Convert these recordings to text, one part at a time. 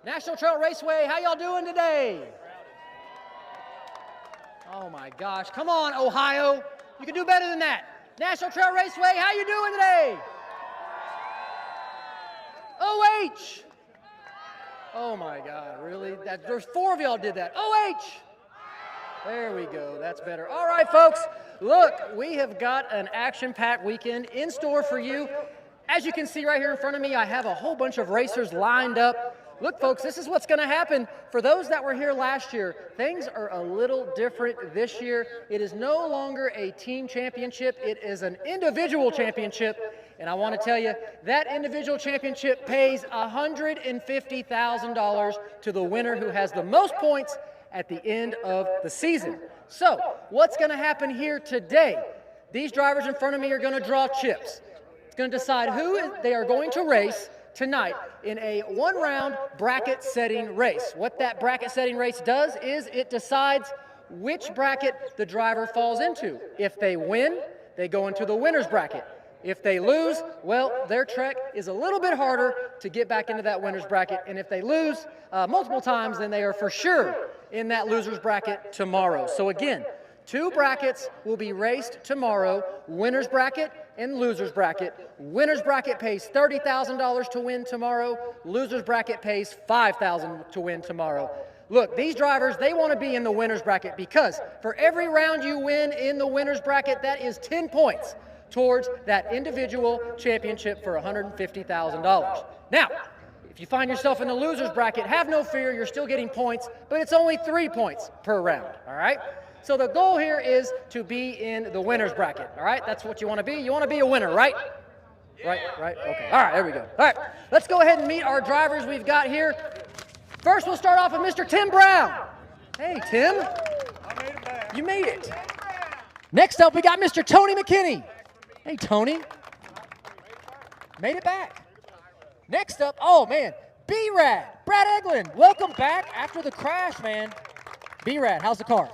National Trail Raceway, how y'all doing today? Oh my gosh, come on, Ohio. You can do better than that. National Trail Raceway, how you doing today? OH. Oh my God, really? There's 4 of y'all did that. OH. There we go, that's better. All right, folks, look, we have got an action-packed weekend in store for you. As you can see right here in front of me, I have a whole bunch of racers lined up. Look, folks, this is what's going to happen. For those that were here last year, things are a little different this year. It is no longer a team championship. It is an individual championship. And I want to tell you, that individual championship pays $150,000 to the winner who has the most points at the end of the season. So, what's going to happen here today? These drivers in front of me are going to draw chips. It's going to decide who they are going to race tonight in a 1-round bracket setting race. What that bracket setting race does is it decides which bracket the driver falls into. If they win, they go into the winner's bracket. If they lose, well, their trek is a little bit harder to get back into that winner's bracket. And if they lose multiple times, then they are for sure in that loser's bracket tomorrow. So again, 2 brackets will be raced tomorrow, winner's bracket and loser's bracket. Winner's bracket pays $30,000 to win tomorrow. Loser's bracket pays $5,000 to win tomorrow. Look, these drivers, they want to be in the winner's bracket because for every round you win in the winner's bracket, that is 10 points towards that individual championship for $150,000. Now, if you find yourself in the loser's bracket, have no fear, you're still getting points, but it's only 3 points per round, all right? So the goal here is to be in the winner's bracket, all right? That's what you want to be. You want to be a winner, right? Right, okay. All right, there we go. All right, let's go ahead and meet our drivers we've got here. First, we'll start off with Mr. Tim Brown. Hey, Tim. I made it back. You made it. Next up, we got Mr. Tony McKinney. Hey, Tony. Made it back. Next up, oh, man, B-Rad. Brad Eglin, welcome back after the crash, man. B-Rad, how's the car?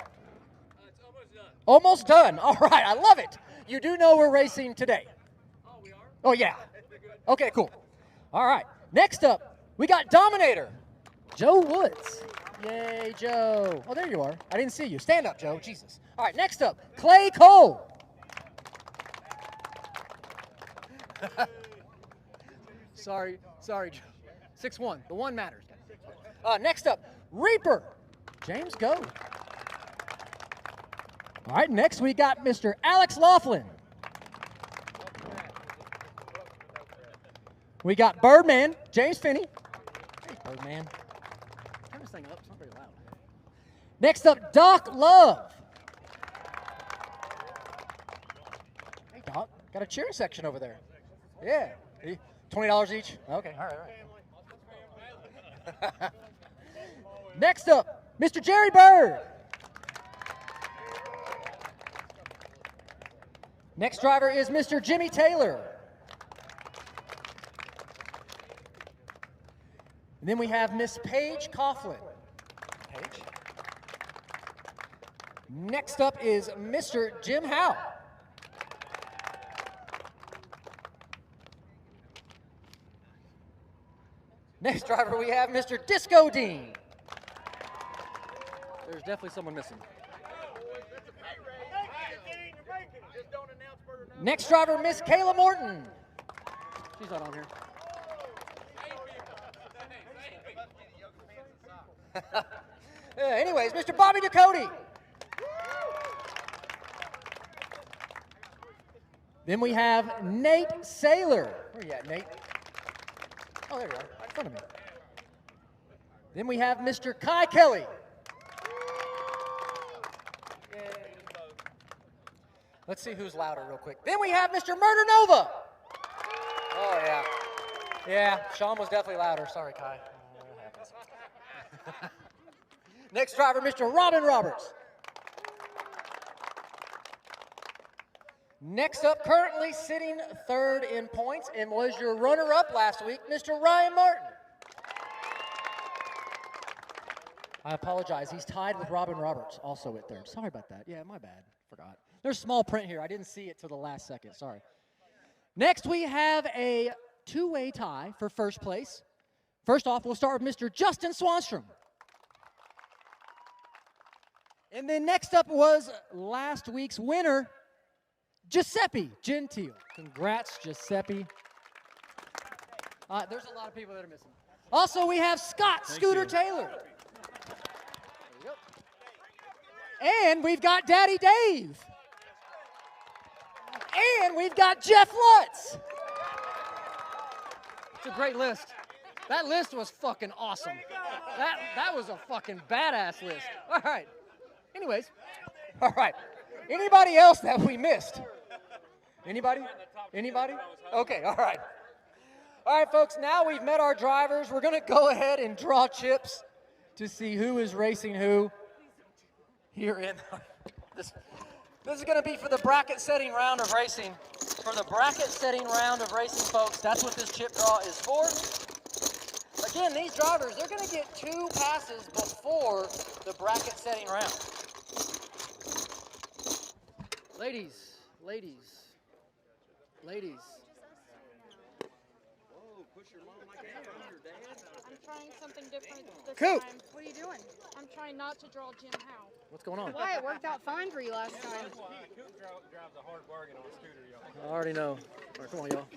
It's almost done. Almost done. All right, I love it. You do know we're racing today. Oh, we are? Oh, yeah. Okay, cool. All right. Next up, we got Dominator. Joe Woods. Yay, Joe. Oh, there you are. I didn't see you. Stand up, Joe. Jesus. All right, next up, Kye Kelley. Sorry, Joe. 6'1". The one matters. Next up, Reaper. James Go. All right, next we got Mr. Alex Laughlin. We got Birdman, James Finney. Hey, Birdman. Turn this thing up, it's not very loud. Next up, Doc Love. Hey, Doc, got a cheering section over there. Yeah, $20 each? Okay, all right. Next up, Mr. Jerry Bird. Next driver is Mr. Jimmy Taylor. And then we have Miss Paige Coughlin. Paige. Next up is Mr. Jim Howe. Next driver we have Mr. Disco Dean. There's definitely someone missing. Next driver, Miss Kayla Morton. She's not on here. Anyways, Mr. Bobby Ducote. Then we have Nate Sayler. Where you at, Nate? Oh, there you are, in front of me. Then we have Mr. Kye Kelley. Let's see who's louder real quick. Then we have Mr. Murder Nova. Oh, yeah. Yeah, Sean was definitely louder. Sorry, Kye. That happens. Next driver, Mr. Robin Roberts. Next up, currently sitting third in points and was your runner-up last week, Mr. Ryan Martin. I apologize. He's tied with Robin Roberts, also at third. Sorry about that. Yeah, my bad. Forgot. There's small print here. I didn't see it till the last second. Sorry. Next, we have a two-way tie for first place. First off, we'll start with Mr. Justin Swanstrom. And then next up was last week's winner, Giuseppe Gentile. Congrats, Giuseppe. There's a lot of people that are missing. Also, we have Scott Scooter Taylor. Yep. And we've got Daddy Dave. And we've got Jeff Lutz. It's a great list. That list was fucking awesome. That was a fucking badass list. All right. Anyways, all right. Anybody else that we missed? Anybody? Anybody? Okay, all right. All right, folks, now we've met our drivers. We're going to go ahead and draw chips to see who is racing who here in this. This is going to be for the bracket setting round of racing. For the bracket setting round of racing, folks, that's what this chip draw is for. Again, these drivers, they're going to get 2 passes before the bracket setting round. Ladies. Whoa, push your mom like that on your dad. I'm trying something different this Coop. time. What are you doing? I'm trying not to draw Jim Howe. What's going on? Why? It worked out fine for you last time. Coop drives a hard bargain on a scooter, y'all. I already know. All right, come on, y'all.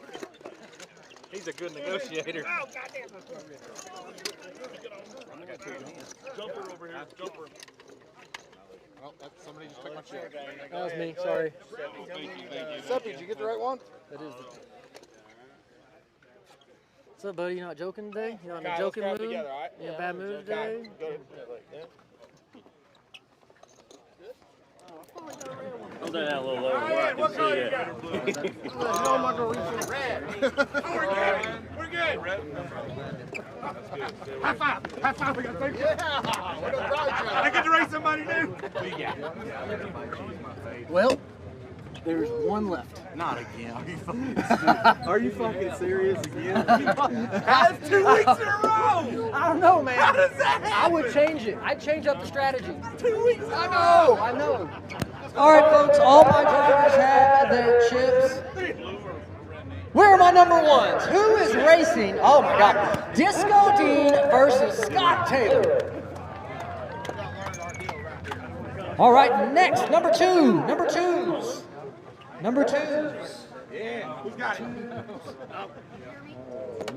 He's a good negotiator. Oh, goddamn. Jumper over here. Jumper. Oh, somebody just took my chair. That was me, sorry. Giuseppe, did you get the right one? That is the... What's up, buddy? You not joking today? You not in a Let's joking grab mood? together, all right? You in a bad mood today? Hold that out a little lower where I can see it. No, I'm not going to reach red. We're good. High five. High five. We got to thank you. Yeah. We're going to try each other. I get to race somebody new. Well, there's one left. Not again. Are you fucking serious again? That's 2 weeks in a row. I don't know, man. How does that happen? I would change it. I'd change up the strategy. 2 weeks in a I row. know, I know. All right, folks, all my drivers have their chips. Where are my number ones? Who is racing? Oh, my God. Disco Dean versus Scott Taylor. All right, next, number twos. Yeah. Who's got it?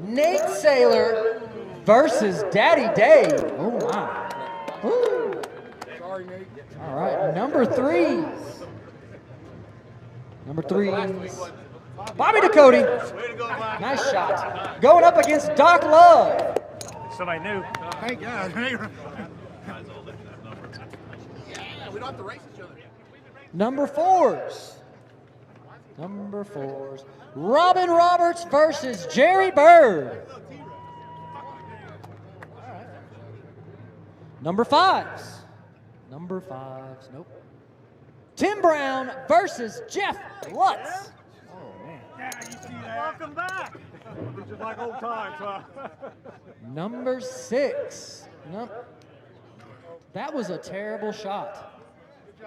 Nate Sayler versus Daddy Dave. Oh, my. Woo. Sorry, Nate. All right, number threes. Bobby Ducote. Way to go, Black. Nice shot. Going up against Doc Love. Somebody new. Thank God. Yeah, we don't have to race each other. Number fours. Robin Roberts versus Jerry Bird. Number fives. Nope. Tim Brown versus Jeff Lutz. Yeah, you see that? Welcome back. Just like old times, huh? Number six. That was a terrible shot.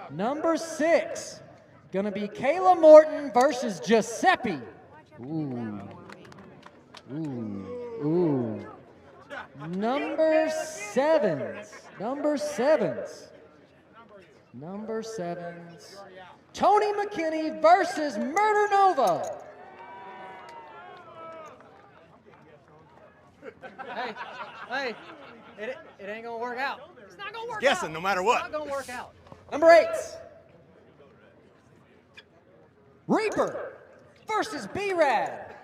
Number 6. Gonna be Kayla Morton versus Giuseppe. Ooh. Number sevens. Tony McKinney versus Murder Nova. Hey, it ain't gonna work out. It's not gonna work out. Guessing no matter what. It's not gonna work out. Number 8. Reaper versus B-Rad.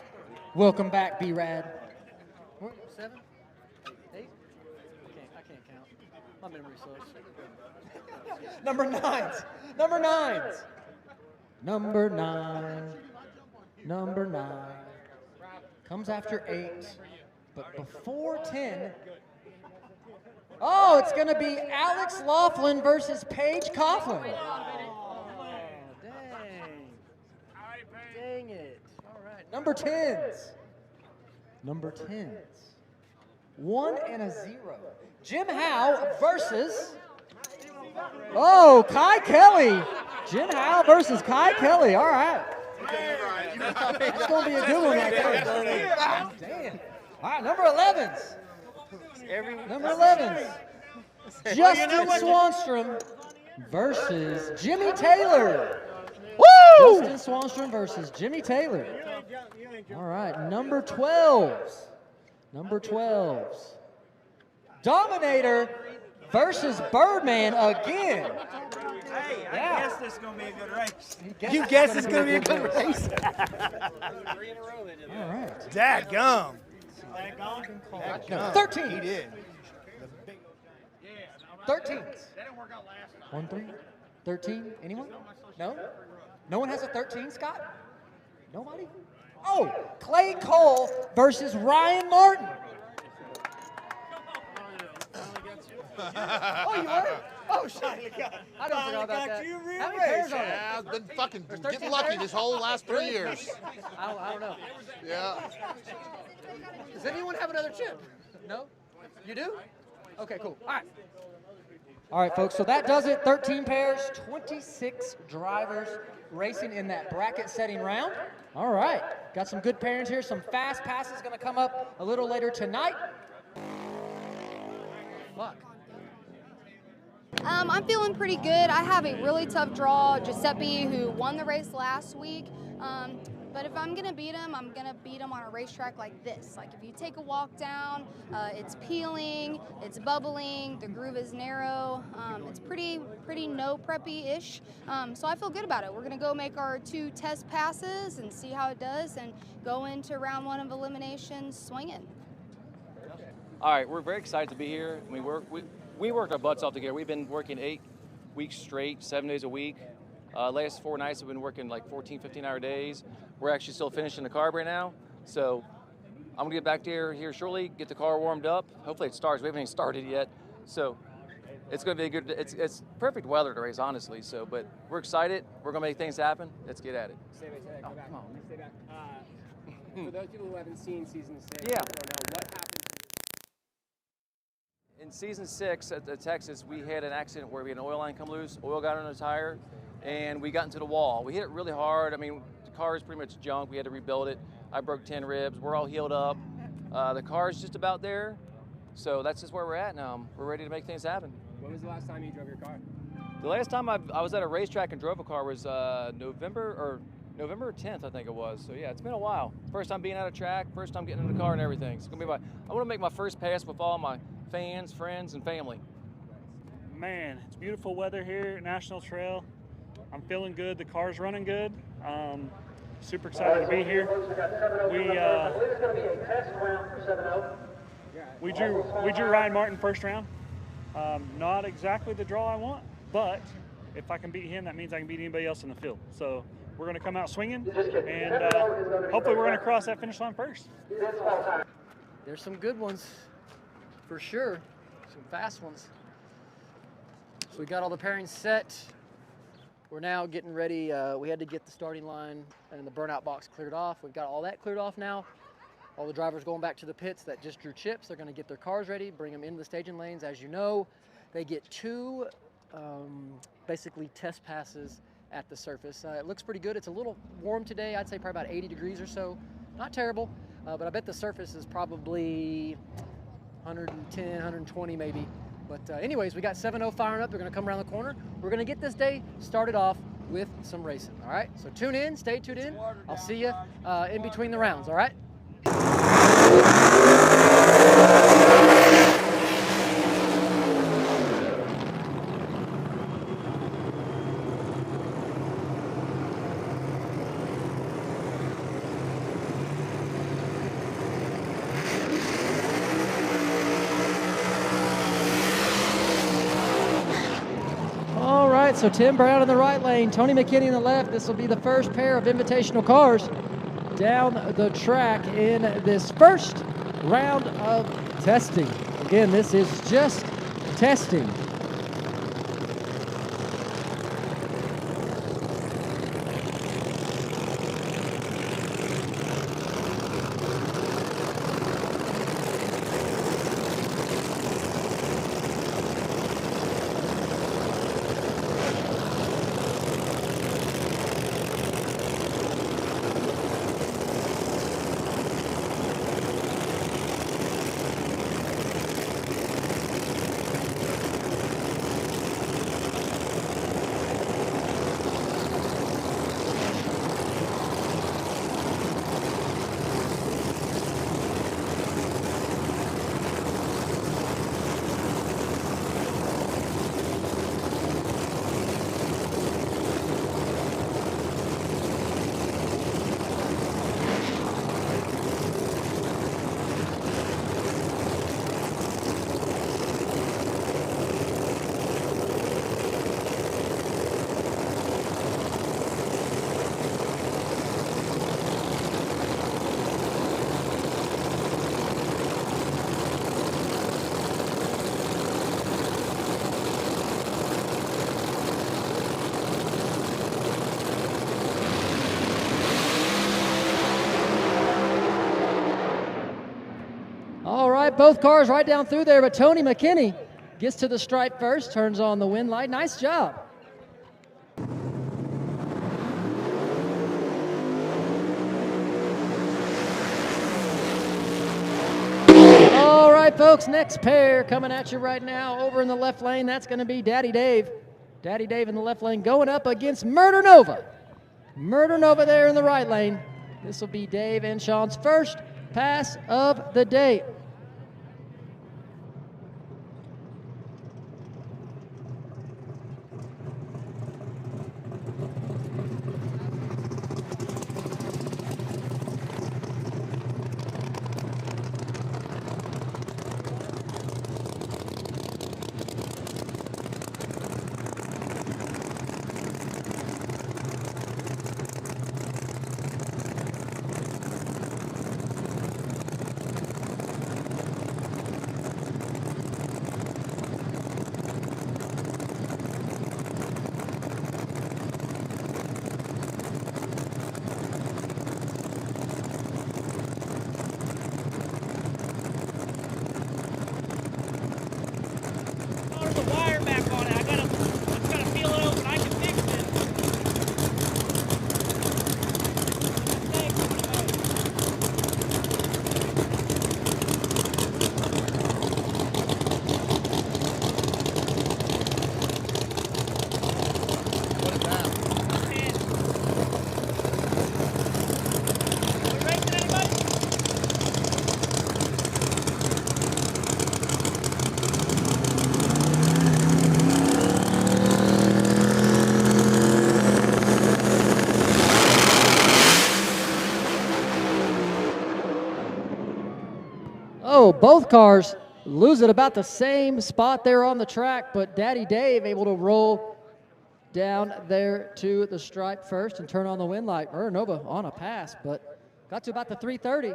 Welcome back, B-Rad. 7? 8? I can't count. My memory sucks. Number 9s. Number 9. Comes after 8. But before 10. Oh, it's going to be Alex Laughlin versus Paige Coughlin. Oh, dang it. All right. Number 10s. 1 and a 0. Jim Howe versus... Oh, Kye Kelley. Jim Howe versus Kye Kelley. All right. That's going to be a good one right there. Damn. All right, number 11s. Number 11, Justin Swanstrom versus Jimmy Taylor. Woo! Justin Swanstrom versus Jimmy Taylor. All right, number 12s. Number 12s. Dominator versus Birdman again. Hey, I guess this is going to be a good race. You guess it's going to be a good race. All right. Dadgum. 13. He did. 13. 1, 3. 13. Anyone? No? No one has a 13, Scott? Nobody? Oh, Clay Cole versus Ryan Morton. Oh, you were? Oh, shit. I don't forget about that. How many pairs are there? Yeah, I've been fucking 13 getting lucky pairs? this whole last 3 years. I don't know. Yeah. Does anyone have another chip? No? You do? Okay, cool. All right. All right, folks, so that does it. 13 pairs, 26 drivers racing in that bracket setting round. All right, got some good pairings here. Some fast passes going to come up a little later tonight. Fuck. I'm feeling pretty good. I have a really tough draw, Giuseppe, who won the race last week. But if I'm gonna beat him, I'm gonna beat him on a racetrack like this. Like if you take a walk down, it's peeling, it's bubbling, the groove is narrow. It's pretty no preppy-ish. So I feel good about it. We're gonna go make our 2 test passes and see how it does and go into round 1 of elimination swinging. All right, we're very excited to be here. I mean, we worked our butts off together. We've been working 8 weeks straight, 7 days a week. Last 4 nights we've been working like 14, 15-hour days. We're actually still finishing the carb right now. So I'm gonna get back there here shortly, get the car warmed up. Hopefully it starts. We haven't even started yet. So it's gonna be a good, it's perfect weather to race, honestly. So, but we're excited. We're gonna make things happen. Let's get at it. Stay back. Stay back. For those people who haven't seen season 6, Yeah. I don't know what happened. In season 6 at the Texas, we had an accident where we had an oil line come loose, oil got on the tire, and we got into the wall. We hit it really hard. I mean, the car is pretty much junk. We had to rebuild it. I broke 10 ribs. We're all healed up. The car is just about there. So that's just where we're at now. We're ready to make things happen. When was the last time you drove your car? The last time I was at a racetrack and drove a car was November 10th, I think it was. So yeah, it's been a while. First time being at a track, first time getting in the car and everything. It's gonna be I want to make my first pass with all my fans, friends, and family. Man, it's beautiful weather here at National Trail. I'm feeling good. The car's running good. Super excited to be here. We drew Ryan Martin first round. Not exactly the draw I want, but if I can beat him, that means I can beat anybody else in the field. So we're going to come out swinging, and hopefully we're going to cross that finish line first. There's some good ones, for sure. Some fast ones. So we got all the pairings set. We're now getting ready. We had to get the starting line and the burnout box cleared off. We've got all that cleared off now. All the drivers going back to the pits that just drew chips. They're going to get their cars ready, bring them into the staging lanes. As you know, they get 2 basically test passes at the surface. It looks pretty good. It's a little warm today. I'd say probably about 80 degrees or so. Not terrible, but I bet the surface is probably 110, 120 maybe. But anyways, we got 7-0 firing up. They're going to come around the corner. We're going to get this day started off with some racing, all right? So tune in, stay tuned in. I'll see you in between the rounds, all right? So Tim Brown in the right lane, Tony McKinney in the left. This will be the first pair of invitational cars down the track in this first round of testing. Again, this is just testing. both cars right down through there, but Tony McKinney gets to the stripe first, turns on the wind light. Nice job. All right, folks, next pair coming at you right now over in the left lane. That's going to be Daddy Dave. Daddy Dave in the left lane going up against Murder Nova. Murder Nova there in the right lane. This will be Dave and Sean's first pass of the day. Oh, both cars lose at about the same spot there on the track, but Daddy Dave able to roll down there to the stripe first and turn on the wind light. Murder Nova on a pass, but got to about the 330. He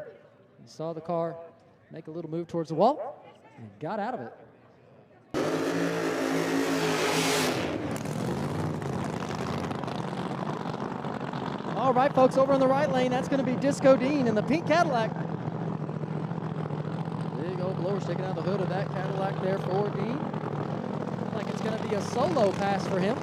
saw the car make a little move towards the wall and got out of it. All right, folks, over in the right lane, that's going to be Disco Dean in the pink Cadillac. Big old blower sticking out the hood of that Cadillac there for Dean. Looks like it's going to be a solo pass for him.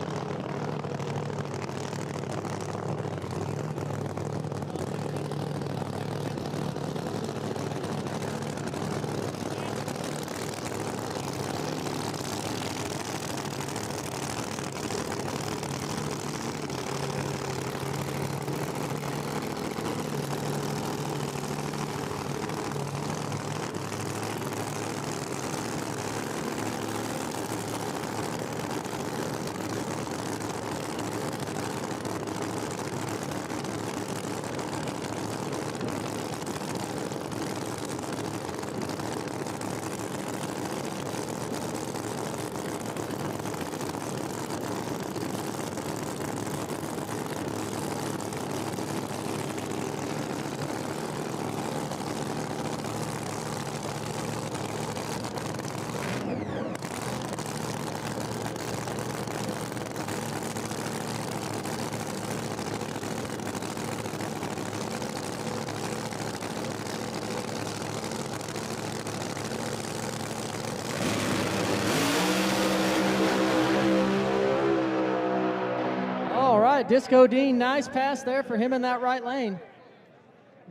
Disco Dean, nice pass there for him in that right lane.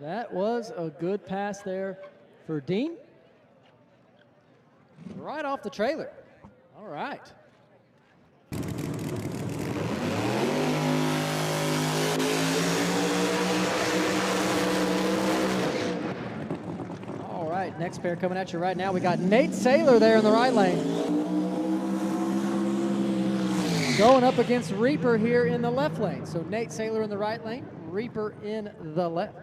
That was a good pass there for Dean. Right off the trailer. All right. All right, next pair coming at you right now. We got Nate Sayler there in the right lane. Going up against Reaper here in the left lane. So Nate Sayler in the right lane, Reaper in the left.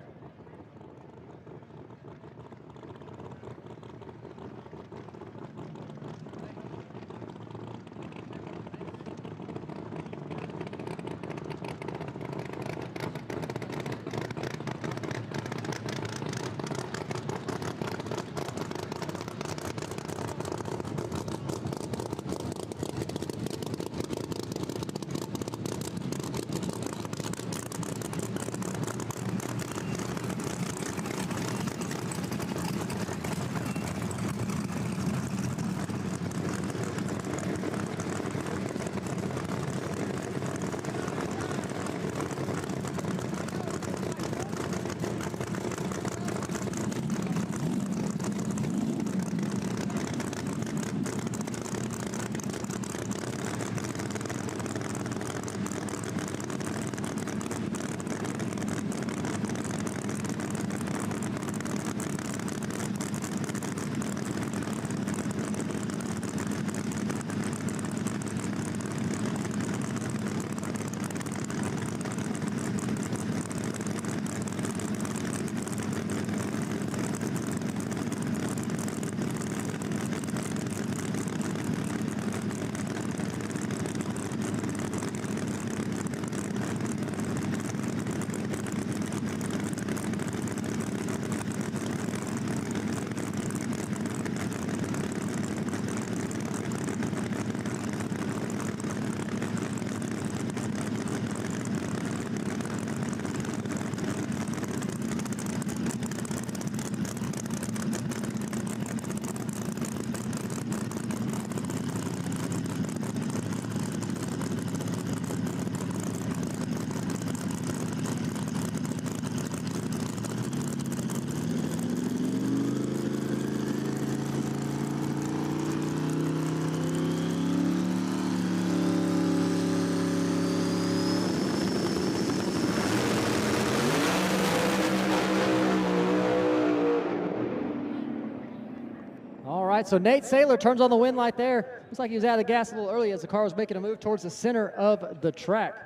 right, so Nate Sayler turns on the wind light there. Looks like he was out of the gas a little early as the car was making a move towards the center of the track.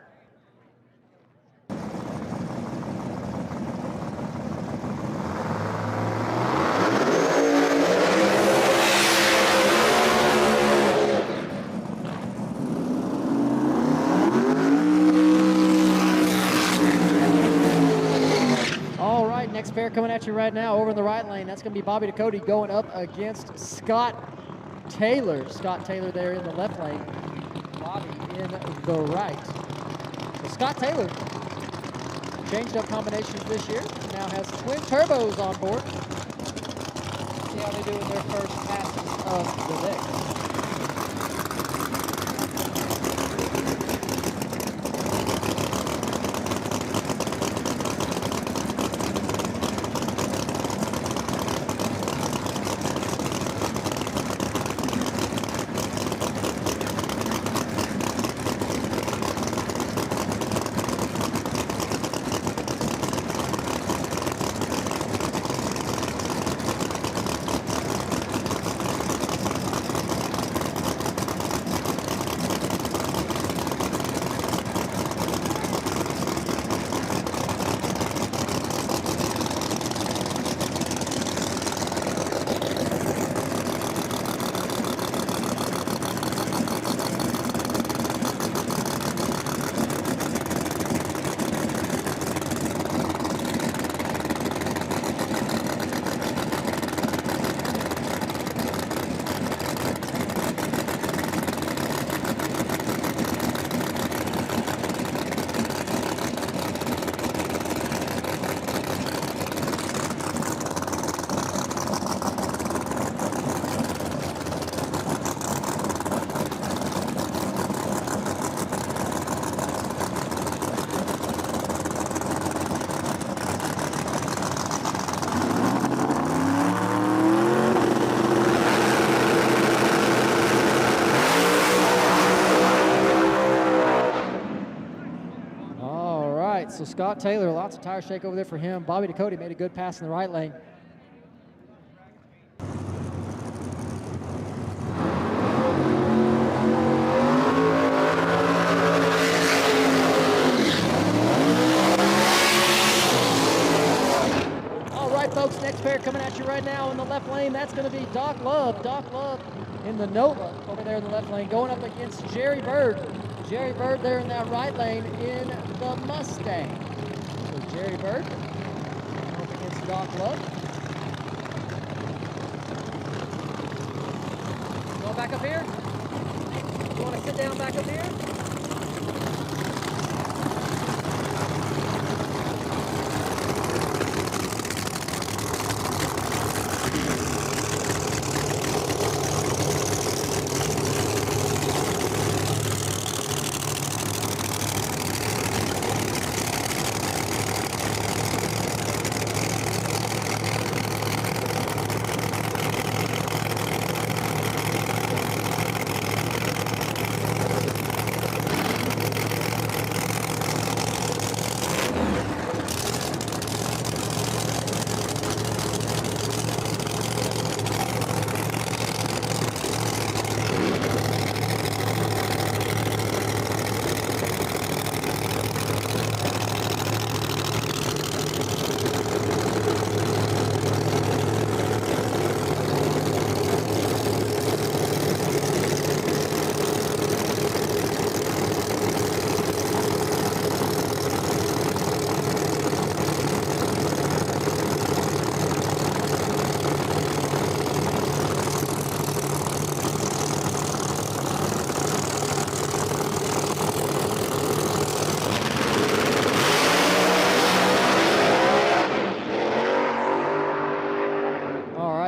Next pair coming at you right now over in the right lane. That's going to be Bobby Ducote going up against Scott Taylor. Scott Taylor there in the left lane. Bobby in the right. So Scott Taylor changed up combinations this year. Now has twin turbos on board. See how they do in their first passes of the day. So Scott Taylor, lots of tire shake over there for him. Bobby Ducote made a good pass in the right lane. All right, folks, next pair coming at you right now in the left lane. That's going to be Doc Love. Doc Love in the Nova over there in the left lane, going up against Jerry Bird. Jerry Bird there in that right lane in the Mustang. So Jerry Bird up against Doc Love. Going back up here? You want to sit down back up here?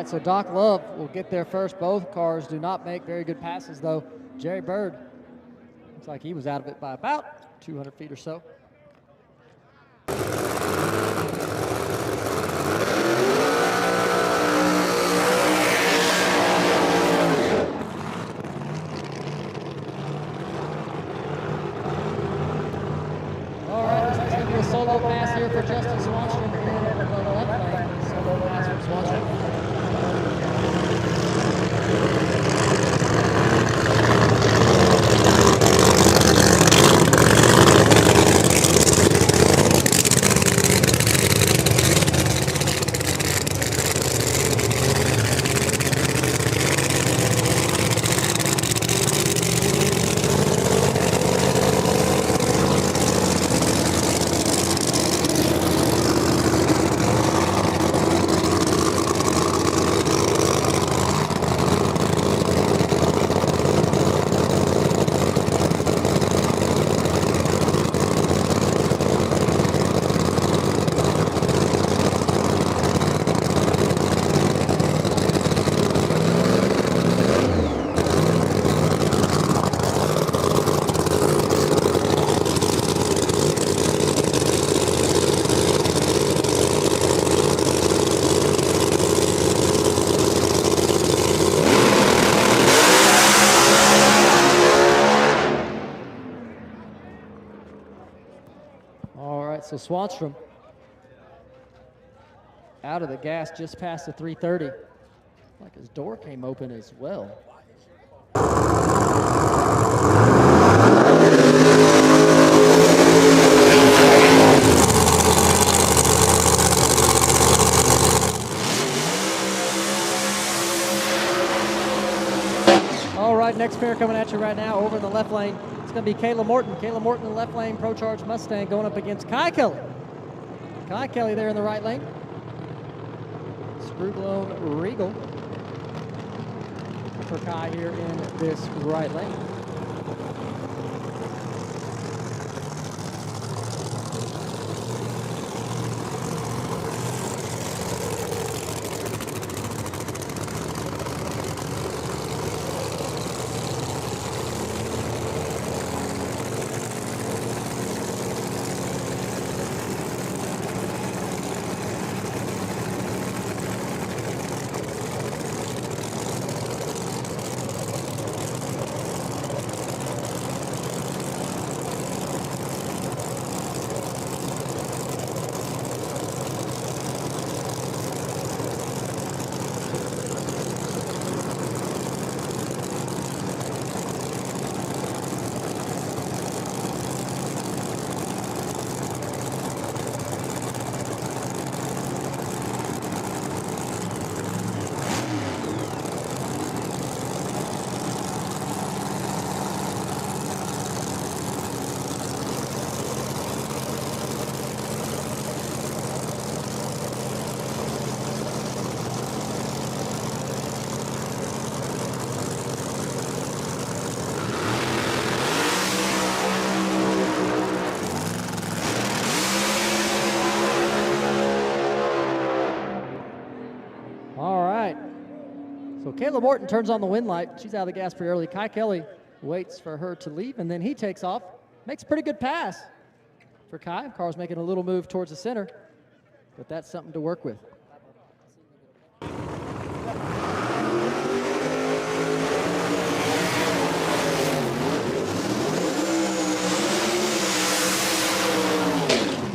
So Doc Love will get there first. Both cars do not make very good passes, though. Jerry Bird looks like he was out of it by about 200 feet or so. All right, this is going to be a solo pass here for Justin Swanstrom in the left lane. Solo pass from Swanstrom. So Swanstrom out of the gas just past the 330. Like his door came open as well. All right, next pair coming at you right now over in the left lane. It's going to be Kayla Morton. Kayla Morton in the left lane, Pro Charge Mustang going up against Kye Kelley. Kye Kelley there in the right lane. Screw-blown Regal for Kye here in this right lane. Kayla Morton turns on the wind light. She's out of the gas pretty early. Kye Kelley waits for her to leave, and then he takes off. Makes a pretty good pass for Kye. Car's making a little move towards the center, but that's something to work with.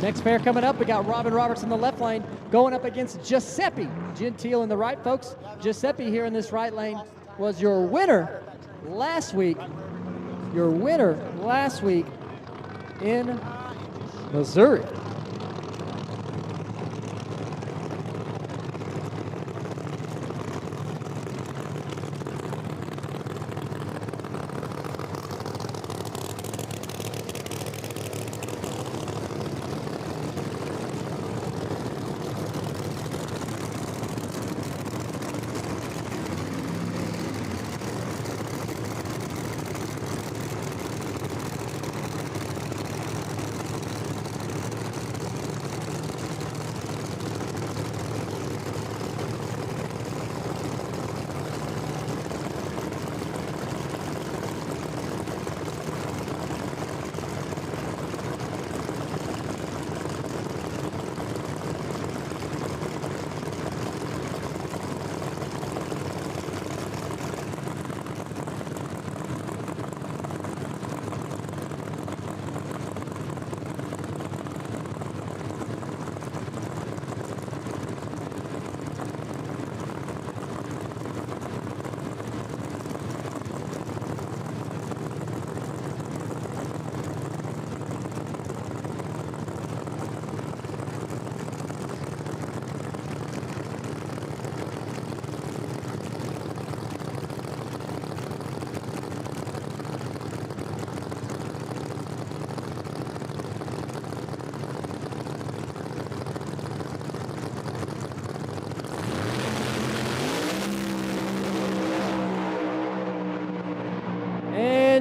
Next pair coming up, we got Robin Roberts in the left lane going up against Giuseppe. Gentile in the right, folks. Giuseppe here in this right lane was your winner last week. Your winner last week in Missouri.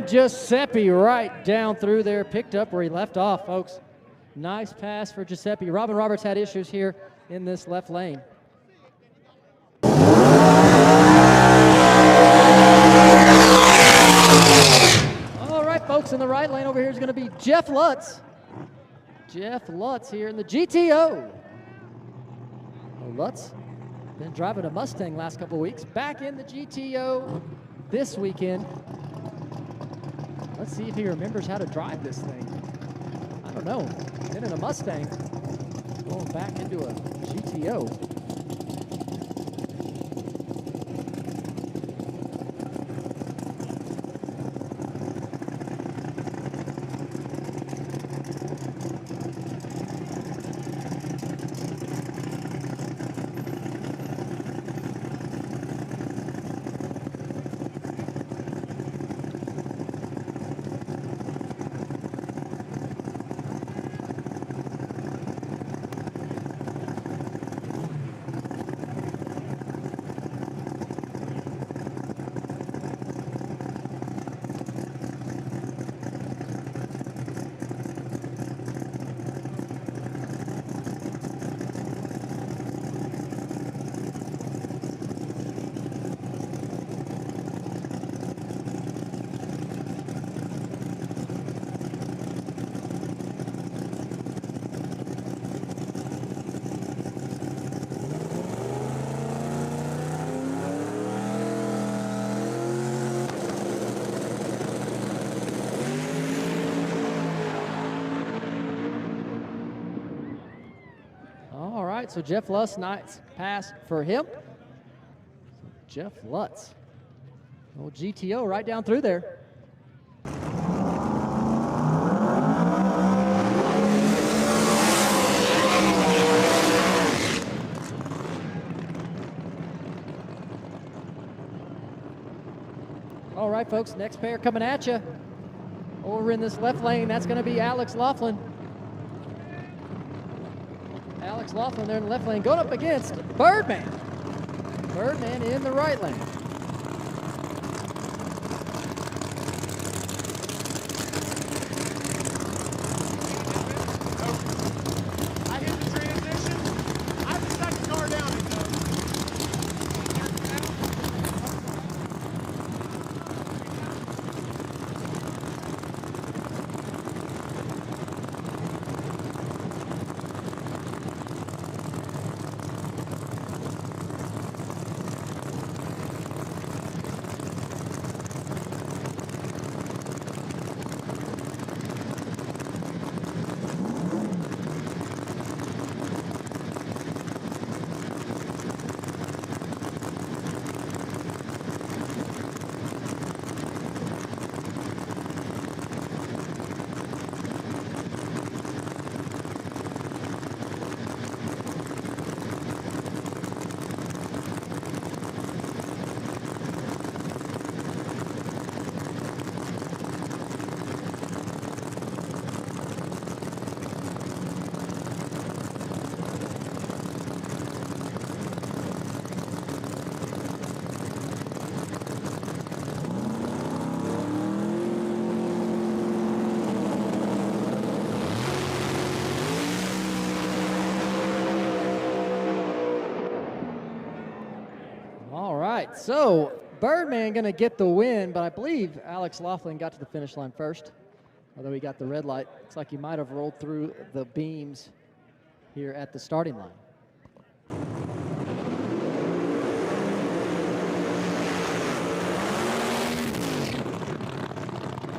Giuseppe right down through there, picked up where he left off, folks. Nice pass for Giuseppe. Robin Roberts had issues here in this left lane. All right, folks, in the right lane over here is going to be Jeff Lutz. Jeff Lutz here in the GTO. Lutz been driving a Mustang last couple of weeks. Back in the GTO this weekend. Let's see if he remembers how to drive this thing. I don't know. Been in a Mustang, going back into a GTO. So Jeff Lutz, nice pass for him. Jeff Lutz, old GTO right down through there. All right, folks, next pair coming at you. Over in this left lane, that's going to be Laughlin. Laughlin there in the left lane, going up against Birdman. Birdman in the right lane. I hit the transition. I just got the car down it though. So Birdman going to get the win, but I believe Laughlin got to the finish line first, although he got the red light. Looks like he might have rolled through the beams here at the starting line.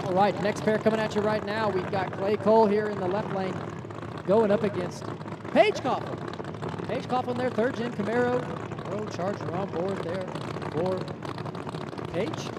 All right, next pair coming at you right now. We've got Kye Kelley here in the left lane going up against Paige Coughlin. Paige Coughlin, their third-gen Camaro. Road Charger on board there for Paige.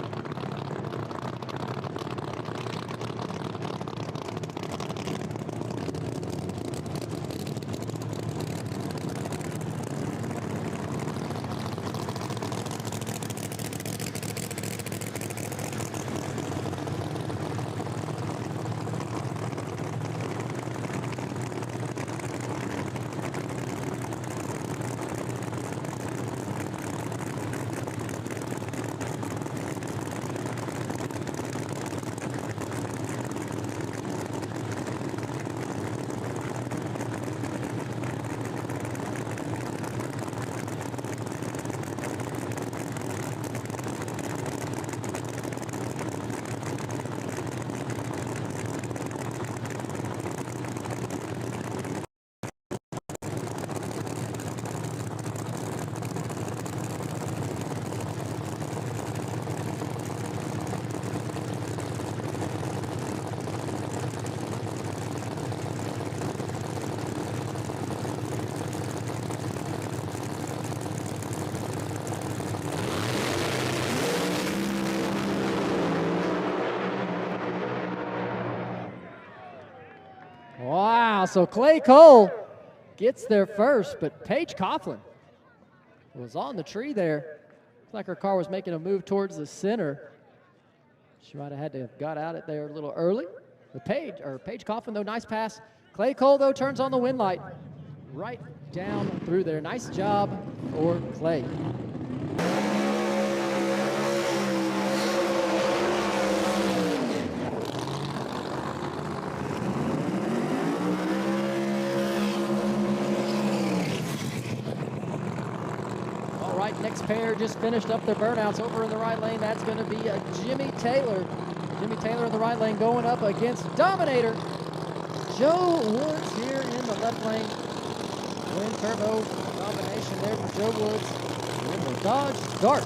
Wow, so Kye Kelley gets there first, but Paige Coughlin was on the tree there. Looks like her car was making a move towards the center. She might have had to have got out it there a little early. But Paige Coughlin, though, nice pass. Kye Kelley, though, turns on the wind light right down through there. Nice job for Kye. Next pair just finished up their burnouts over in the right lane. That's going to be a Jimmy Taylor. Jimmy Taylor in the right lane going up against Dominator. Joe Woods here in the left lane. Twin turbo combination there for Joe Woods in the Dodge Dart.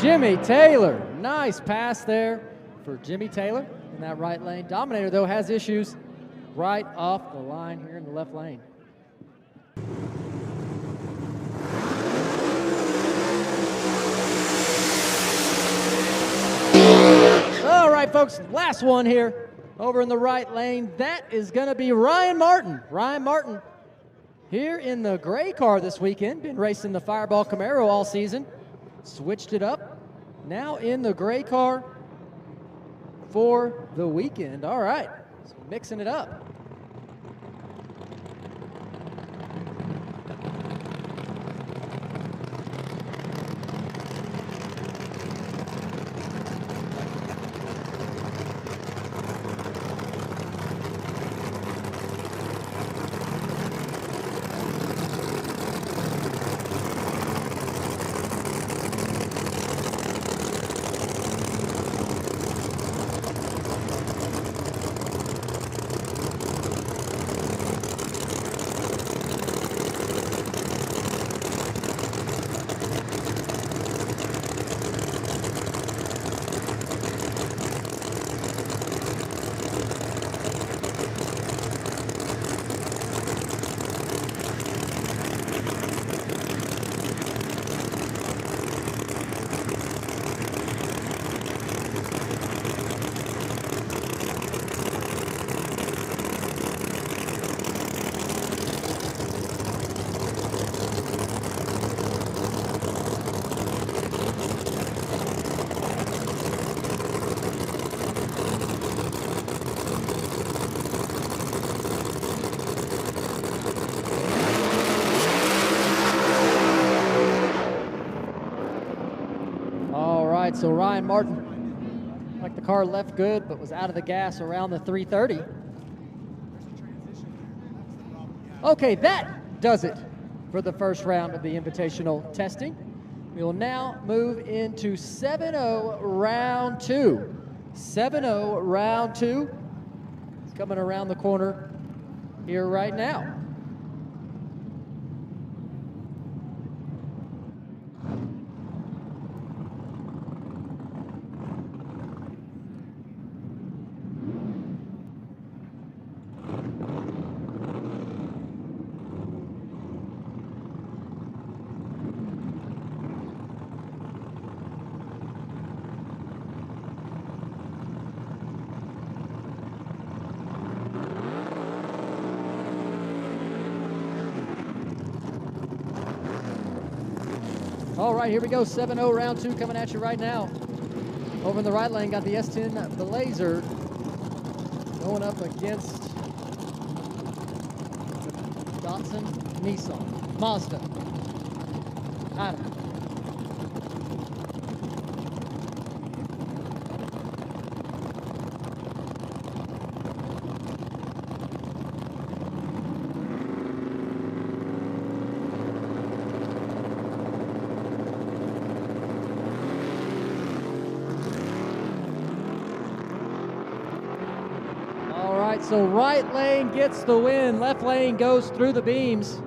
Jimmy Taylor, nice pass there for Jimmy Taylor in that right lane. Dominator, though, has issues right off the line here in the left lane. All right, folks, last one here over in the right lane. That is going to be Ryan Morton. Ryan Morton here in the gray car this weekend. Been racing the Fireball Camaro all season. Switched it up. Now in the gray car for the weekend. All right, so mixing it up. So Ryan Morton, like the car left good, but was out of the gas around the 330. Okay, that does it for the first round of the Invitational testing. We will now move into 7-0 round 2. 7-0 round 2. Coming around the corner here right now. All right, here we go. 7-0 round 2 coming at you right now. Over in the right lane, got the S10 Blazer going up against Datsun, Nissan, Mazda. I don't know. So right lane gets the win, left lane goes through the beams.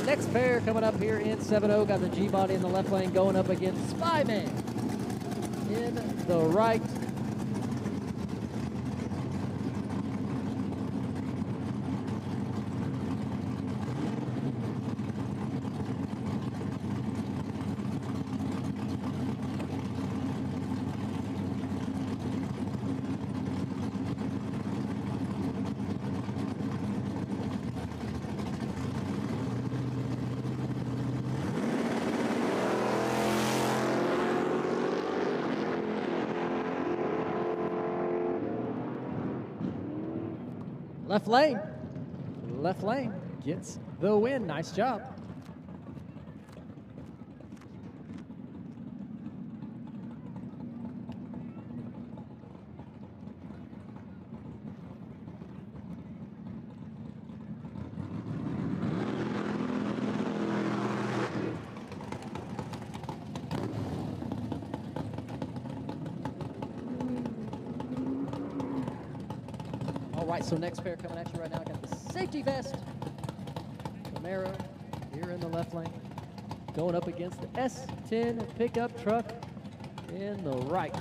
Next pair coming up here in 7-0. Got the G-body in the left lane going up against Spyman in the right. Left lane gets the win. Nice job. All right, so next pair coming at you right now. Got the safety vest. Camaro here in the left lane. Going up against the S10 pickup truck in the right.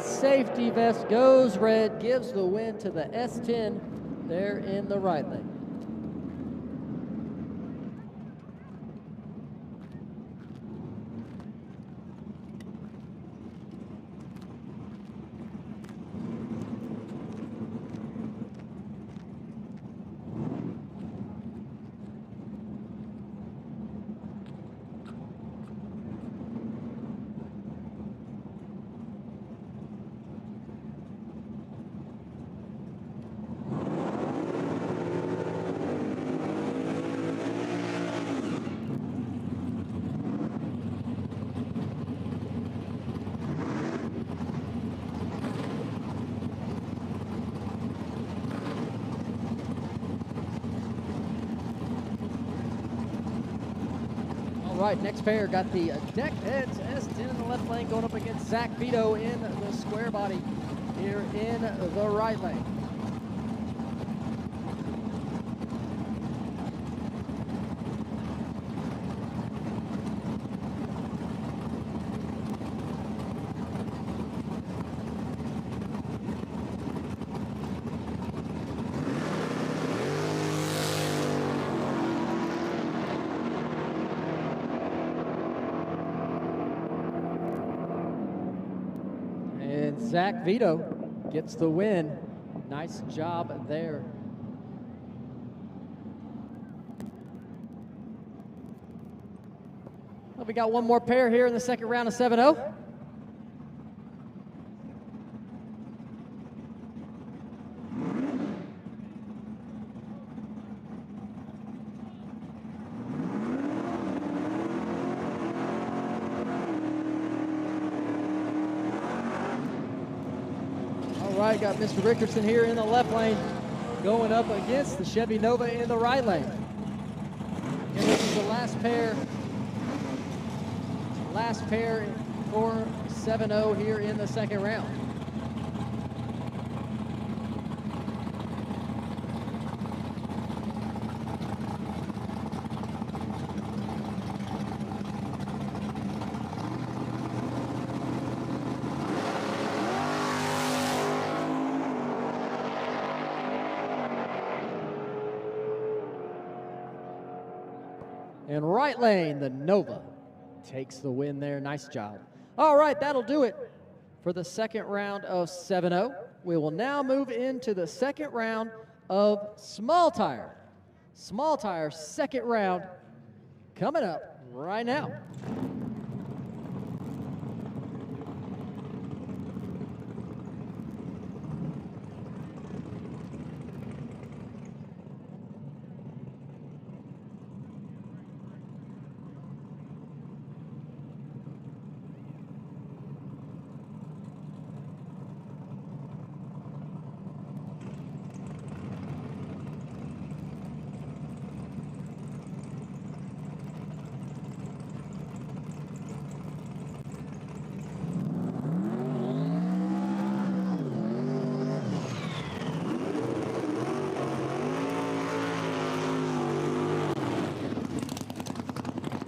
Safety vest goes red, gives the win to the S10 there in the right lane. Right, next pair got the deck heads S10 in the left lane going up against Zach Vito in the square body here in the right lane. Zach Vito gets the win. Nice job there. Well, we got one more pair here in the second round of 7-0. All right, got Mr. Richardson here in the left lane going up against the Chevy Nova in the right lane. And this is the last pair for 7-0 here in the second round. And right lane, the Nova takes the win there. Nice job. All right, that'll do it for the second round of 7-0. We will now move into the second round of small tire. Small tire second round coming up right now.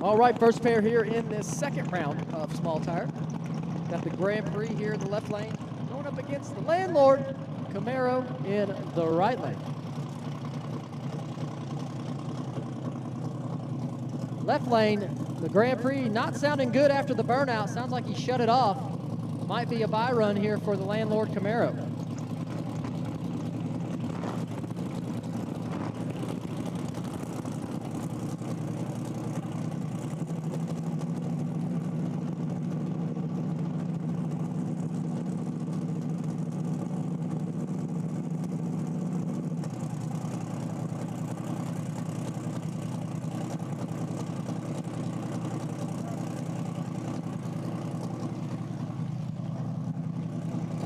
All right, first pair here in this second round of small tire. Got the Grand Prix here in the left lane, going up against the Landlord Camaro in the right lane. Left lane, the Grand Prix not sounding good after the burnout. Sounds like he shut it off. Might be a buy run here for the Landlord Camaro.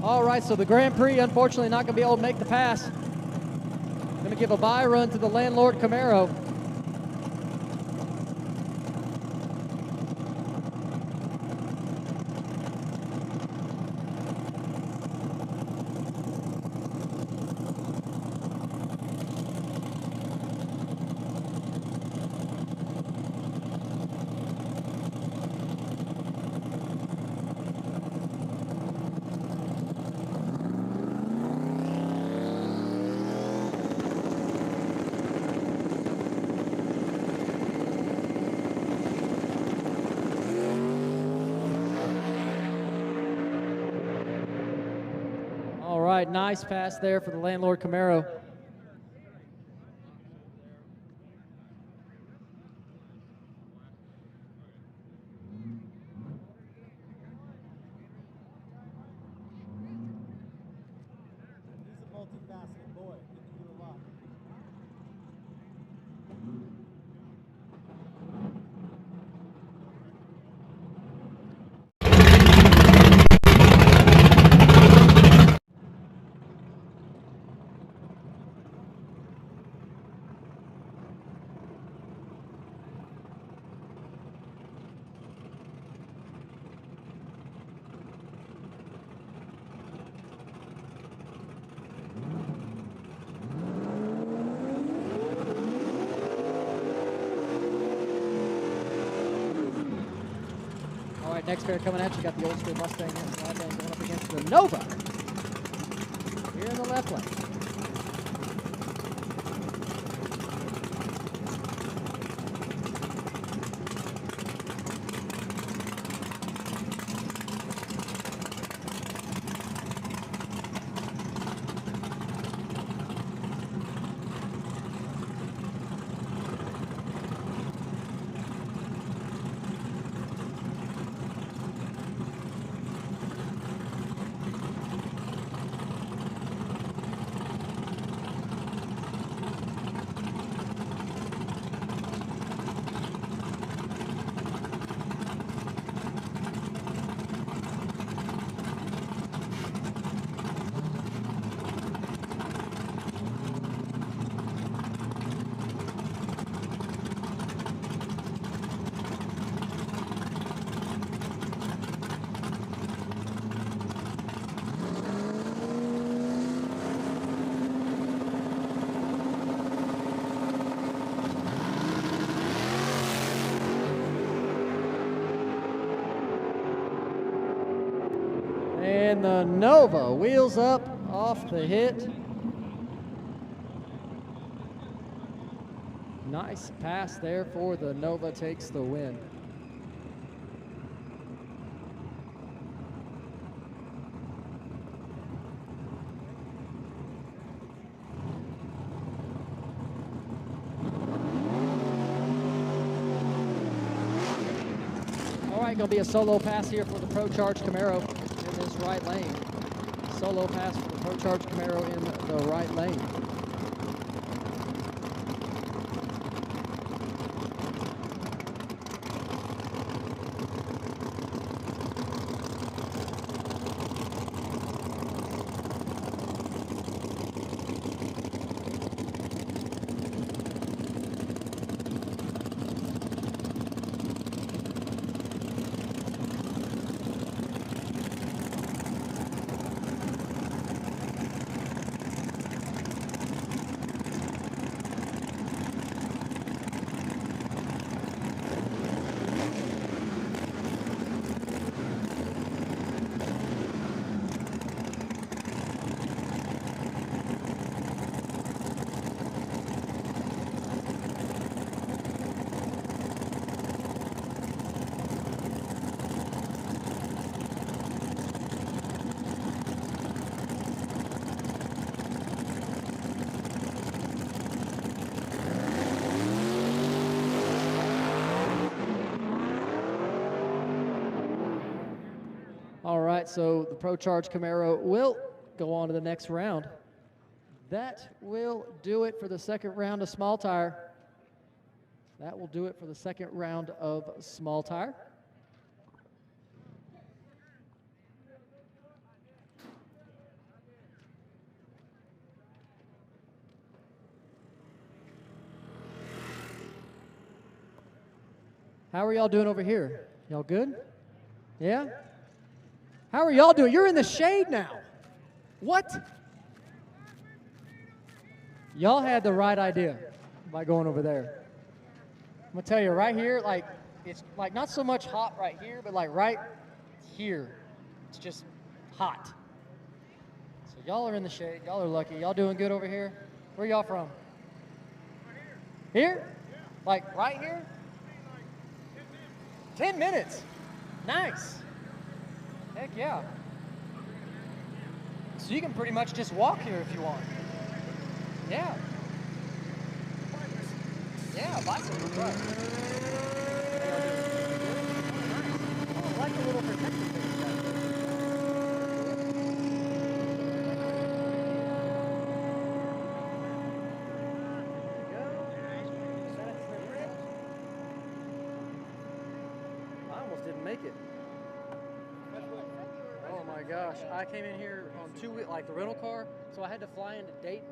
All right, so the Grand Prix, unfortunately, not going to be able to make the pass. Going to give a buy run to the Landlord Camaro. Nice pass there for the Landlord Camaro. Next pair coming at you, got the old school Mustang in the right lane going up against the Nova here in the left lane. And the Nova wheels up off the hit. Nice pass there for the Nova, takes the win. All right, going to be a solo pass here for the Pro Charge Camaro in this right lane. Solo pass for the Pro Charge Camaro in the right lane. All right, so the Pro Charge Camaro will go on to the next round. That will do it for the second round of small tire. That will do it for the second round of small tire. How are y'all doing over here? Y'all good? Yeah? How are y'all doing? You're in the shade now. What? Y'all had the right idea by going over there. I'm gonna tell you right here, like, it's like not so much hot right here, but like right here, it's just hot. So y'all are in the shade. Y'all are lucky. Y'all doing good over here? Where y'all from? Here? Like right here? 10 minutes. Nice. Heck yeah. So you can pretty much just walk here if you want. Yeah. Yeah, bicycle, right. Oh, I like the little protective thing you got there. I almost didn't make it. Oh my gosh, I came in here on like the rental car, so I had to fly into Dayton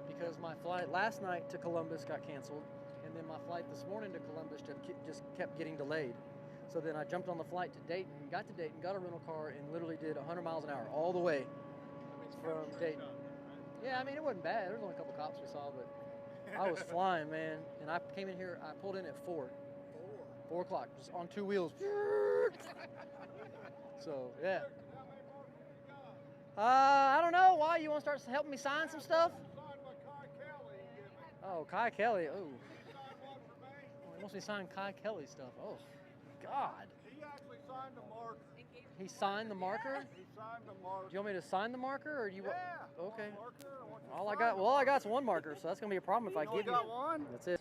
because my flight last night to Columbus got canceled, and then my flight this morning to Columbus just kept getting delayed. So then I jumped on the flight to Dayton, got to Dayton, got a rental car, and literally did 100 miles an hour all the way from Dayton. Yeah, I mean, it wasn't bad. There was only a couple cops we saw, but I was flying, man. And I came in here, I pulled in at 4 o'clock, just on 2 wheels. So, yeah. I don't know. Why? You want to start helping me sign some stuff? Oh, Kye Kelley. Oh. He wants me to sign Kye Kelley stuff. Oh, God. He actually signed the marker. He signed the marker? He signed the marker. Do you want me to sign the marker, or do you? Yeah. Okay. All All I got's one marker, so that's gonna be a problem if I give you. got one? That's it.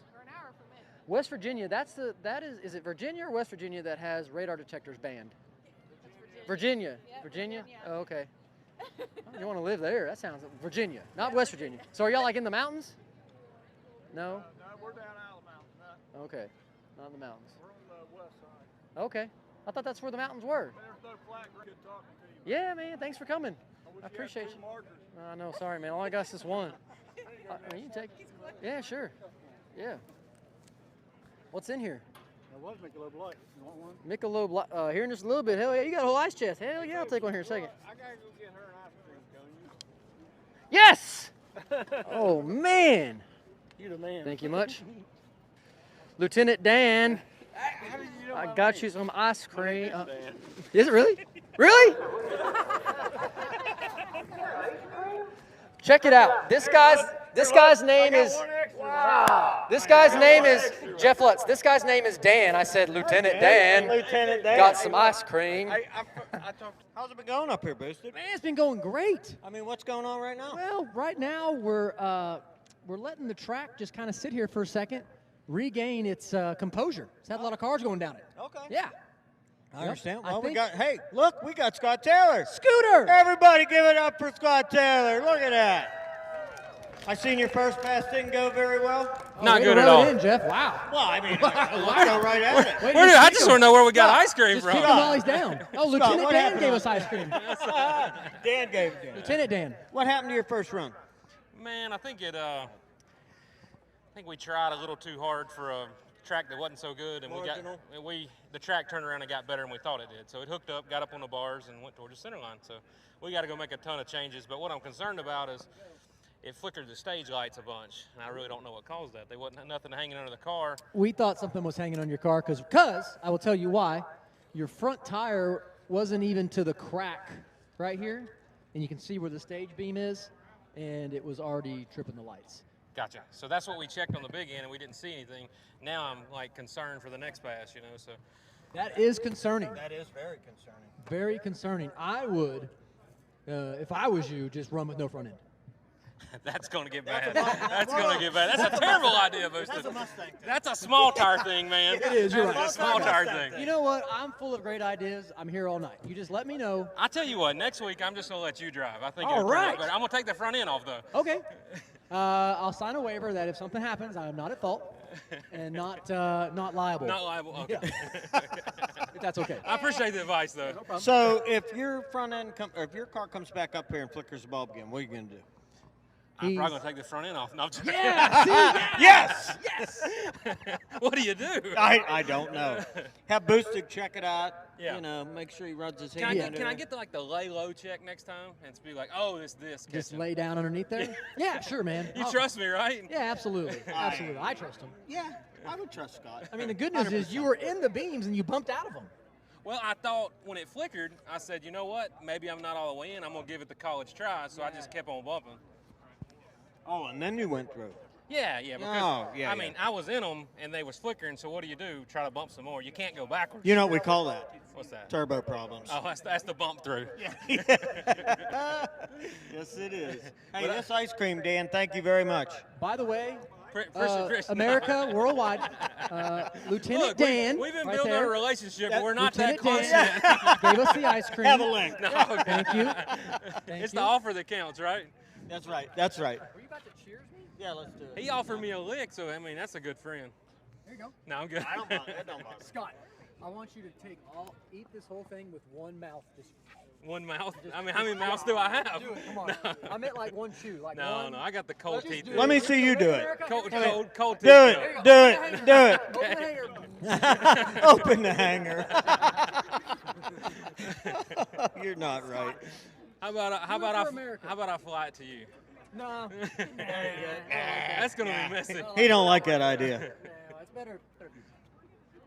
West Virginia. Is it Virginia or West Virginia that has radar detectors banned? Virginia. Yeah, Virginia? Virginia. Oh, okay. Oh, you want to live there? That sounds Virginia, not West Virginia. So are y'all like in the mountains? No. No, we're down Alabama. Okay, not in the mountains. We're on the west side. Okay, I thought that's where the mountains were. There's no flat. Good talking to you. Yeah, man. Thanks for coming. I appreciate you. Markers. I know. Sorry, man. All I got is this one. You can take. Yeah, sure. Yeah. What's in here? That was Michelob Light. You want one? Michelob. Here in just a little bit. Hell yeah, you got a whole ice chest. Hell yeah, I'll take one here in a second. I gotta go get her an ice cream cone. Yes. Oh man. You the man. Thank you much, Lieutenant Dan. How did you know I my got name? you some ice cream. Dan. Is it really? Really? Check it out. This guy's name is Jeff Lutz. This guy's name is Dan. I said Lieutenant Dan. Lieutenant Dan. Got some ice cream. How's it been going up here, Boosted? Man, it's been going great. I mean, what's going on right now? Well, right now we're letting the track just kind of sit here for a second, regain its composure. It's had a lot of cars going down it. Okay. Yeah. I understand. I Well, we think- got, hey, look, we got Scott Taylor. Scooter! Everybody give it up for Scott Taylor. Look at that. I seen your first pass didn't go very well. Not way good to at rub all. it in, Jeff. Wow. Well, I mean, let's go right at it. Wait, I just want to know where we got ice cream Just from. keep them while he's down. Oh, Lieutenant what Dan happened gave on- us ice cream. Dan gave it to you. Lieutenant Dan. What happened to your first run? Man, I think we tried a little too hard for a track that wasn't so good, and Marginal. the track turned around and got better than we thought it did. So it hooked up, got up on the bars, and went towards the center line. So we got to go make a ton of changes. But what I'm concerned about is it flickered the stage lights a bunch, and I really don't know what caused that. There wasn't nothing hanging under the car. We thought something was hanging on your car because I will tell you why. Your front tire wasn't even to the crack right here, and you can see where the stage beam is, and it was already tripping the lights. Gotcha. So that's what we checked on the big end, and we didn't see anything. Now I'm like concerned for the next pass, you know. So That is concerning. That is very concerning. Very concerning. I would, if I was you, just run with no front end. that's going to get bad. That's going to get bad. That's a terrible idea, Boosted. That's a Mustang thing. That's a small tire thing, man. It is, you're That's right. a small tire thing. You know what? I'm full of great ideas. I'm here all night. You just let me know. I tell you what, next week I'm just going to let you drive. I think All it'll turn out right. better. I'm going to take the front end off, though. Okay. I'll sign a waiver that if something happens, I am not at fault and not liable. Not liable. Okay. If that's okay. I appreciate the advice, though. So if your front end or if your car comes back up here and flickers the bulb again, what are you going to do? I'm probably going to take the front end off. No, I'm joking. Yeah, see? Yes. Yes. What do you do? I don't know. Have Boosted check it out. Yeah. You know, make sure he runs his Can I hand get, under can I it. get the lay low check next time and be like, oh, this. Just catch it. lay down underneath there? Yeah, sure, man. You Oh, trust me, right? Yeah, absolutely. Absolutely. I trust him. Yeah, I would trust Scott. I mean, the good news is you were in the beams and you bumped out of them. Well, I thought when it flickered, I said, you know what? Maybe I'm not all the way in. I'm going to give it the college try. So I just kept on bumping. Oh, and then you went through. Yeah, because, Oh, yeah, I mean, I was in them, and they was flickering, so what do? Try to bump some more. You can't go backwards. You know what we call that? What's that? Turbo problems. Oh, that's the bump through. Yes, it is. Hey, this ice cream, Dan, thank you very much. By the way, Chris, America, worldwide, Lieutenant Look, Dan, we've been right building there, a relationship, but we're not that Lieutenant close Dan yet. gave us the ice cream. Have a link. No, Thank you. It's the offer that counts, right? That's right. That's right. Were you about to cheers me? Yeah, let's do it. He offered me a lick, so I mean that's a good friend. There you go. No, I'm good. I don't mind. That don't bother. Scott, I want you to eat this whole thing with one mouth. Just One mouth. I mean, how many mouths do I have? do it. Come on. I meant like one chew. Like No, one. no, I got the cold Let's just teeth. do Let me see you do it. Cold teeth. Do it. Do it. Do it. Open the hanger. Open the hanger. You're not right. How about America. I fly it to you? No. That's gonna be messy. He don't like that idea. No, it's better.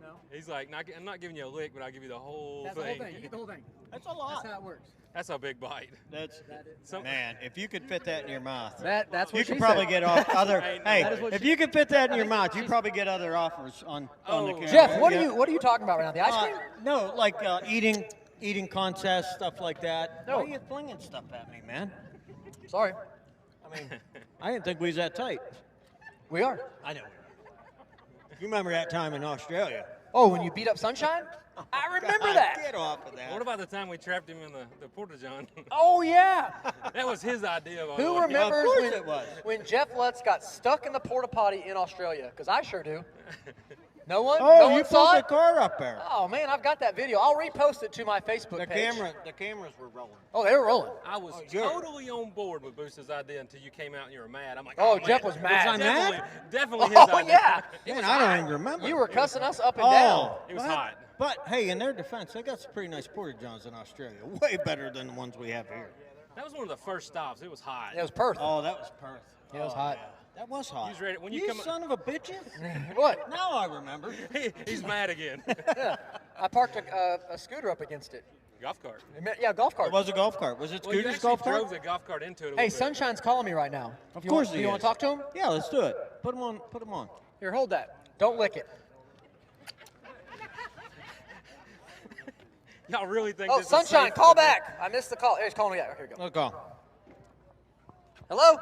No. He's like, I'm not giving you a lick, but I'll give you the whole That's the thing. whole thing. You get the whole thing. That's a lot. That's how it works. That's a big bite. That's Some- man. If you could fit that in your mouth, That's what you she could probably said. get off other. Ain't Hey, That is what if she- you could fit that in your mouth, you probably get other offers on the Oh. camera. Jeff, what Yeah. are you talking about right now? The ice cream? No, like eating contests, stuff like that. No. Why are you flinging stuff at me, man? Sorry. I mean, I didn't think we was that tight. We are. I know. You remember that time in Australia? Oh, when you beat up Sunshine? I remember God, that. Get off of that. What about the time we trapped him in the porta-john? Oh, yeah. That was his idea. By the Who way. remembers course it was. when Jeff Lutz got stuck in the porta potty in Australia? Because I sure do. No one? Oh, no you one saw pulled the it? car up there. Oh, man, I've got that video. I'll repost it to my Facebook The page. cameras were rolling. Oh, they were rolling. I was good. totally on board with Boost's idea until you came out and you were mad. I'm like, Oh, man, Jeff was mad. Was I mad? Definitely his Oh, idea. yeah. Man, I don't even remember. You were cussing us up and down. It was what? hot. But hey, in their defense, they got some pretty nice porta johns in Australia. Way better than the ones we have here. That was one of the first stops. It was hot. It was Perth. Oh, that was Perth. Yeah, it was hot. That was hot. He's ready- when you you come- son of a bitches. What? Now I remember. He's mad again. Yeah. I parked a scooter up against it. Golf cart. Yeah, golf cart. It was a golf cart. Was it Well, you Scooter's actually golf cart? drove the golf cart into it. a Hey, little bit. Sunshine's calling me right now. Of course Do he you want is. to talk to him? Yeah, let's do it. Put him on. Put him on. Here, hold that. Don't lick it. Y'all really think Oh, this Sunshine, is safe? call back. I missed the call. Here, he's calling me back. Here we go. Let's go. Hello?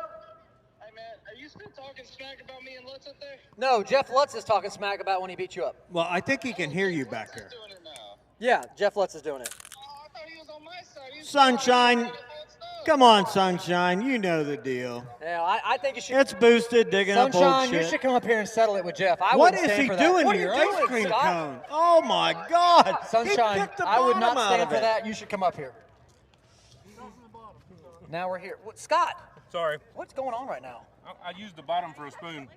Hey, man, are you still talking smack about me and Lutz up there? No, Jeff Lutz is talking smack about when he beat you up. Well, I think he can hear you back here. Doing it now. Yeah, Jeff Lutz is doing it. Oh, I thought he was on my side. He was Sunshine. Come on, Sunshine. You know the deal. Yeah, I think you should. It's boosted, digging up old Sunshine, you shit. should come up here and settle it with Jeff. I What wouldn't is stand he for that. doing What to are your you ice doing, cream Scott? cone? Oh, my God. Sunshine, He picked the I would not bottom out stand of for it. that. You should come up here. Now we're here. What, Scott, Sorry. what's going on right now? I used the bottom for a spoon.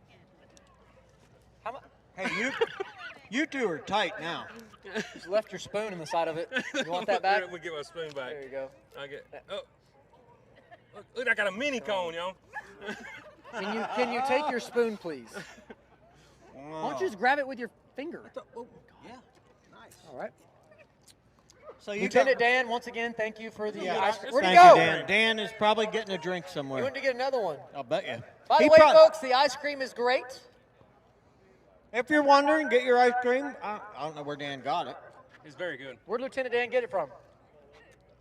How mu- Hey, you two are tight now. You left your spoon in the side of it. You want that back? We get my spoon back. There you go. I get. Oh. Look, I got a mini cone, yo. Can you take your spoon, please? Why don't you just grab it with your finger? Yeah, nice. All right. So you Lieutenant Dan, once again, thank you for the Yeah, ice cream. Where'd he thank go? you, Dan. Dan is probably getting a drink He somewhere. went to get another one. I'll bet you. By the He way, prob- folks, the ice cream is great. If you're wondering, get your ice cream. I don't know where Dan got it. It's very good. Where'd Lieutenant Dan get it from?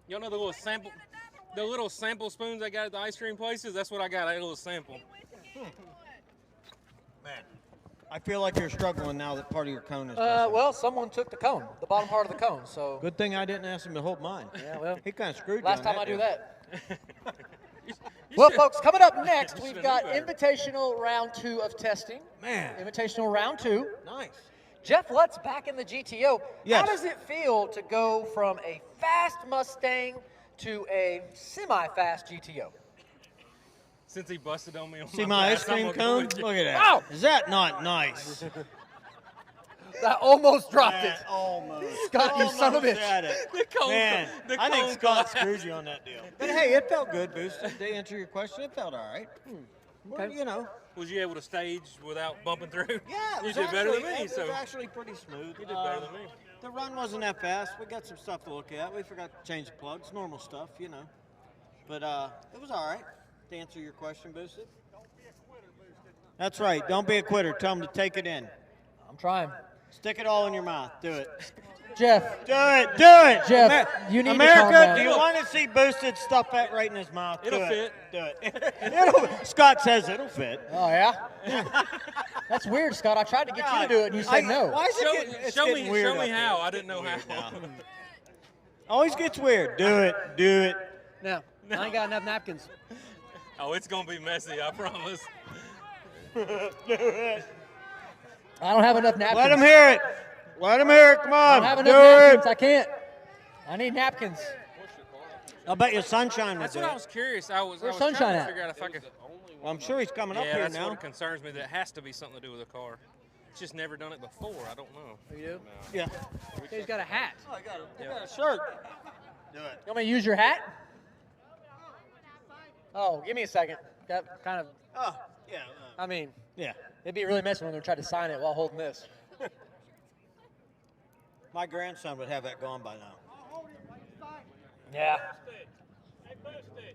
Y'all know the little sample spoons I got at the ice cream places? That's what I got. I got a little sample. Man, I feel like you're struggling now that part of your cone is missing. Well, someone took the cone, the bottom part of the cone. So Good thing I didn't ask him to hold mine. yeah, well, He kind of screwed you last on time I do deal. that. You Well, should- folks, coming up next, You we've should got know better. Invitational Round 2 of testing. Man, Invitational Round 2. nice. Jeff Lutz back in the GTO. Yes. How does it feel to go from a fast Mustang to a semi-fast GTO? Since he busted on me on See my ice pass, I'm cream gonna go cone? with you. Look at that. Ow! Is that not nice? I almost dropped it. Man, almost. Scott, you son of a Almost bitch. had it. The cone- Man, the I think cone Scott collapsed. screwed you on that deal. But hey, it felt good, Boosted. To answer your question, it felt all right. Well, Okay. you know. Was you able to stage without bumping through? Yeah, it You was did better than actually- me. It So was actually pretty smooth. you did better than me. The run wasn't that fast. We got some stuff to look at. We forgot to change the plugs, normal stuff, you know. But it was all right. To answer your question, Boosted. That's right. Don't be a quitter. Tell them to take it in. I'm trying. Stick it all in your mouth. Do it. Jeff, Do it. Do it. Jeff, you need to America, calm down. do you want to see Boosted stuff that right in his mouth? It'll Do fit. It. Do it. Scott says it'll fit. oh yeah? That's weird, Scott. I tried to get you to do it and you said no. Why is it getting, it's getting weird Show me up how. here. I didn't know how. Always gets weird. Do it. Do it. Now, I ain't got enough napkins. Oh, it's gonna be messy. I promise. Do it. I don't have enough napkins. Let him hear it. Let him hear it. Come I on. don't have Do enough napkins. it. I can't. I need napkins. I'll bet you Sunshine would That's do what I it. was curious. I was Where's trying Sunshine to at? figure out if I could. Well, I'm sure he's coming up Yeah, here that's now. what concerns me. That has to be something to do with the car. It's just never done it before. I don't know. You do? Yeah. He's got a hat. Oh, I got a shirt. Do it. You want me to use your hat? Oh, give me a second. Got kind of, Oh, yeah. I mean, Yeah. it'd be really messy when they tried to sign it while holding this. My grandson would have that gone by now. Yeah.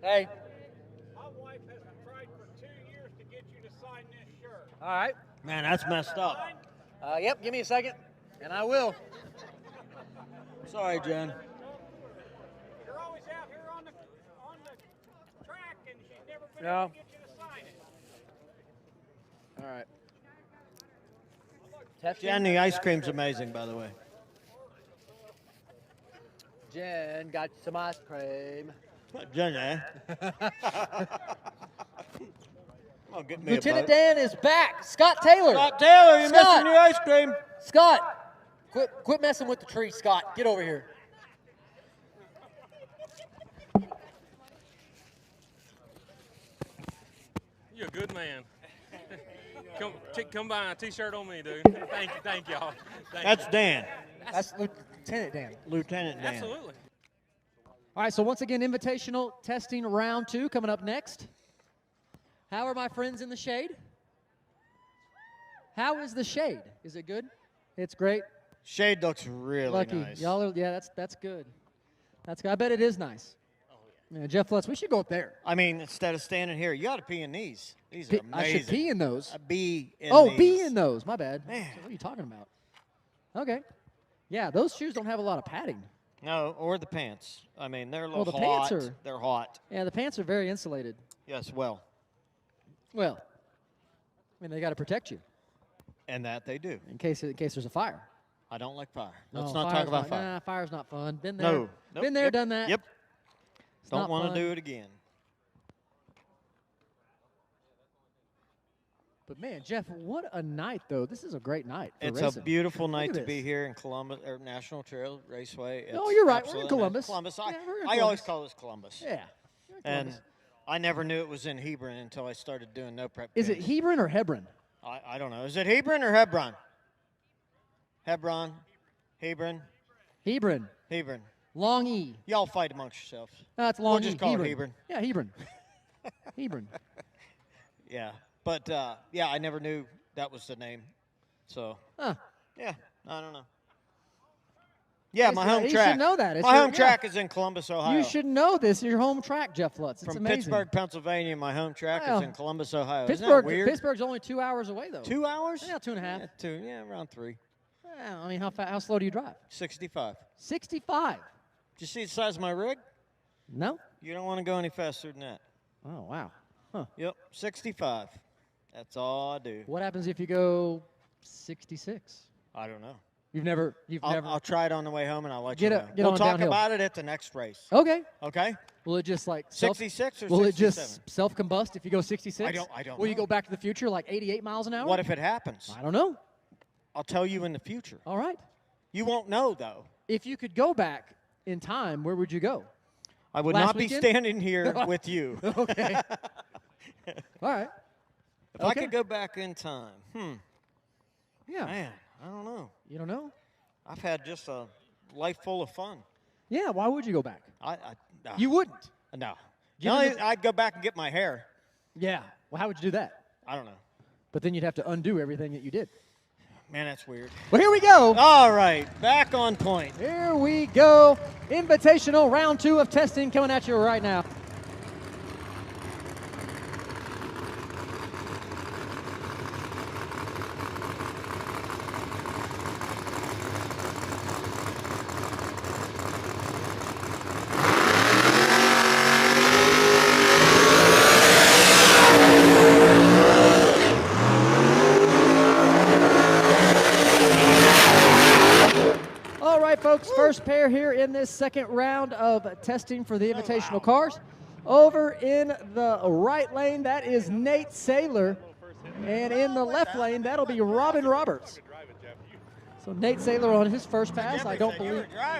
Hey. My wife has tried for 2 years to get you to sign this shirt. All right. Man, that's messed up. Yep, give me a second, and I will. Sorry, Jen. You're always out here on the track, and she's never been No. able to get you to sign it. All right. Testing. Jen, the ice cream's amazing, by the way. Jen got some ice cream. Jen, eh? Oh, get me Lieutenant a boat. Dan is back. Scott Taylor. Scott Taylor, you're Scott. missing your ice cream. Scott, quit messing with the tree, Scott. Get over here. You're a good man. Come buy a T-shirt on me, dude. Thank y'all. That's Dan. That's Lieutenant Dan. Lieutenant Dan. Absolutely. All right, so once again, invitational testing round 2 coming up next. How are my friends in the shade? How is the shade? Is it good? It's great. Shade looks really Lucky. nice. Y'all are, yeah, that's good. That's good. I bet it is nice. Yeah, Jeff Lutz, we should go up there. I mean, instead of standing here, you got to pee in these. These are amazing. I should pee in those. Be in Oh, these. be in those. My bad. Man. So what are you talking about? Okay. Yeah, those shoes don't have a lot of padding. No, or the pants. I mean, they're a little Well, the hot. pants are. They're hot. Yeah, the pants are very insulated. Yes, well. Well, I mean, they got to protect you And that they do. in case there's a fire. I don't like fire. No, Let's not talk fire's about not- fire. Nah, fire's not fun. Been there. No. Nope. Been there, Yep. done that. Yep. It's Don't not want fun. to do it again. But man, Jeff, what a night though. This is a great night for It's racing. a beautiful Look night at to be this. here in Columbus, or National Trail Raceway. No, It's you're right. We're in absolutely Columbus. Columbus. Yeah, we're in I always Columbus. call this Columbus. Yeah. You're in And Columbus. I never knew it was in Hebron until I started doing no prep. Is it games. Hebron or Hebron? I don't know. Is it Hebron or Hebron? Hebron. Hebron. Hebron. Hebron. Long E. Y'all fight amongst yourselves. That's long We'll just E. call Hebron. it Hebron. Yeah, Hebron. Hebron. Yeah. But, yeah, I never knew that was the name. So, Huh. yeah, I don't know. Yeah, my It's, home you track. should know that. It's My your- home track is in Columbus, Ohio. You should know this. Your home track, Jeff Lutz. It's From amazing. Pittsburgh, Pennsylvania, my home track Well, is in Columbus, Ohio. Pittsburgh, Isn't that weird? Pittsburgh's only 2 hours away, though. 2 hours? Yeah, 2.5. Yeah, around 3. Yeah, I mean, how slow do you drive? 65. 65. Did you see the size of my rig? No? You don't want to go any faster than that. Oh, wow. Huh. Yep, 65. That's all I do. What happens if you go 66? I don't know. You've never. I'll try it on the way home and I'll let Get you a- know. get We'll on talk downhill. about it at the next race. Okay. Okay? Will it just like 66 or will 67? it just self-combust if you go 66? I don't Will you know. go back to the future like 88 miles an hour? What if it happens? I don't know. I'll tell you in the future. All right. You won't know, though. If you could go back in time, where would you go? I would Last not be weekend? standing here with you. Okay. All right. If I Okay. could go back in time, Yeah. man, I don't know. You don't know? I've had just a life full of fun. Yeah. Why would you go back? No. You wouldn't. No. Given No, the- I'd go back and get my hair. Yeah. Well, how would you do that? I don't know. But then you'd have to undo everything that you did. Man, that's weird. Well, here we go. All right, back on point. Here we go. Invitational round 2 of testing coming at you right now. All right, folks, first pair here in this second round of testing for the Invitational cars. Over in the right lane, that is Nate Sayler. And in the left lane, that'll be Robin Roberts. So Nate Sayler on his first pass. I don't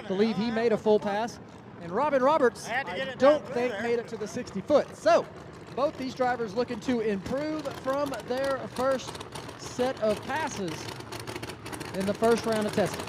believe he made a full pass. And Robin Roberts, I don't think made it to the 60-foot. So both these drivers looking to improve from their first set of passes in the first round of testing.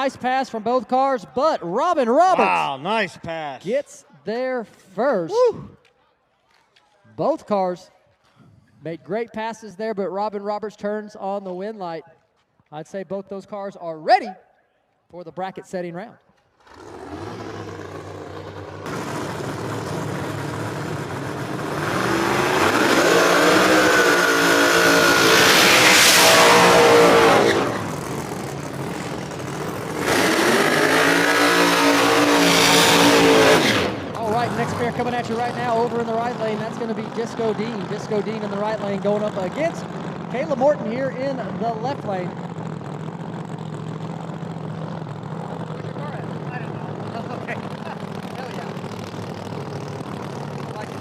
nice pass from both cars, but Robin Roberts Wow, nice pass. gets there first. Woo. Both cars made great passes there, but Robin Roberts turns on the win light. I'd say both those cars are ready for the bracket setting round. Next pair coming at you right now over in the right lane. That's going to be Disco Dean. Disco Dean in the right lane going up against Kayla Morton here in the left lane. Where's your car at? I don't know. Okay. Hell yeah. I like it.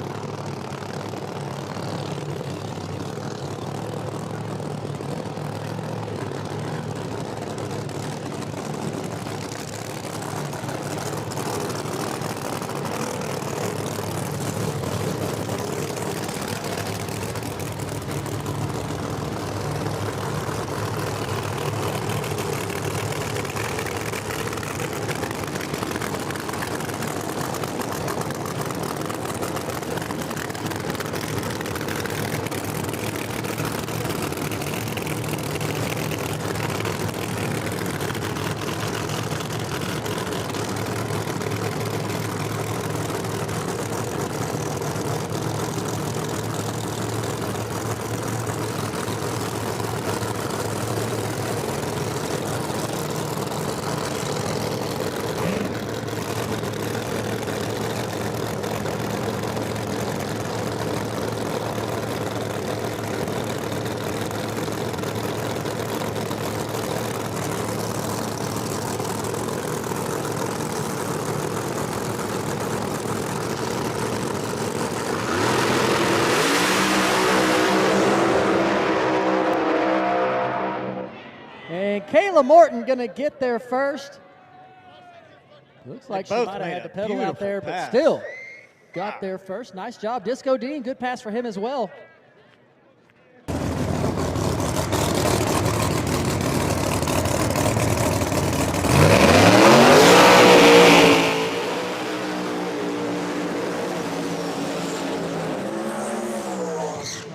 And Kayla Morton gonna get there first. Looks like she might have had to pedal out there, but still got there first. Nice job, Disco Dean. Good pass for him as well.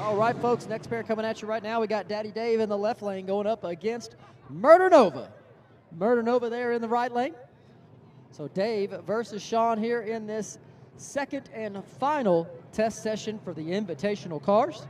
All right, folks, next pair coming at you right now. We got Daddy Dave in the left lane going up against Murder Nova. Murder Nova there in the right lane. So Dave versus Sean here in this second and final test session for the Invitational cars.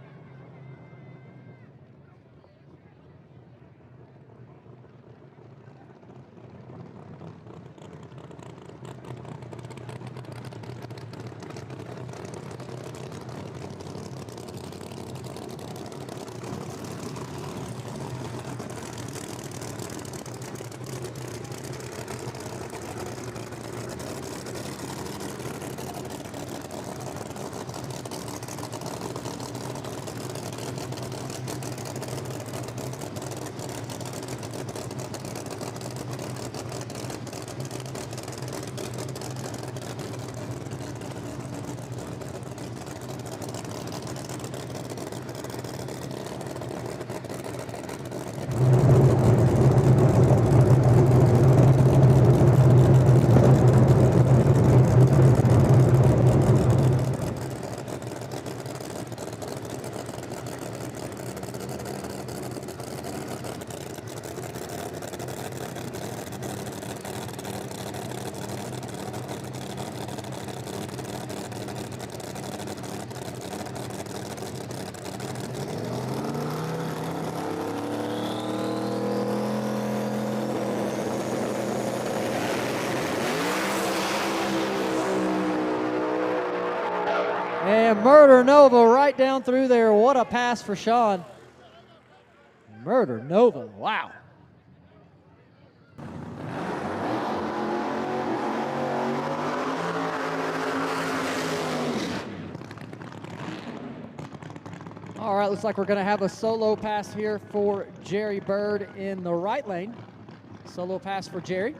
And Murder Nova right down through there. What a pass for Sean. Murder Nova, wow. All right, looks like we're going to have a solo pass here for Jerry Bird in the right lane. Solo pass for Jerry.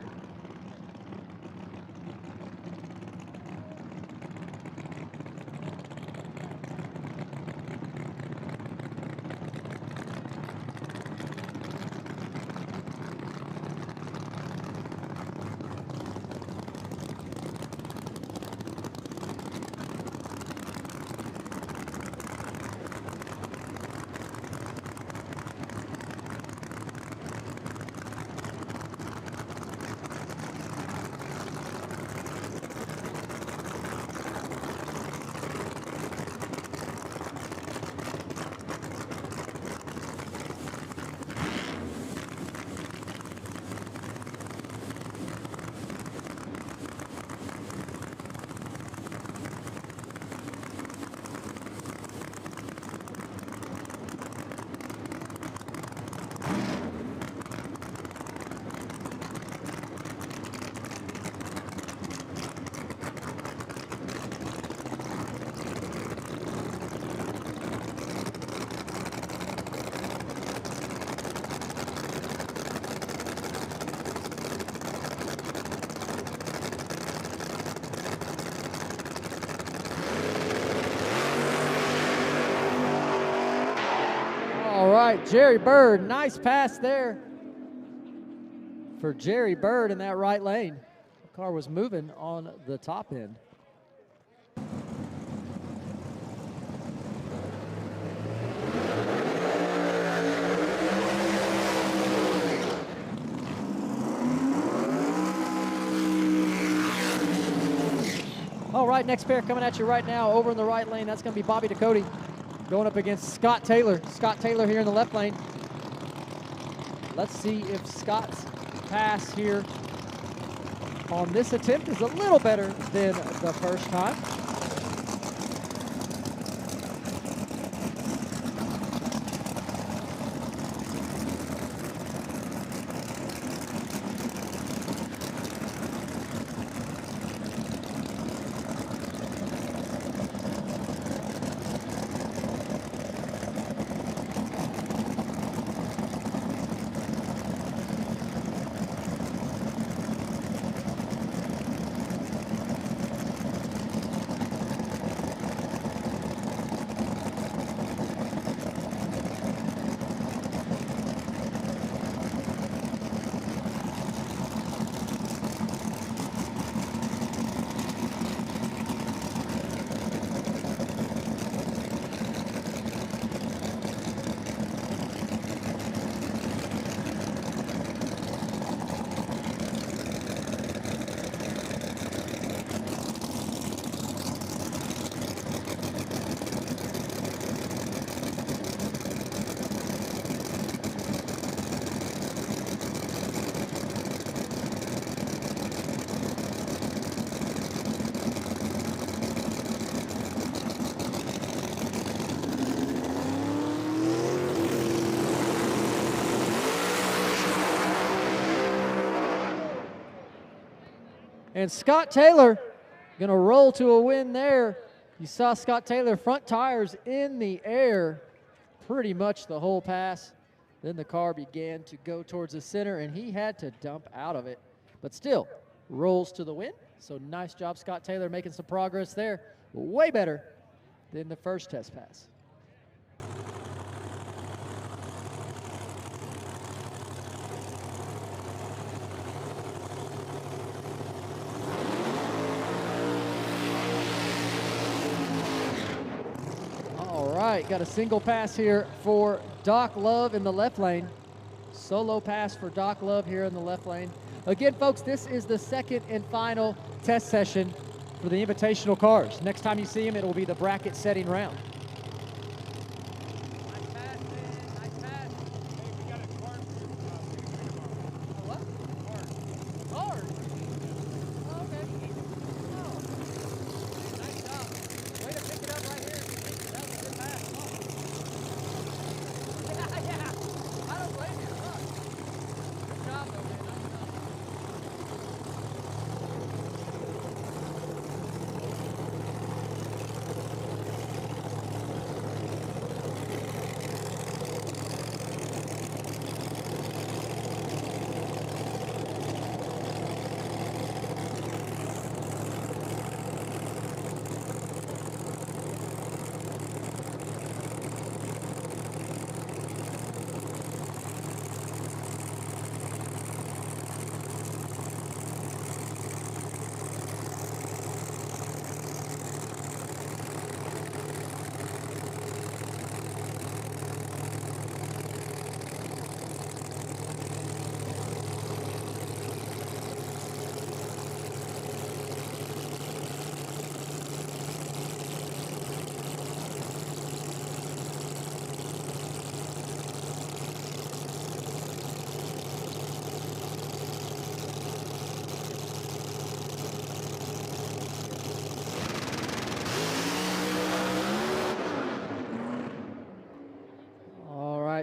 All right, Jerry Bird, nice pass there for Jerry Bird in that right lane. The car was moving on the top end. All right, next pair coming at you right now over in the right lane. That's going to be Bobby Ducote going up against Scott Taylor. Scott Taylor here in the left lane. Let's see if Scott's pass here on this attempt is a little better than the first time. And Scott Taylor going to roll to a win there. You saw Scott Taylor front tires in the air pretty much the whole pass. Then the car began to go towards the center, and he had to dump out of it. But still, rolls to the win. So nice job, Scott Taylor, making some progress there. Way better than the first test pass. All right, got a single pass here for Doc Love in the left lane. Solo pass for Doc Love here in the left lane. Again, folks, this is the second and final test session for the Invitational cars. Next time you see them, it will be the bracket setting round. Nice pass, man. Nice pass. Hey, we got a card for what? Card. Oh, okay. Oh. Nice job. Way to pick it up right here. That was a good pass. Yeah. I don't blame you. Good job, though, man. Nice job.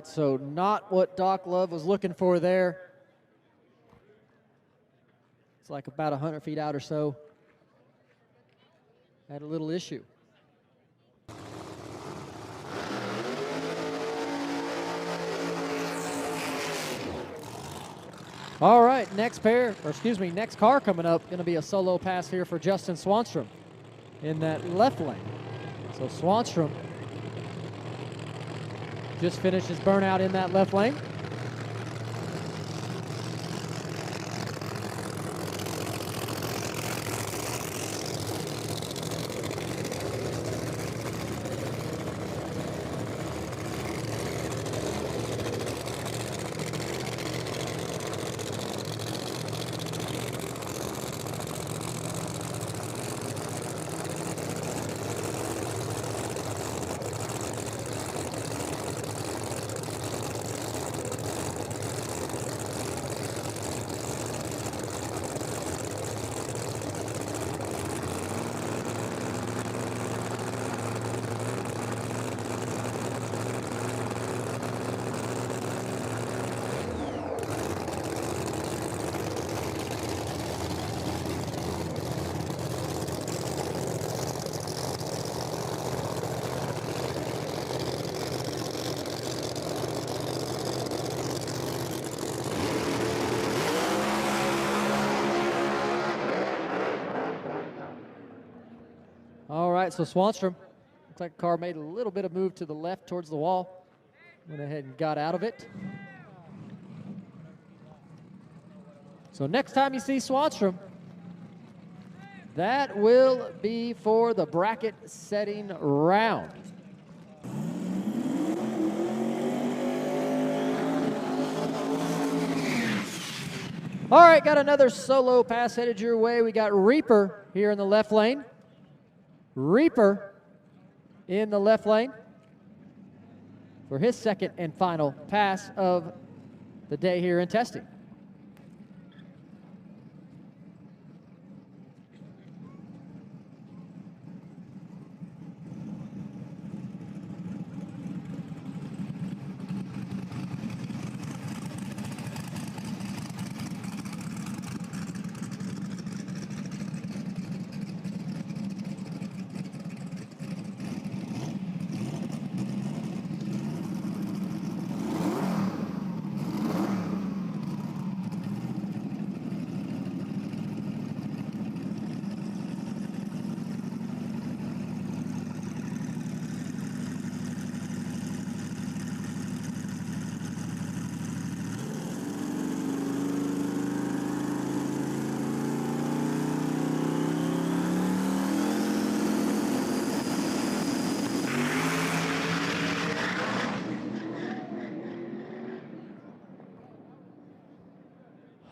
right, so not what Doc Love was looking for there. It's like about 100 feet out or so. Had a little issue. All right, next car coming up, going to be a solo pass here for Justin Swanstrom in that left lane. So Swanstrom just finished his burnout in that left lane. All right, so Swanstrom, looks like the car made a little bit of move to the left towards the wall. Went ahead and got out of it. So next time you see Swanstrom, that will be for the bracket setting round. All right, got another solo pass headed your way. We got Reaper here in the left lane. Reaper in the left lane for his second and final pass of the day here in testing.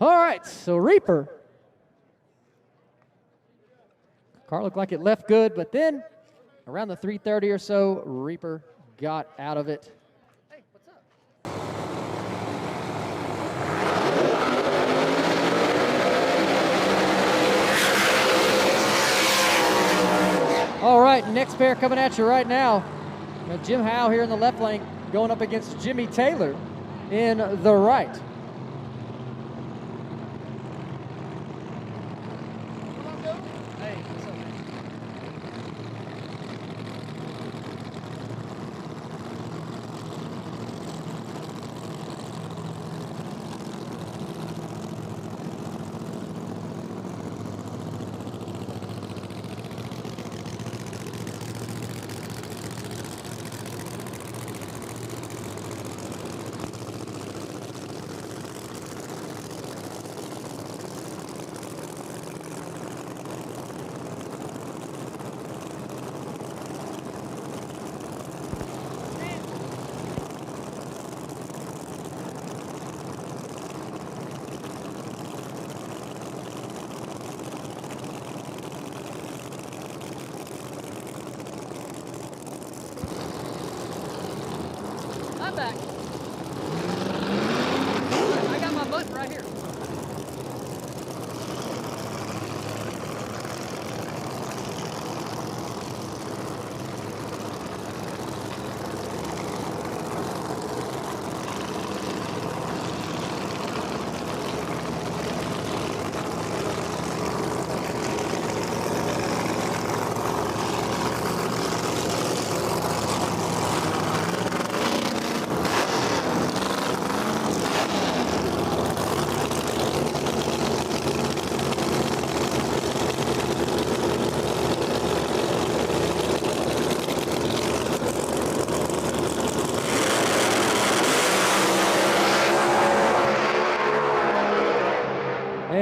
All right, so Reaper. Car looked like it left good, but then around the 330 or so, Reaper got out of it. Hey, what's up? All right, next pair coming at you right now. Jim Howe here in the left lane going up against Jimmy Taylor in the right. I'm back. I got my button right here.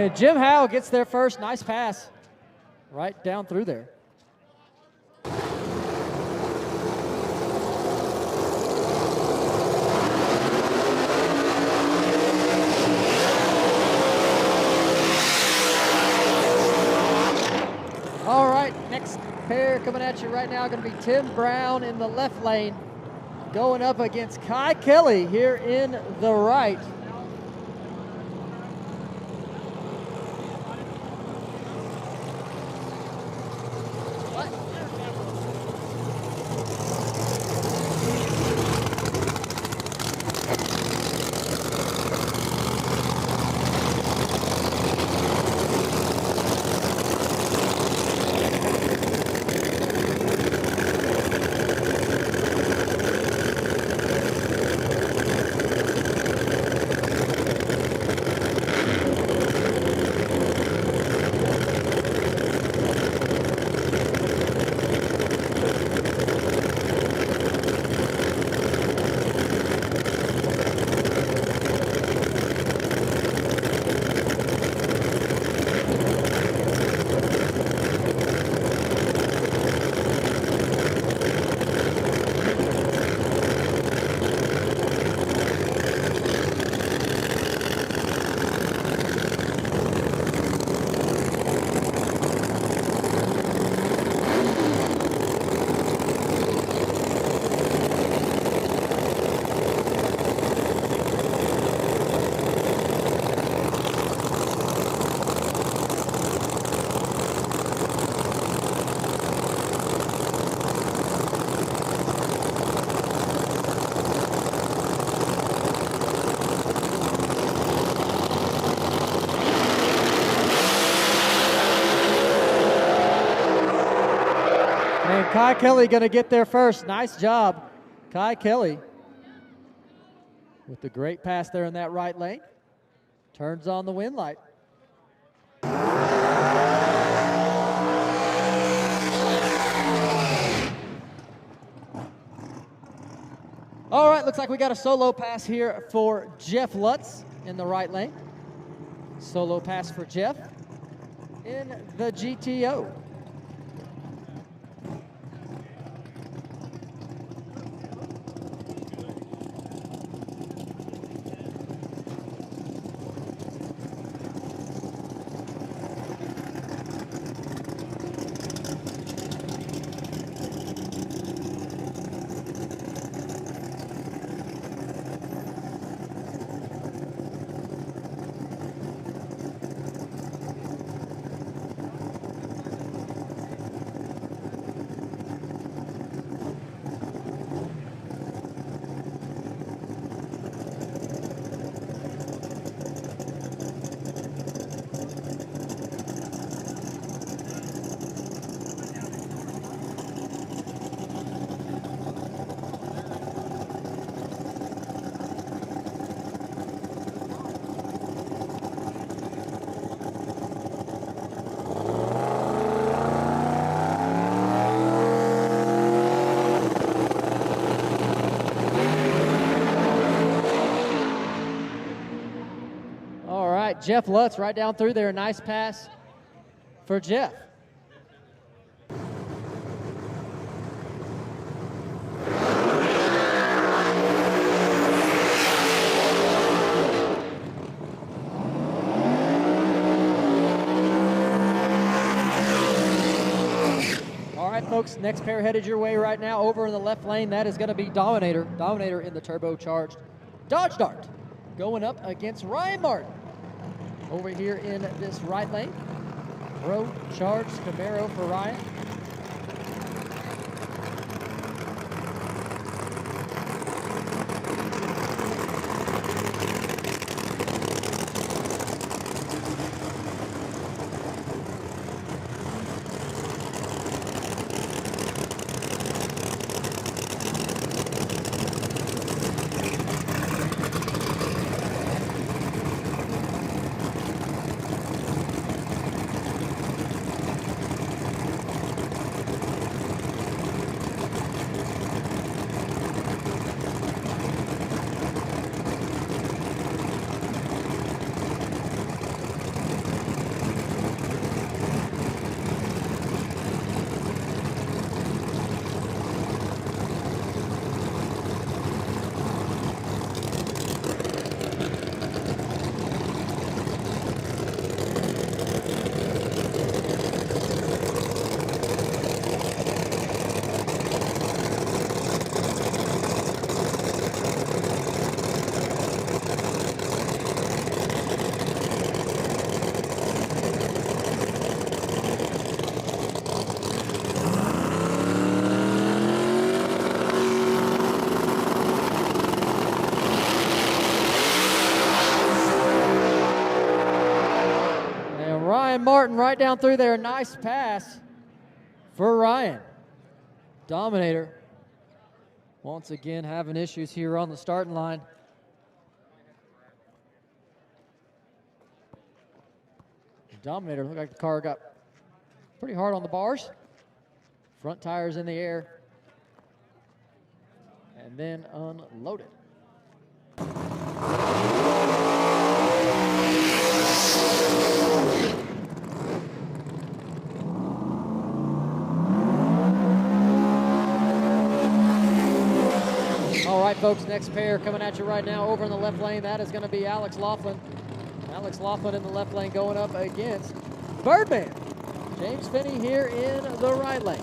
And Jim Howe gets there first. Nice pass right down through there. All right, next pair coming at you right now going to be Tim Brown in the left lane going up against Kye Kelley here in the right. Kye Kelley going to get there first. Nice job, Kye Kelley. With the great pass there in that right lane. Turns on the wind light. All right, looks like we got a solo pass here for Jeff Lutz in the right lane. Solo pass for Jeff in the GTO. Jeff Lutz right down through there. Nice pass for Jeff. All right, folks, next pair headed your way right now over in the left lane. That is going to be Dominator. Dominator in the turbocharged Dodge Dart going up against Ryan Martin. Over here in this right lane, Pro Charged Camaro for Ryan. Ryan Martin right down through there. Nice pass for Ryan. Dominator once again having issues here on the starting line. Dominator looked like the car got pretty hard on the bars. Front tires in the air. And then unloaded. All right, folks, next pair coming at you right now over in the left lane. That is going to be Alex Laughlin. Alex Laughlin in the left lane going up against Birdman. James Finney here in the right lane.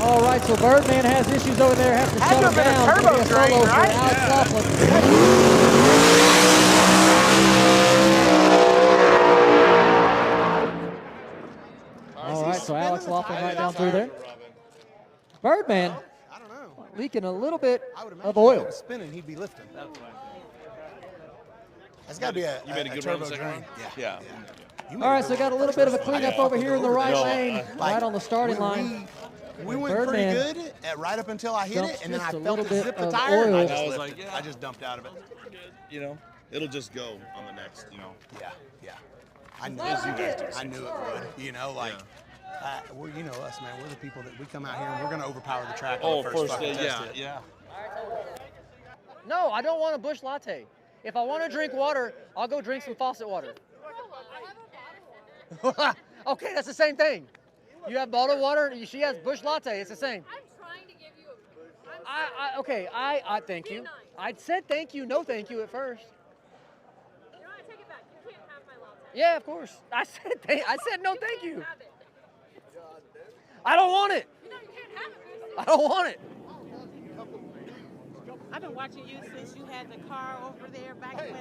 All right, so Birdman has issues over there, has to shut him down. Turbo drain, right? Alex All right, so Alex Laughlin right down through there. Birdman leaking a little bit of oil. Spinning, he'd be lifting. That's got to be a good turbo run drain. Yeah. All right, so got a little bit of a cleanup over here in the right lane, right on the starting line. We went Birdman pretty good right up until I hit it, and then I just a felt little it bit zip the of tire, and oil. I I was just like, lifted. yeah. I just dumped out of it. You know, it'll just go on the next, you know. Yeah. I knew As you guys do. I knew it would. You know, like, we're, you know us, man. We're the people that we come out here and we're going to overpower the track on the first fucking test hit. Yeah. No, I don't want a bush latte. If I want to drink water, I'll go drink some faucet water. Okay, that's the same thing. You have bottled water, she has bush latte, it's the same. I'm trying to give you a... Okay, I thank you. I said thank you, no thank you at first. You know what, I take it back. You can't have my latte. Yeah, of course. I said no thank you. I don't want it. You know you can't have it. I don't want it. I've been watching you since you had the car over there back when we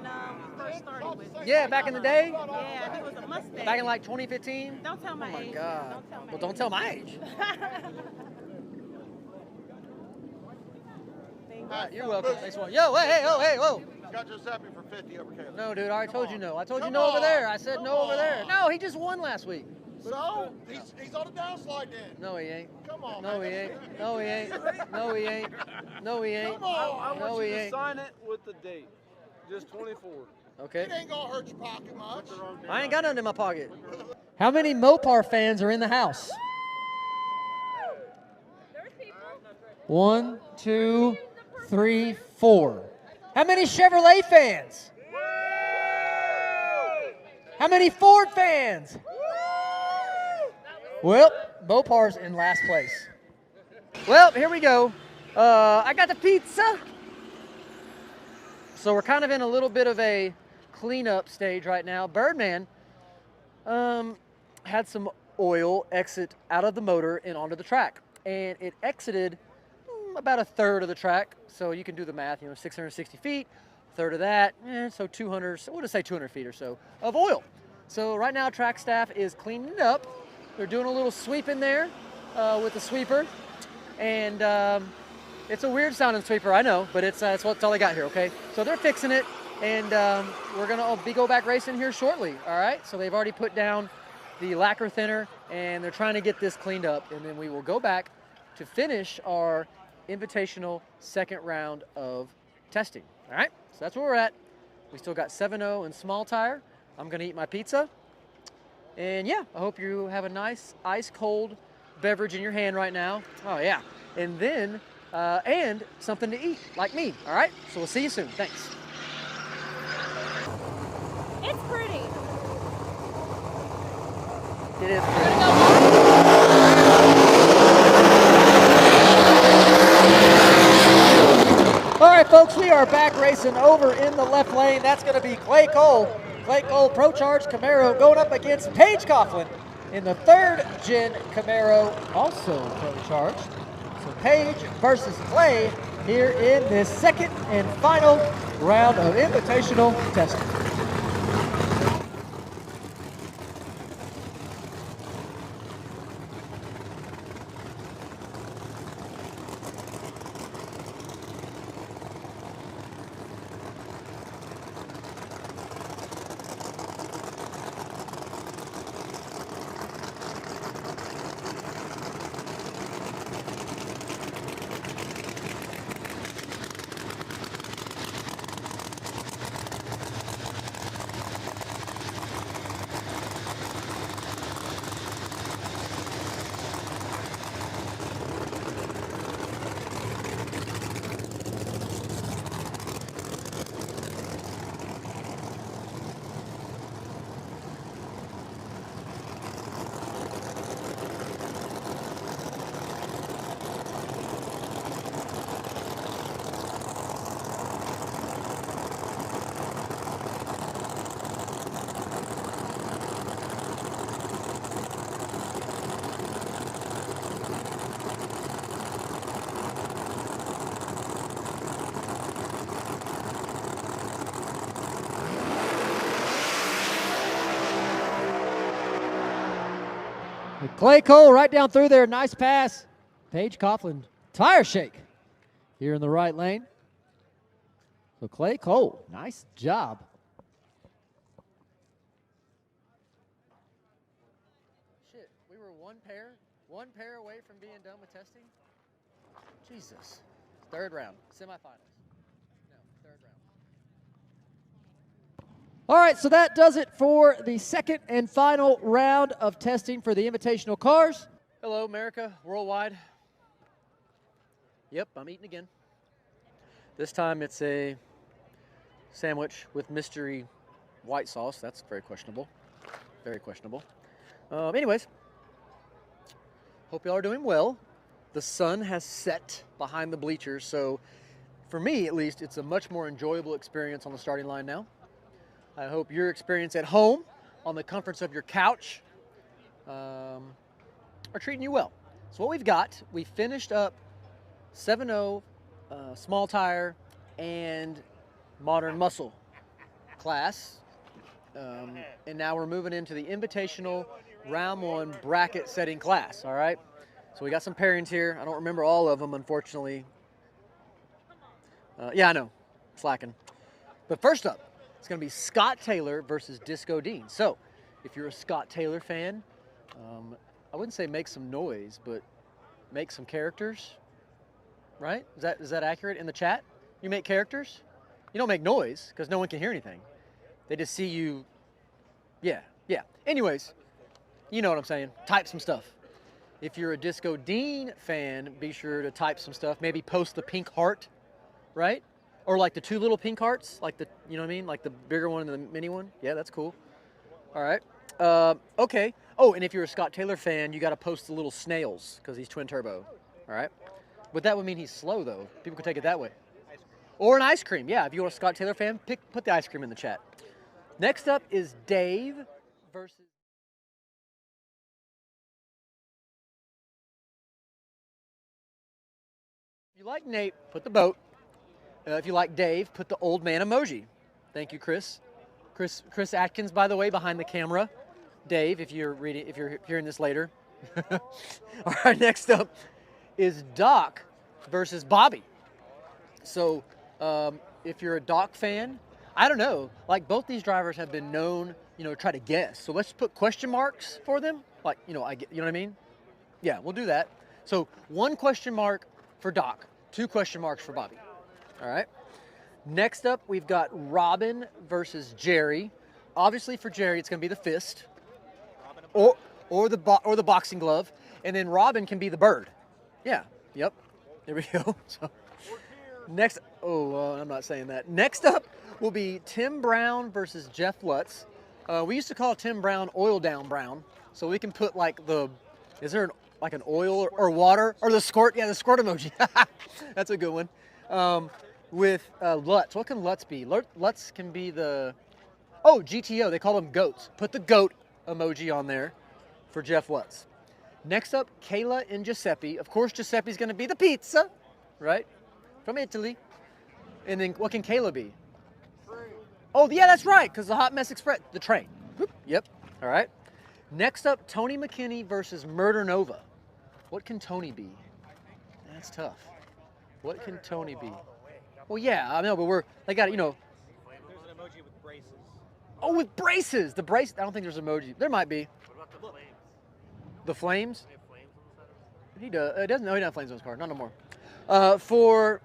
first started with. Yeah, back in the day? Yeah, I think it was a Mustang. Back in like 2015? Don't tell my age. Oh my God. Well, don't tell my age. You're welcome. Thanks for Yo, hey, whoa. Got Giuseppe for 50 over Kayla. No, dude, I already told you no. I told you no over there. I said no over there. No, he just won last week. So? He's on a downslide then. No, he ain't. Come on, No, he ain't. No, he ain't. No, he ain't. No, he ain't. Come on. No, he ain't. Sign it with the date. Just 24. Okay. It ain't gonna hurt your pocket much. I ain't got nothing in my pocket. How many Mopar fans are in the house? 1, 2, 3, 4. How many Chevrolet fans? How many Ford fans? Well, Mopar's in last place. Well, here we go. I got the pizza. So we're kind of in a little bit of a cleanup stage right now. Birdman had some oil exit out of the motor and onto the track. And it exited about a third of the track. So you can do the math, 660 feet, a third of that, so 200, so we'll just say 200 feet or so of oil. So right now track staff is cleaning it up. They're doing a little sweep in there with the sweeper. And it's a weird sounding sweeper, I know, but it's all I got here, okay? So they're fixing it, and we're gonna go back racing here shortly, all right? So they've already put down the lacquer thinner, and they're trying to get this cleaned up, and then we will go back to finish our invitational second round of testing, all right? So that's where we're at. We still got 7-0 in small tire. I'm going to eat my pizza. And yeah, I hope you have a nice ice cold beverage in your hand right now. Oh yeah. And then, and something to eat, like me, all right? So we'll see you soon. Thanks. It's pretty. It is pretty. All right, folks, we are back racing over in the left lane. That's going to be Kye Kelley. Kye Kelley Pro Charge Camaro going up against Paige Coughlin in the 3rd Gen Camaro, also Pro Charged. So Paige versus Kye here in this 2nd and final round of invitational testing. Kye Kelley right down through there. Nice pass. Paige Coughlin, tire shake here in the right lane. So Kye Kelley, nice job. Shit, we were one pair away from being done with testing. Jesus. 3rd round, semifinals. No, 3rd round. All right, so that does it for the 2nd and final round of testing for the Invitational cars. Hello, America, worldwide. Yep, I'm eating again. This time it's a sandwich with mystery white sauce. That's very questionable. Very questionable. Anyways, hope y'all are doing well. The sun has set behind the bleachers, so for me at least, it's a much more enjoyable experience on the starting line now. I hope your experience at home on the comforts of your couch are treating you well. So what we've got, we finished up 7.0 small tire and modern muscle class. And now we're moving into the invitational round 1 bracket setting class, all right? So we got some pairings here. I don't remember all of them, unfortunately. Yeah, I know, slacking. But first up, it's going to be Scott Taylor versus Disco Dean. So, if you're a Scott Taylor fan, I wouldn't say make some noise, but make some characters, right? Is that accurate in the chat? You make characters? You don't make noise, because no one can hear anything. They just see you, yeah. Anyways, you know what I'm saying. Type some stuff. If you're a Disco Dean fan, be sure to type some stuff. Maybe post the pink heart, right? Or like the 2 little pink hearts, like the, you know what I mean? Like the bigger one and the mini one. Yeah, that's cool. All right. Okay. Oh, and if you're a Scott Taylor fan, you got to post the little snails because he's twin turbo. All right. But that would mean he's slow, though. People could take it that way. Or an ice cream. Yeah, if you're a Scott Taylor fan, put the ice cream in the chat. Next up is Dave versus... If you like Nate, put the boat. If you like Dave, put the old man emoji. Thank you, Chris. Chris Atkins, by the way, behind the camera. Dave, if you're hearing this later. All right, next up is Doc versus Bobby. So if you're a Doc fan, I don't know. Like both these drivers have been known, try to guess. So let's put question marks for them. Like, you know what I mean? Yeah, we'll do that. So 1 question mark for Doc, 2 question marks for Bobby. All right. Next up, we've got Robin versus Jerry. Obviously, for Jerry, it's going to be the fist, or the boxing glove, and then Robin can be the bird. Yeah. Yep. There we go. So next, I'm not saying that. Next up will be Tim Brown versus Jeff Lutz. We used to call Tim Brown Oil Down Brown, so we can put like is there an oil or water or the squirt? Yeah, the squirt emoji. That's a good one. With Lutz, what can Lutz be? Lutz can be GTO. They call them goats. Put the goat emoji on there for Jeff Lutz. Next up, Kayla and Giuseppe. Of course, Giuseppe's going to be the pizza, right? From Italy. And then what can Kayla be? Oh, yeah, that's right, because the Hot Mess Express, the train. Whoop, yep, all right. Next up, Tony McKinney versus Murder Nova. What can Tony be? That's tough. What can Tony be? Well, yeah, I know, but they got, There's an emoji with braces. Oh, with braces. The brace. I don't think there's an emoji. There might be. What about the flames? The flames? Do they have flames on the side? He does. He doesn't know he doesn't have flames on his car. Not no more. For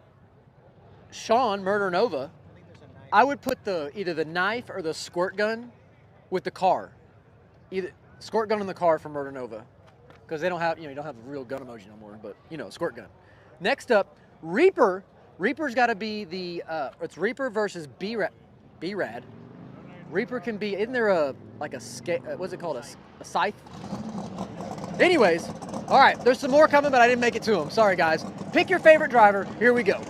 Sean, Murder Nova, I would put either the knife or the squirt gun with the car. Either squirt gun in the car for Murder Nova, because they don't have you don't have a real gun emoji no more. But squirt gun. Next up, Reaper. Reaper's got to be it's Reaper versus B-Rad. Reaper can be, isn't there what's it called, a scythe? Anyways, all right, there's some more coming, but I didn't make it to them. Sorry, guys. Pick your favorite driver. Here we go.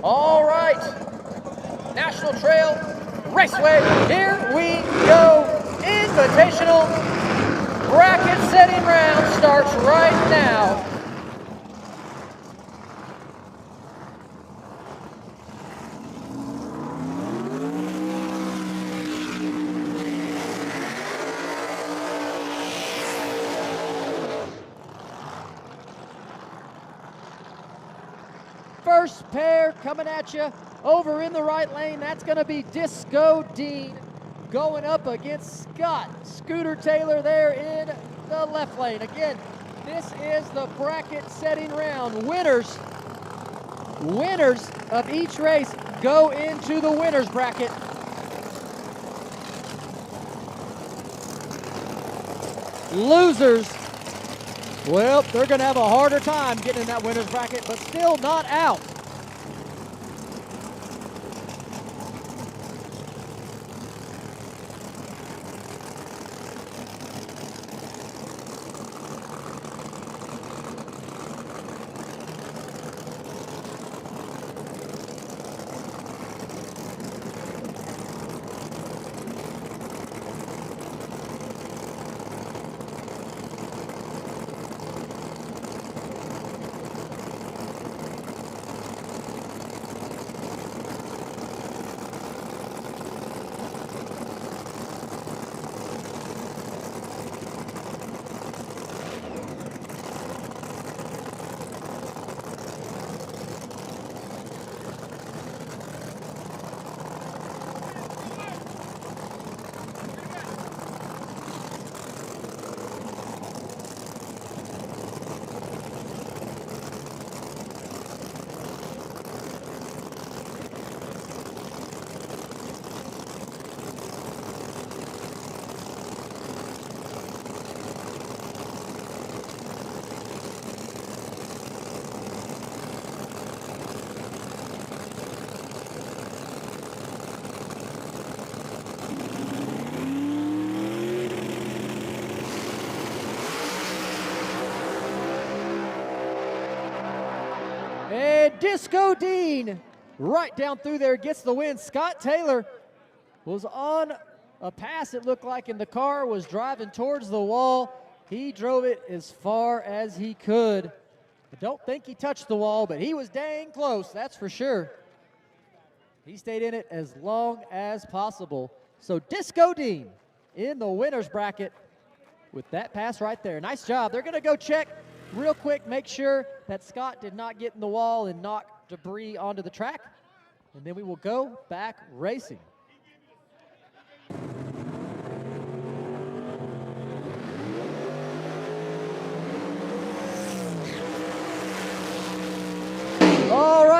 All right, National Trail Raceway, here we go. Invitational bracket setting round starts right now. First pair coming at you over in the right lane. That's going to be Disco Dean going up against Scott Scooter Taylor there in the left lane. Again, this is the bracket setting round. Winners of each race go into the winners bracket. Losers, well, they're going to have a harder time getting in that winner's bracket, but still not out. Disco Dean right down through there gets the win. Scott Taylor was on a pass, it looked like, and the car was driving towards the wall. He drove it as far as he could. I don't think he touched the wall, but he was dang close, that's for sure. He stayed in it as long as possible. So Disco Dean in the winner's bracket with that pass right there. Nice job. They're going to go check real quick, make sure that Scott did not get in the wall and knock debris onto the track, and then we will go back racing.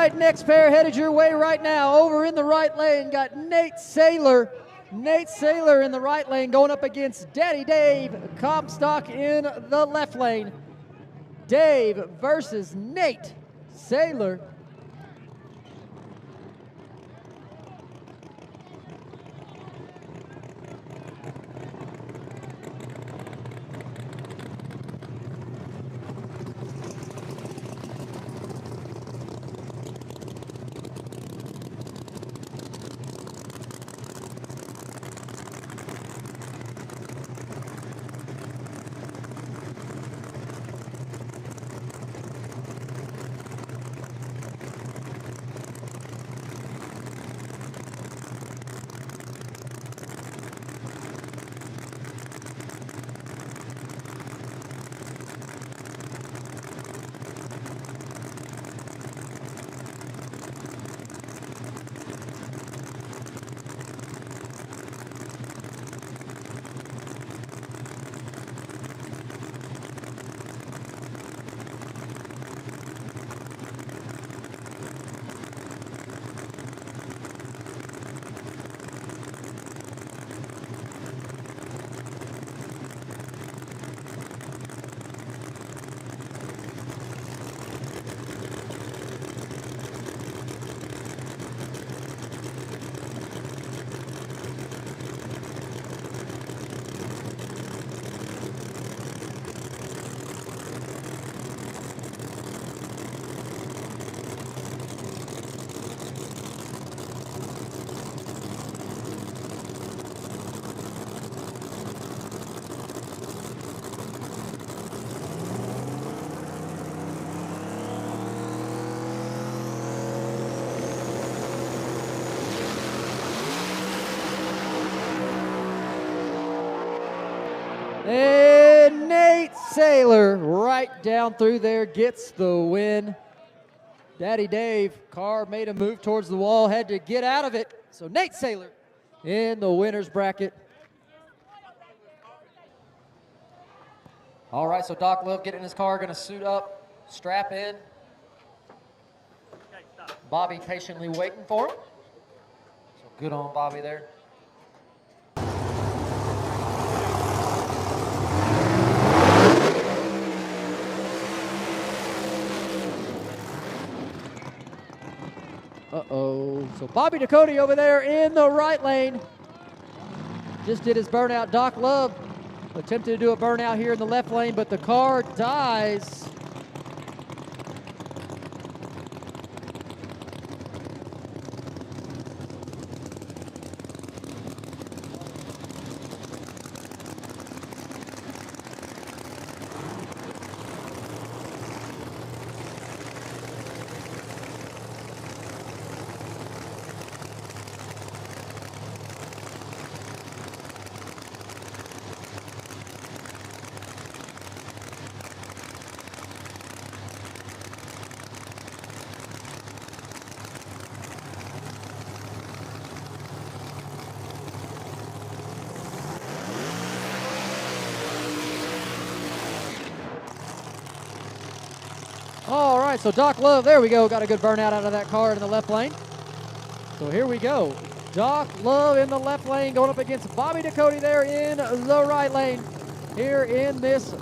right, next pair headed your way right now. Over in the right lane, got Nate Sayler. Nate Sayler in the right lane going up against Daddy Dave Comstock in the left lane. Dave versus Nate Sayler. And Nate Sayler right down through there gets the win. Daddy Dave, car made a move towards the wall, had to get out of it. So Nate Sayler in the winner's bracket. All right, so Doc Love getting in his car, gonna suit up, strap in. Bobby patiently waiting for him. So good on Bobby there. Uh-oh. So Bobby Ducote over there in the right lane. Just did his burnout. Doc Love attempted to do a burnout here in the left lane, but the car dies. All right, so Doc Love, there we go, got a good burnout out of that car in the left lane. So here we go. Doc Love in the left lane going up against Bobby Ducote there in the right lane here in this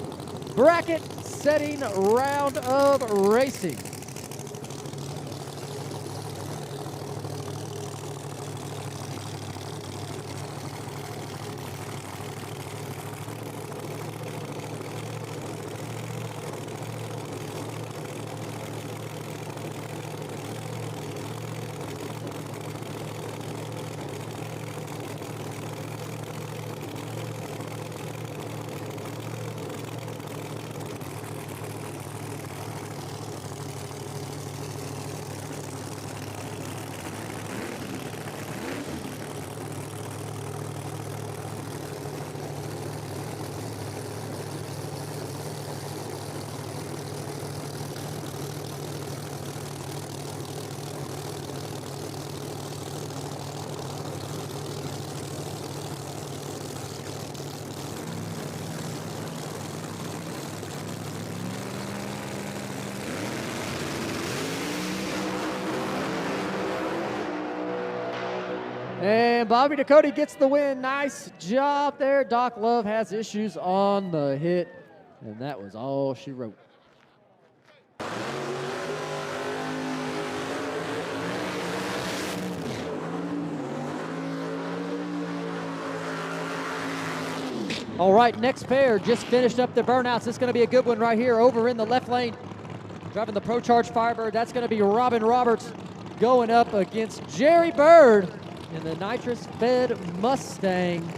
bracket-setting round of racing. And Bobby Ducote gets the win. Nice job there. Doc Love has issues on the hit, and that was all she wrote. All right, next pair just finished up the burnouts. It's going to be a good one right here over in the left lane. Driving the Pro Charge Firebird, that's going to be Robin Roberts going up against Jerry Bird in the nitrous-fed Mustang.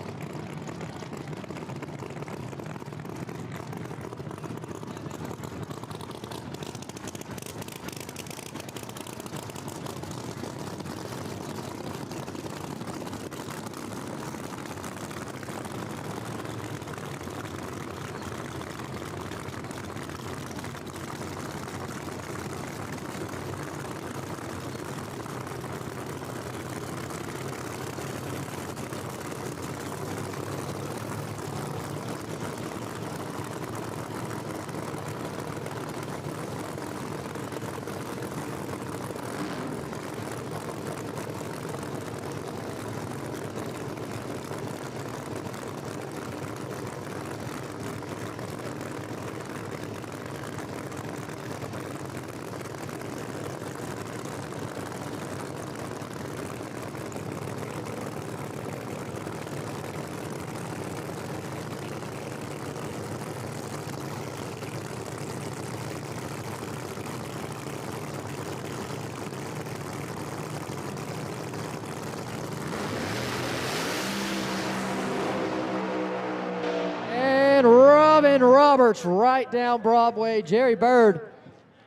Roberts right down Broadway. Jerry Bird,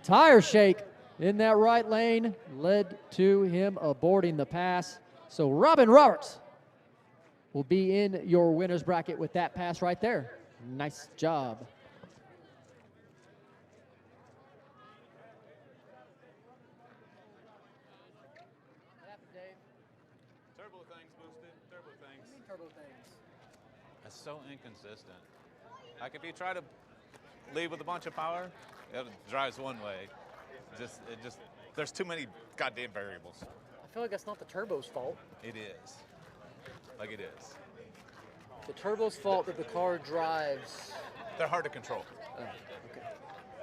tire shake in that right lane led to him aborting the pass. So Robin Roberts will be in your winner's bracket with that pass right there. Nice job. Turbo things boosted, turbo things. What do you mean turbo things? It's so inconsistent. Like if you try to lead with a bunch of power, it drives one way. There's too many goddamn variables. I feel like that's not the turbo's fault. It is. Like it is. The turbo's fault that the car drives. They're hard to control. Oh,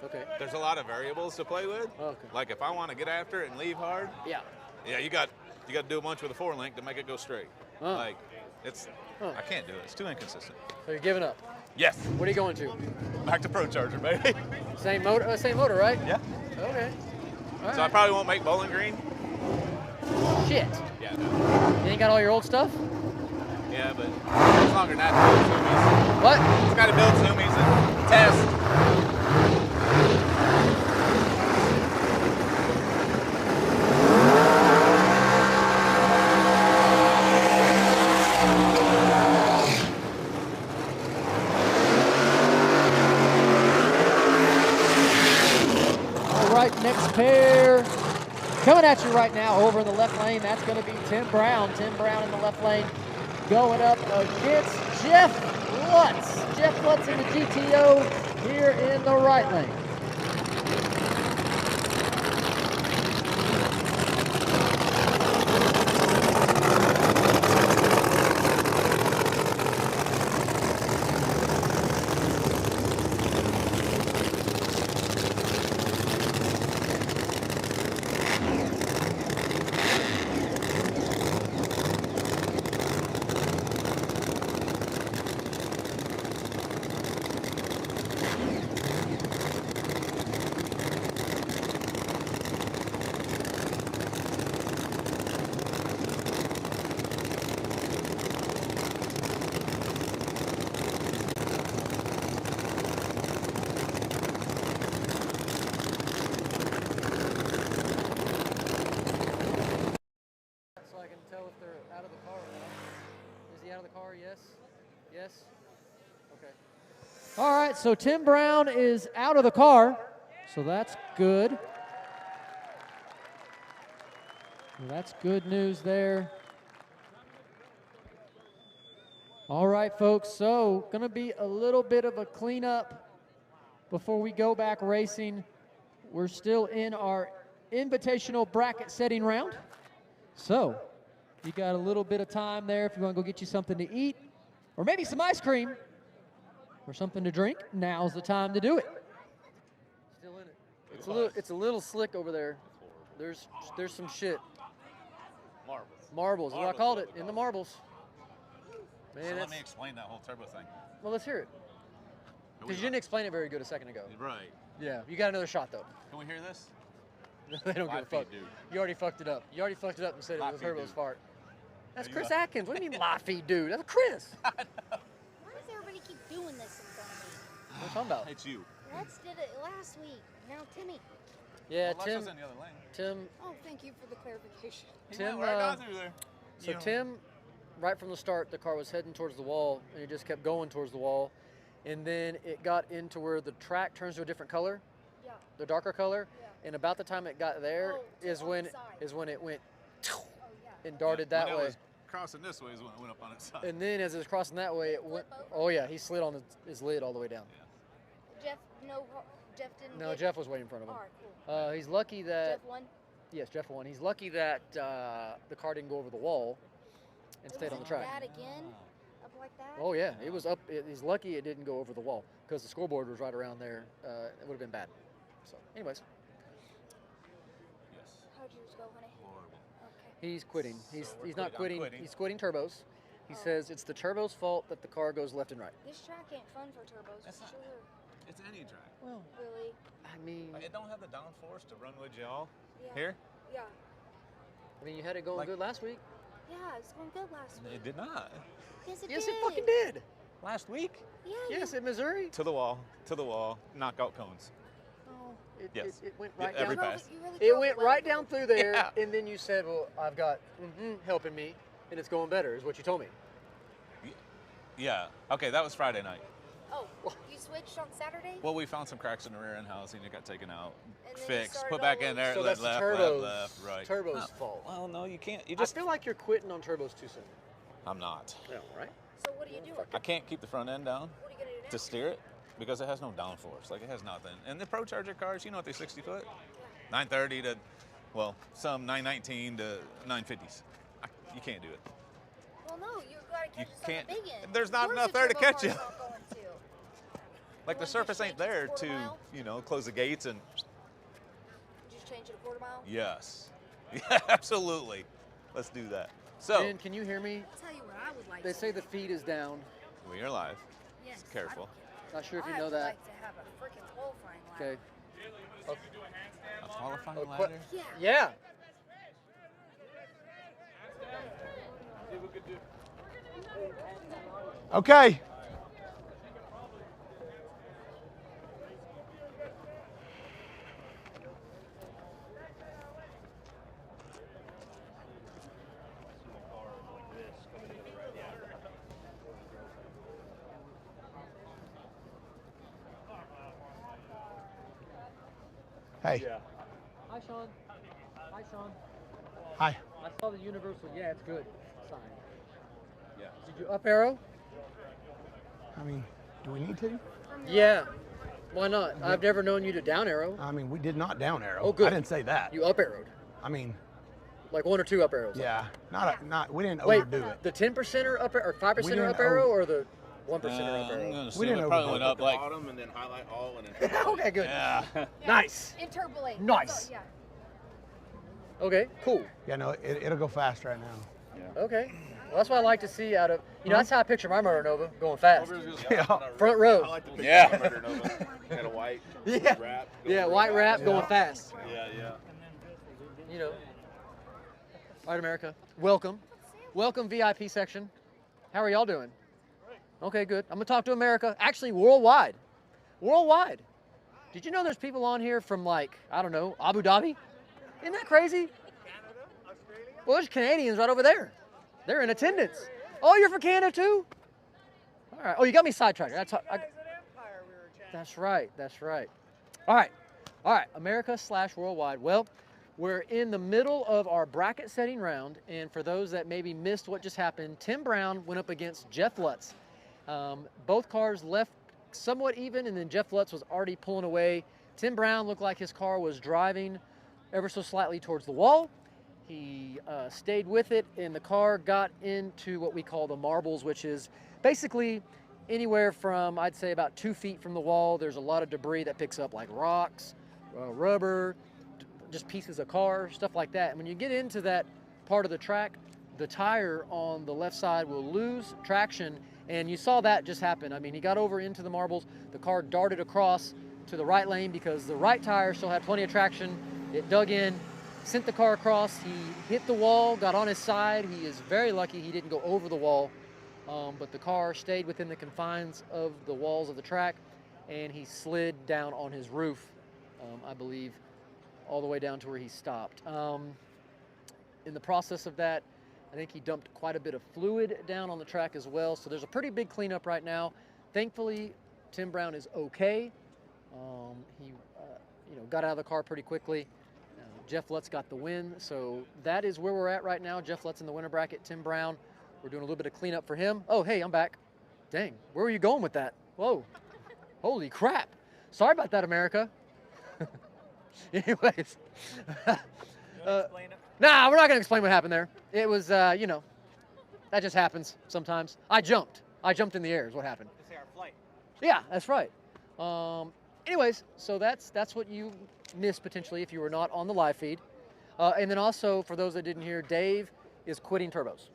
okay. There's a lot of variables to play with. Okay. Like if I want to get after it and leave hard. Yeah. Yeah, you got to do a bunch with a 4-link to make it go straight. Like I can't do it. It's too inconsistent. So you're giving up? Yes. What are you going to? Back to Pro Charger, baby. Same motor, right? Yeah. Okay. All So right. I probably won't make Bowling Green. Shit. Yeah. No. You ain't got all your old stuff? Yeah, but it's longer than that to build zoomies. What? It's got to build zoomies and test. Next pair coming at you right now over in the left lane. That's going to be Tim Brown. Tim Brown in the left lane going up against Jeff Lutz. Jeff Lutz in the GTO here in the right lane. All right, so Tim Brown is out of the car, so that's good. That's good news there. All right, folks, so going to be a little bit of a cleanup before we go back racing. We're still in our invitational bracket setting round. So You got a little bit of time there if you want to go get you something to eat, or maybe some ice cream, or something to drink. Now's the time to do it. Still in it. It's a little slick over there. There's some shit. Marbles is what I called it, in the marbles. Man, so let me explain that whole turbo thing. Well, let's hear it. Because you didn't explain it very good a second ago. Right. Yeah, you got another shot though. Can we hear this? They don't give a fuck. Dude. You already fucked it up. You already fucked it up and said it was Turbo's fart. That's Are Chris you Atkins. What do you mean live feed, dude? That's Chris. Why does everybody keep doing this in front of me? What are you talking about? It's you. Lutz did it last week. Now Timmy. Yeah, Well, Tim. Lutz was in the other lane. Tim. Oh, thank you for the clarification. Tim. Right down through there. So Tim, right from the start, the car was heading towards the wall, and it just kept going towards the wall, and then it got into where the track turns to a different color, the darker color, and about the time it got there is when it went and darted that when way. It was crossing this way is when it went up on its side. And then as it was crossing that way, it went. Oh yeah, he slid on his lid all the way down. Jeff didn't. No, get... Jeff was waiting in front of him. All right, cool. He's lucky that. Jeff won. Yes, Jeff won. He's lucky that the car didn't go over the wall and stayed on the track. That again, up like that. Oh yeah, it was up. He's lucky it didn't go over the wall because the scoreboard was right around there. It would have been bad. So, anyways. Yes. How'd yours go, honey? Horrible. Okay. He's quitting. He's we're not quitting. quitting. He's quitting turbos. He says it's the turbo's fault that the car goes left and right. This track ain't fun for turbos, That's for not- sure. It's any track. Well, Really? I mean, It don't have the downforce to run with y'all. Yeah. Here? Yeah. you had it going good last week. Yeah, it was going good last week. It did not. Yes, it Yes, did. it fucking did. Last week? Yeah. Yes, in Missouri. To the wall, knockout cones. Oh, Yes. It went Yeah, right every down. pass. It went right down through there, Yeah. and then you said, "Well, I've got helping me, and it's going better," is what you told me. Yeah. Okay, that was Friday night. Oh, you switched on Saturday? Well, we found some cracks in the rear end housing. It got taken out, And then you fixed, started put back all in there. So left, that's the left, turbo's, left, right. turbo's No. fault. Well, no, you can't. You I just. feel like you're quitting on turbos too soon. I'm not. Yeah, right? So what are you doing? I can't keep the front end down What are you going to do to next? steer it because it has no downforce. Like, it has nothing. And the Pro Charger cars, you know what they 60 foot? 930 to, well, some 919 to 950s. You can't do it. Well, no, you got to catch You us on can't. the big end. There's not Of course enough the there to turbo catch you. car's not going to. Like, the wanna surface just ain't change it to there quarter to, mile? close the gates and. Just change it to quarter mile? Yes. Yeah, absolutely. Let's do that. So. Ben, can you hear me? I'll tell you what I would like They to say do. the feed is down. We are live. Yes. Careful. Not sure if you I know would that. like to have a freaking qualifying ladder. Okay. A qualifying Oh, ladder? Yeah. Yeah. Okay. Hey. Hi, Sean. Hi, Sean. Hi. I saw the universal. Yeah, it's good. Sign. Yeah. Did you up arrow? I mean, do we need to? Yeah. Why not? I've never known you to down arrow. I mean, we did not down arrow. Oh, good. I didn't say that. You up arrowed. I mean, Like 1 or 2 up arrows. yeah, not. We didn't Wait, overdo it. the 10%er up or 5%er didn't up arrow or the 1%er up I'm arrow? gonna We didn't it probably overdo went it. up like. Bottom and then highlight all and then. Okay, good. Yeah. Nice. Interpolate. Nice. Yeah. Okay, cool. Yeah, no, it'll go fast right now. Okay. Well, that's what I like to see out of, that's how I picture my Motor Nova, going fast. Yeah. Front row. I like to picture Yeah. my Murder Nova. Got a white Yeah. wrap. Yeah, white wrap going fast. Yeah, yeah. You know. All right, America. Welcome. Welcome, VIP section. How are y'all doing? Okay, good. I'm going to talk to America. Actually, worldwide. Worldwide. Did you know there's people on here from, like, I don't know, Abu Dhabi? Isn't that crazy? Well, there's Canadians right over there. They're in attendance. Oh, you're from Canada, too? All right. Oh, you got me sidetracked. That's right. That's right. All right. All right. America/worldwide. Well, we're in the middle of our bracket setting round, and for those that maybe missed what just happened, Tim Brown went up against Jeff Lutz. Both cars left somewhat even, and then Jeff Lutz was already pulling away. Tim Brown looked like his car was driving ever so slightly towards the wall. He stayed with it, and the car got into what we call the marbles, which is basically anywhere from, I'd say, about 2 feet from the wall. There's a lot of debris that picks up, like rocks, rubber, just pieces of car, stuff like that. And when you get into that part of the track, the tire on the left side will lose traction, and you saw that just happen. I mean, he got over into the marbles, the car darted across to the right lane because the right tire still had plenty of traction. It dug in, sent the car across. He hit the wall, got on his side. He is very lucky he didn't go over the wall, but the car stayed within the confines of the walls of the track, and he slid down on his roof, I believe, all the way down to where he stopped. In the process of that, I think he dumped quite a bit of fluid down on the track as well, so there's a pretty big cleanup right now. Thankfully, Tim Brown is okay. He got out of the car pretty quickly. Jeff Lutz got the win, so that is where we're at right now. Jeff Lutz in the winner bracket, Tim Brown. We're doing a little bit of cleanup for him. Oh, hey, I'm back. Dang, where were you going with that? Whoa, holy crap. Sorry about that, America. Anyways. Nah, we're not gonna explain what happened there. It was, that just happens sometimes. I jumped in the air is what happened. This is our flight. Yeah, that's right. Anyways, so that's what you missed potentially if you were not on the live feed. And then also, for those that didn't hear, Dave is quitting turbos.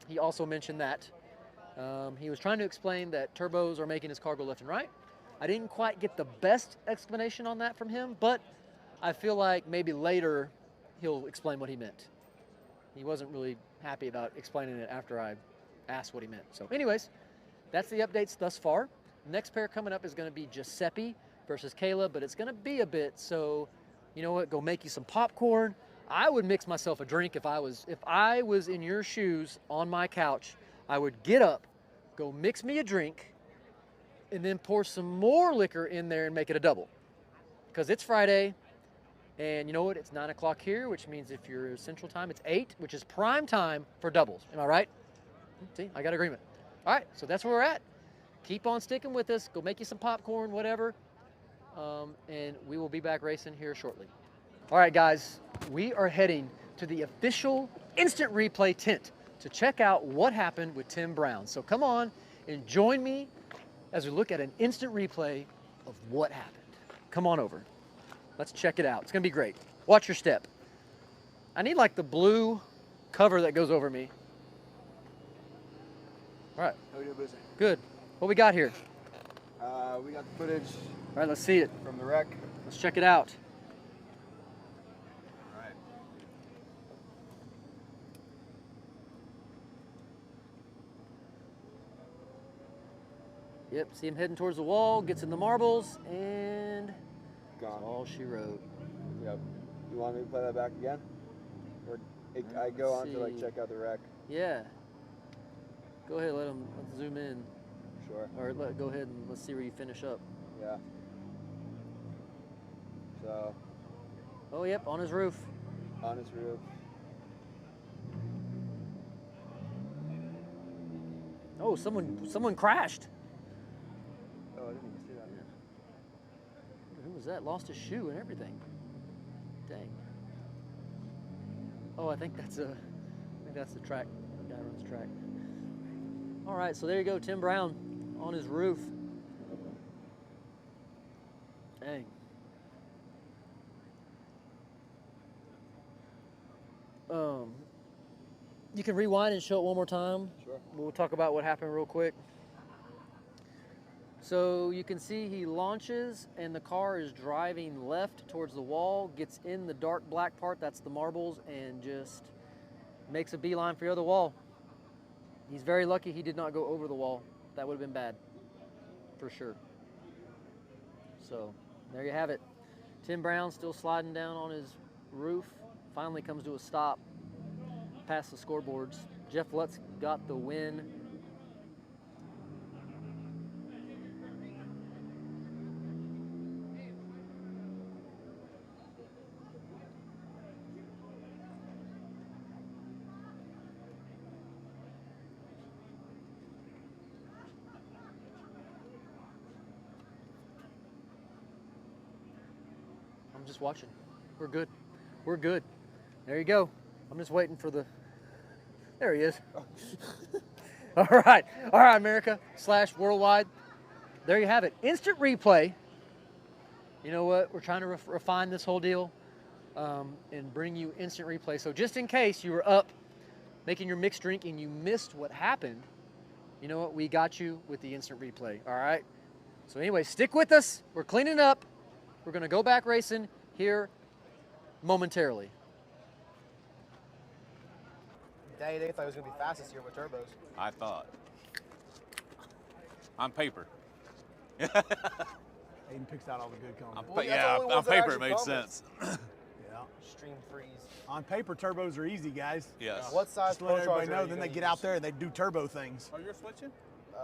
He also mentioned that. He was trying to explain that turbos are making his car go left and right. I didn't quite get the best explanation on that from him, but I feel like maybe later he'll explain what he meant. He wasn't really happy about explaining it after I asked what he meant. So anyways, that's the updates thus far. Next pair coming up is going to be Giuseppe versus Kayla, but it's going to be a bit, so you know what, go make you some popcorn. I would mix myself a drink if I was in your shoes on my couch. I would get up, go mix me a drink, and then pour some more liquor in there and make it a double. Because it's Friday, and you know what, it's 9 o'clock here, which means if you're Central Time, it's 8, which is prime time for doubles. Am I right? See, I got agreement. All right, so that's where we're at. Keep on sticking with us. Go make you some popcorn, whatever. And we will be back racing here shortly. All right, guys, we are heading to the official instant replay tent to check out what happened with Tim Brown. So come on and join me as we look at an instant replay of what happened. Come on over. Let's check it out. It's gonna be great. Watch your step. I need like the blue cover that goes over me. All right. How are you doing, Good. What we got here? We got the footage. All right, let's see it. From the wreck. Let's check it out. All right. Yep, see him heading towards the wall, gets in the marbles, and Gone. that's all she wrote. Yep. You want me to play that back again? Or I go on to like check out the wreck? Yeah. Go ahead, let's zoom in. Sure. Or go ahead and let's see where you finish up. Yeah. So. Oh, yep, on his roof. On his roof. Oh, someone crashed. Oh, I didn't even see that. Who was that? Lost his shoe and everything. Dang. Oh, I think that's the track. The guy runs track. All right, so there you go, Tim Brown on his roof. Dang. You can rewind and show it one more time. Sure. We'll talk about what happened real quick. So you can see he launches and the car is driving left towards the wall, gets in the dark black part, that's the marbles, and just makes a beeline for the other wall. He's very lucky he did not go over the wall. That would have been bad, for sure. So there you have it. Tim Brown still sliding down on his roof. Finally comes to a stop past the scoreboards. Jeff Lutz got the win. I'm just watching. We're good. We're good. There you go. I'm just waiting for the. There he is. All right, America / worldwide. There you have it. Instant replay. You know what? We're trying to refine this whole deal and bring you instant replay. So just in case you were up making your mixed drink and you missed what happened, you know what? We got you with the instant replay. All right. So anyway, stick with us. We're cleaning up. We're going to go back racing here momentarily. They thought it was going to be fastest here with turbos. I thought. On paper. Aiden picks out all the good comments. On paper it made sense. Yeah. Stream freeze. On paper, turbos are easy, guys. Yes. What size Just let Pro everybody Charger know. are you Then they gonna get use? out there and they do turbo things. Oh, you're switching?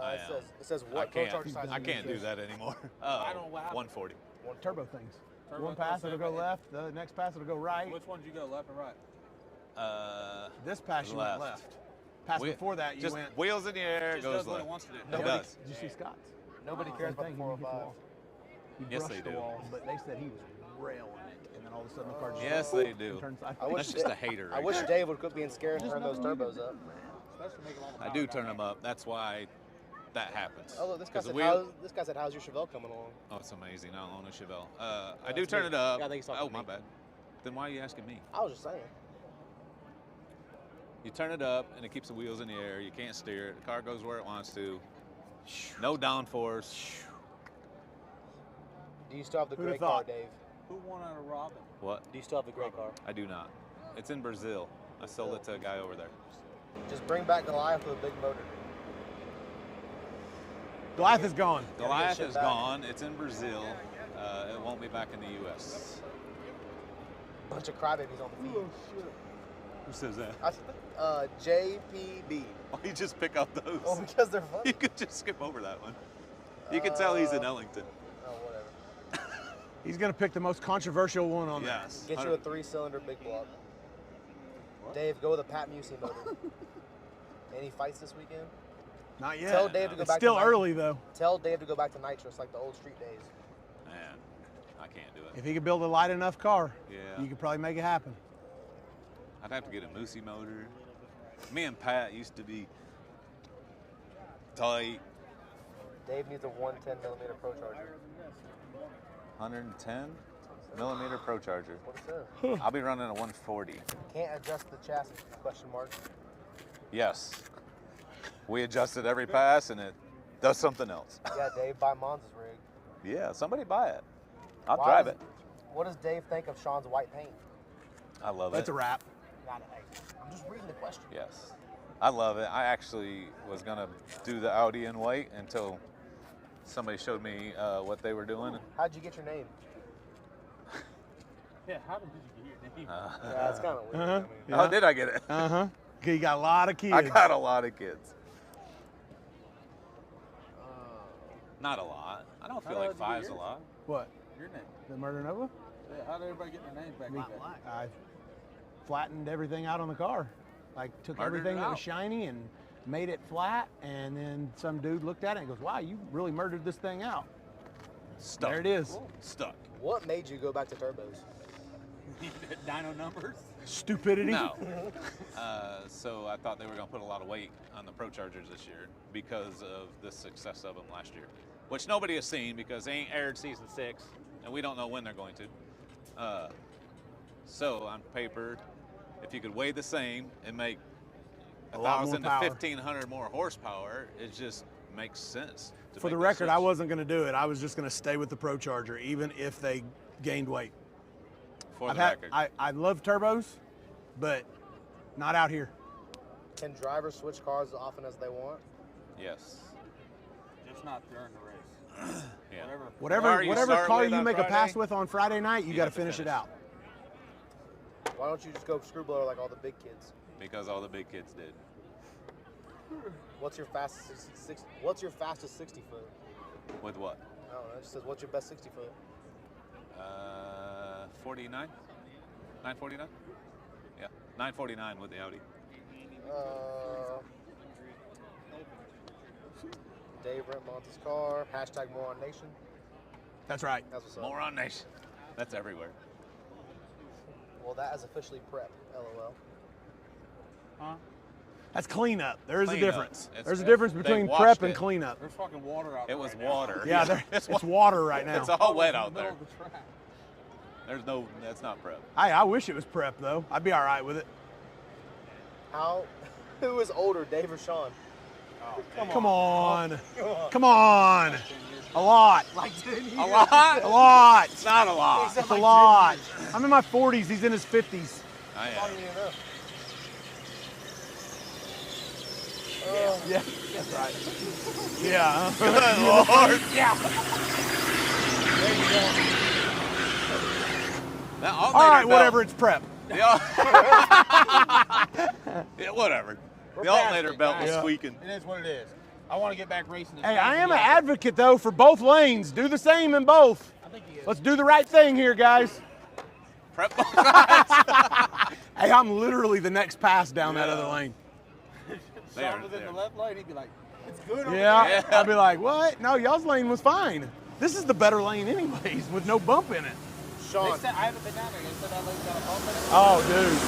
It says what Pro Charger size I are you can't do gonna that anymore. I don't know what happened. 140. One turbo things. Turbo One pass, things, it'll go yeah. left. The next pass, it'll go right. Which one did you go, left or right? This pass, you went left. Pass before that, you just went. wheels in the air, Just goes does what left. it wants to do. It does. Did you see Scott's? Nobody cares about the 405. He Yes, brushed they the do. wall, but they said he was railing it, and then all of a sudden the car just Yes, they do. turns sideways. That's just a hater. I Right wish there. Dave would quit being scared and turn those turbos up. I do turn them up. That's why that happens. Oh, look, this guy 'Cause the said, wheel- how's your Chevelle coming along? Oh, it's amazing. I own a Chevelle. I that's do turn me. it up. Yeah, I think he's talking Oh, to my me. bad. Then why are you asking me? I was just saying. You turn it up and it keeps the wheels in the air. You can't steer it. The car goes where it wants to. No downforce. Do you still have the Who'da gray car, thought? Dave? Who won out of Robin? What? Do you still have the gray car? I do not. It's in Brazil. I sold it to a guy over there. Just bring back Goliath with a big motor. Goliath is gone. Goliath shit is back. gone. It's in Brazil. It won't be back in the U.S. Bunch of crybabies on the field. Who says that? JPB. Why you just pick up those? Oh, because they're funny. You could just skip over that one. You can tell he's in Ellington. Oh, whatever. He's going to pick the most controversial one on there. Yes. Get you a 3-cylinder big block. Dave, go with a Pat Musey motor. Any fights this weekend? Not yet. Tell Dave to go It's back still to early, though. Tell Dave to go back to nitrous like the old street days. Man, I can't do it. If he could build a light enough car, Yeah. you could probably make it happen. I'd have to get a Moosey motor. Me and Pat used to be tight. Dave needs a 110mm Pro Charger. 110 millimeter Pro Charger. What it says. I'll be running a 140. Can't adjust the chassis? Question mark. Yes. We adjusted every pass and it does something else. Yeah, Dave, buy Monza's rig. Yeah, somebody buy it. I'll Why drive does- it. What does Dave think of Sean's white paint? I love That's it. a wrap. I'm just reading the question. Yes. I love it. I actually was going to do the Audi in white until somebody showed me what they were doing. How'd you get your name? Yeah, how did you get your name? Yeah, it's kind of weird. Uh-huh. I mean, Oh, did I get it? Uh-huh. You got a lot of kids. I got a lot of kids. Not a lot. I don't feel How like did you get 5's a yours? lot. What? Your name. The Murder Nova? Yeah, how did everybody get their names back? like that? I flattened everything out on the car. Like took Murdered everything it that was out. shiny and made it flat, and then some dude looked at it and goes, "Wow, you really murdered this thing out." Stuck. There it is. Stuck. What made you go back to turbos? Dyno numbers? Stupidity. No. So I thought they were going to put a lot of weight on the Pro Chargers this year because of the success of them last year, which nobody has seen because they ain't aired season 6, and we don't know when they're going to. So on paper, if you could weigh the same and make A lot more 1,000 to power. 1,500 more horsepower, it just makes sense. to For the make that record, I switch. wasn't going to do it. I was just going to stay with the Pro Charger, even if they gained weight. For the record. I love turbos, but not out here. Can drivers switch cars as often as they want? Yes. Just not during the race. Yeah. Whatever car you make a pass with on Friday night, you got to have to finish it out. Why don't you just go screw blower like all the big kids? Because all the big kids did. What's your fastest 60 foot? With what? I don't know. It just says what's your best 60 foot? 49? 949? Yeah, 949 with the Audi. Dave rent Monta's car. Hashtag Moron Nation. That's right. That's what's up. Moron Nation. That's everywhere. Well, that is officially prep. LOL. Huh? That's cleanup. There is a Cleanup. difference. It's- There's a difference they between washed prep and it. cleanup. There's fucking water out It was right now. water. Yeah, it's water right now. It's all wet out Middle there. of the track. There's no, that's not prep. I wish it was prep though. I'd be all right with it. Who is older, Dave or Sean? Come on. Come on. A lot. Like 10 years. A lot? A lot. It's not a lot. It's a lot. I'm in my 40s. He's in his 50s. I am. Yeah, that's right. Yeah. Good Lord. Yeah. There you go. That All alternator right, belt- whatever. It's prep. Yeah, whatever. We're The past alternator it, belt guys. was squeaking. It is what it is. I want to get back racing. Hey, I am an advocate though for both lanes. Do the same in both. I think he is. Let's do the right thing here, guys. Prep both sides. Hey, I'm literally the next pass down that other lane. Sean was in the left lane. He'd be like, "It's good." Over Yeah, there. I'd be like, what? No, y'all's lane was fine. This is the better lane anyways, with no bump in it. Sean. They said, I haven't been down there. They said that lane's got a bump in it. Oh, dude.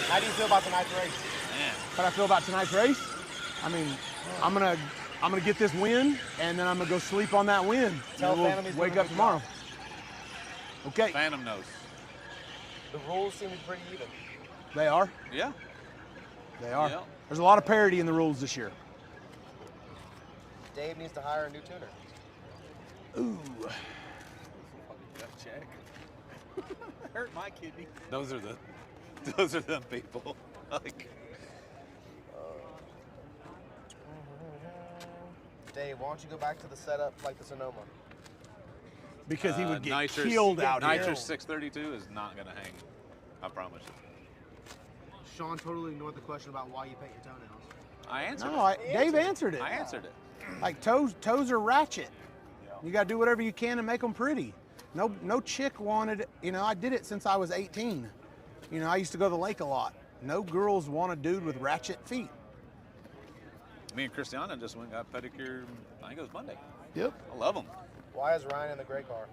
How do you feel about tonight's race? How do I feel about tonight's race? I mean, I'm gonna get this win, and then I'm gonna go sleep on that win. Tell and we'll Phantom he's wake doing a up good tomorrow. job. Okay. Phantom knows. The rules seem to be pretty even. They are. Yeah. They are. Yeah. There's a lot of parity in the rules this year. Dave needs to hire a new tuner. Ooh. Gut check. Hurt my kidney. Those are them people. Like, Dave, why don't you go back to the setup like the Sonoma? Because he would get nitrous, killed out here. Nitrous 632 is not going to hang. I promise you. Sean totally ignored the question about why you paint your toenails. I answered No, it. Dave answered it. I answered it. Like toes are ratchet. You got to do whatever you can to make them pretty. No chick wanted, I did it since I was 18. I used to go to the lake a lot. No girls want a dude with ratchet feet. Me and Christiana just went and got pedicure, I think it was Monday. Yep. I love them. Why is Ryan in the gray car?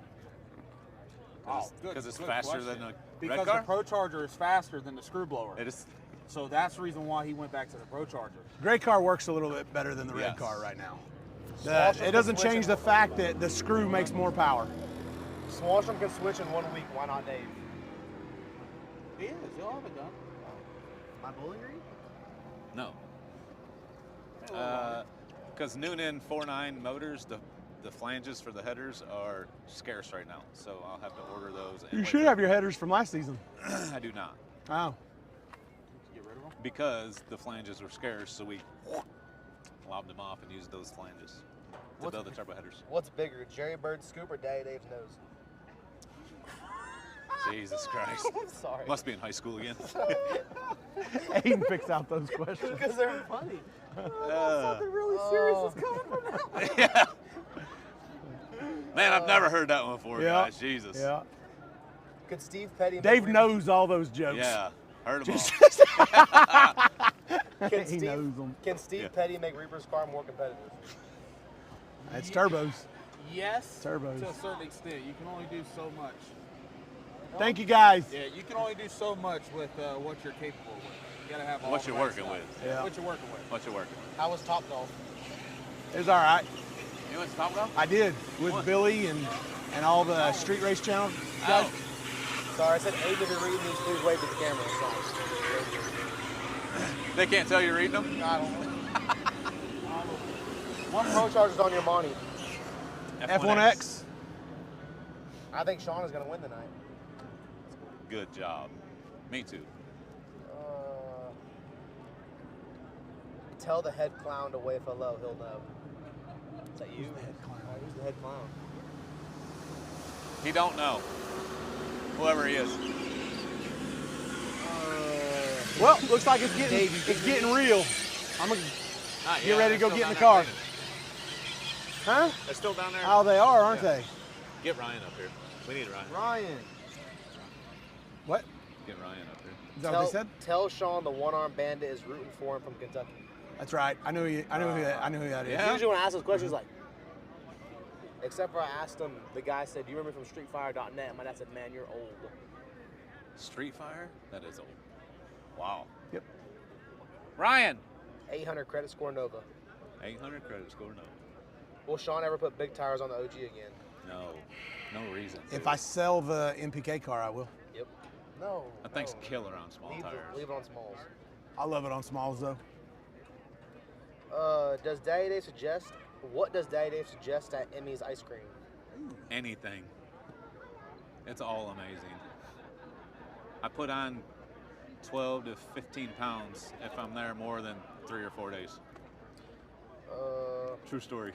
Because it's Good faster question. than a Because red car? the Pro Charger is faster than the screw blower. It is. So that's the reason why he went back to the Pro Charger. Gray car works a little bit better than the red Yes. car right now. Swanstrom It doesn't can change switch the fact that the screw makes more power. Swanstrom can switch in 1 week. Why not Dave? He is. He'll have it done. My bowling green? No. Because Noonan 4.9 motors, the flanges for the headers are scarce right now. So I'll have to order those. and You wait should for- have your headers from last season. I do not. Oh. Get rid of them. Because the flanges were scarce, so we lobbed them off and used those flanges to build the turbo headers. What's bigger, Jerry Bird's scoop or Daddy Dave's nose? Jesus Christ. Sorry. Must be in high school again. Aiden picks out those questions. Because they're funny. Something really serious is coming from that. Yeah. Man, I've never heard that one before, Yeah. guys. Jesus. Yeah. Could Steve Petty Dave make knows all those jokes. Yeah. Heard them all. Can He Steve, knows them. Can Steve Yeah. Petty make Reaper's car more competitive? That's turbos. Yes. Turbos. To a certain extent. You can only do so much. Thank you, guys. Yeah, you can only do so much with what you're capable with. You gotta have all What the you're right working stuff. with. Yeah. What you're working with. What you working with? How was Top Golf? It was all right. You went to Top Golf? I did with Billy and all the Street Race Channel guys. Oh. Sorry, I said Aiden, if you're reading these, please wave to the camera. Sorry. They can't tell you're reading them? I don't know. What Pro Charger's on your money? F1X. I think Sean is going to win tonight. Good job. Me too. Tell the head clown to wave hello, he'll know. Is that you? Who's the head clown? Who's the head clown? He don't know. Whoever he is. Well, looks like it's getting real. I'm gonna get ready to go get in the car. Huh? They're still down there? Oh, they are, aren't they? Get Ryan up here. We need Ryan. Ryan. What? Get Ryan up here. Is that what they said? Tell Sean the one-armed bandit is rooting for him from Kentucky. That's right. I knew who that is. Usually when I ask those questions, like, except for I asked him, the guy said, "Do you remember from StreetFire.net?" My dad said, "Man, you're old." Street Fire? That is old. Wow. Yep. Ryan. 800 credit score Nova. 800 credit score, no. Will Sean ever put big tires on the OG again? No. No reason. If I sell the MPK car, I will. Yep. No. That thing's killer on small tires. Leave it on smalls. I love it on smalls, though. Does Daddy Dave suggest, what does Daddy Dave suggest at Emmy's Ice Cream? Anything. It's all amazing. I put on 12 to 15 pounds if I'm there more than 3 or 4 days. True story.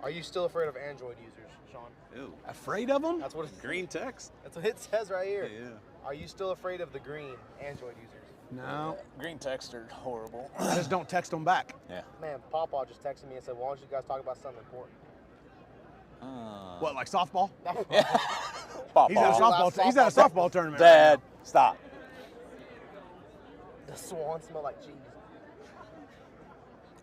Are you still afraid of Android users, Sean? Ew. Afraid of them? That's what it, Green text? That's what it says right here. Yeah. Are you still afraid of the green Android users? No. Green text are horrible. I just don't text them back. Yeah. Man, Pawpaw just texted me and said, why don't you guys talk about something important? What, like softball? Pawpaw. He's at a softball. He's at a softball tournament. Dad, stop. The swan smell like cheese.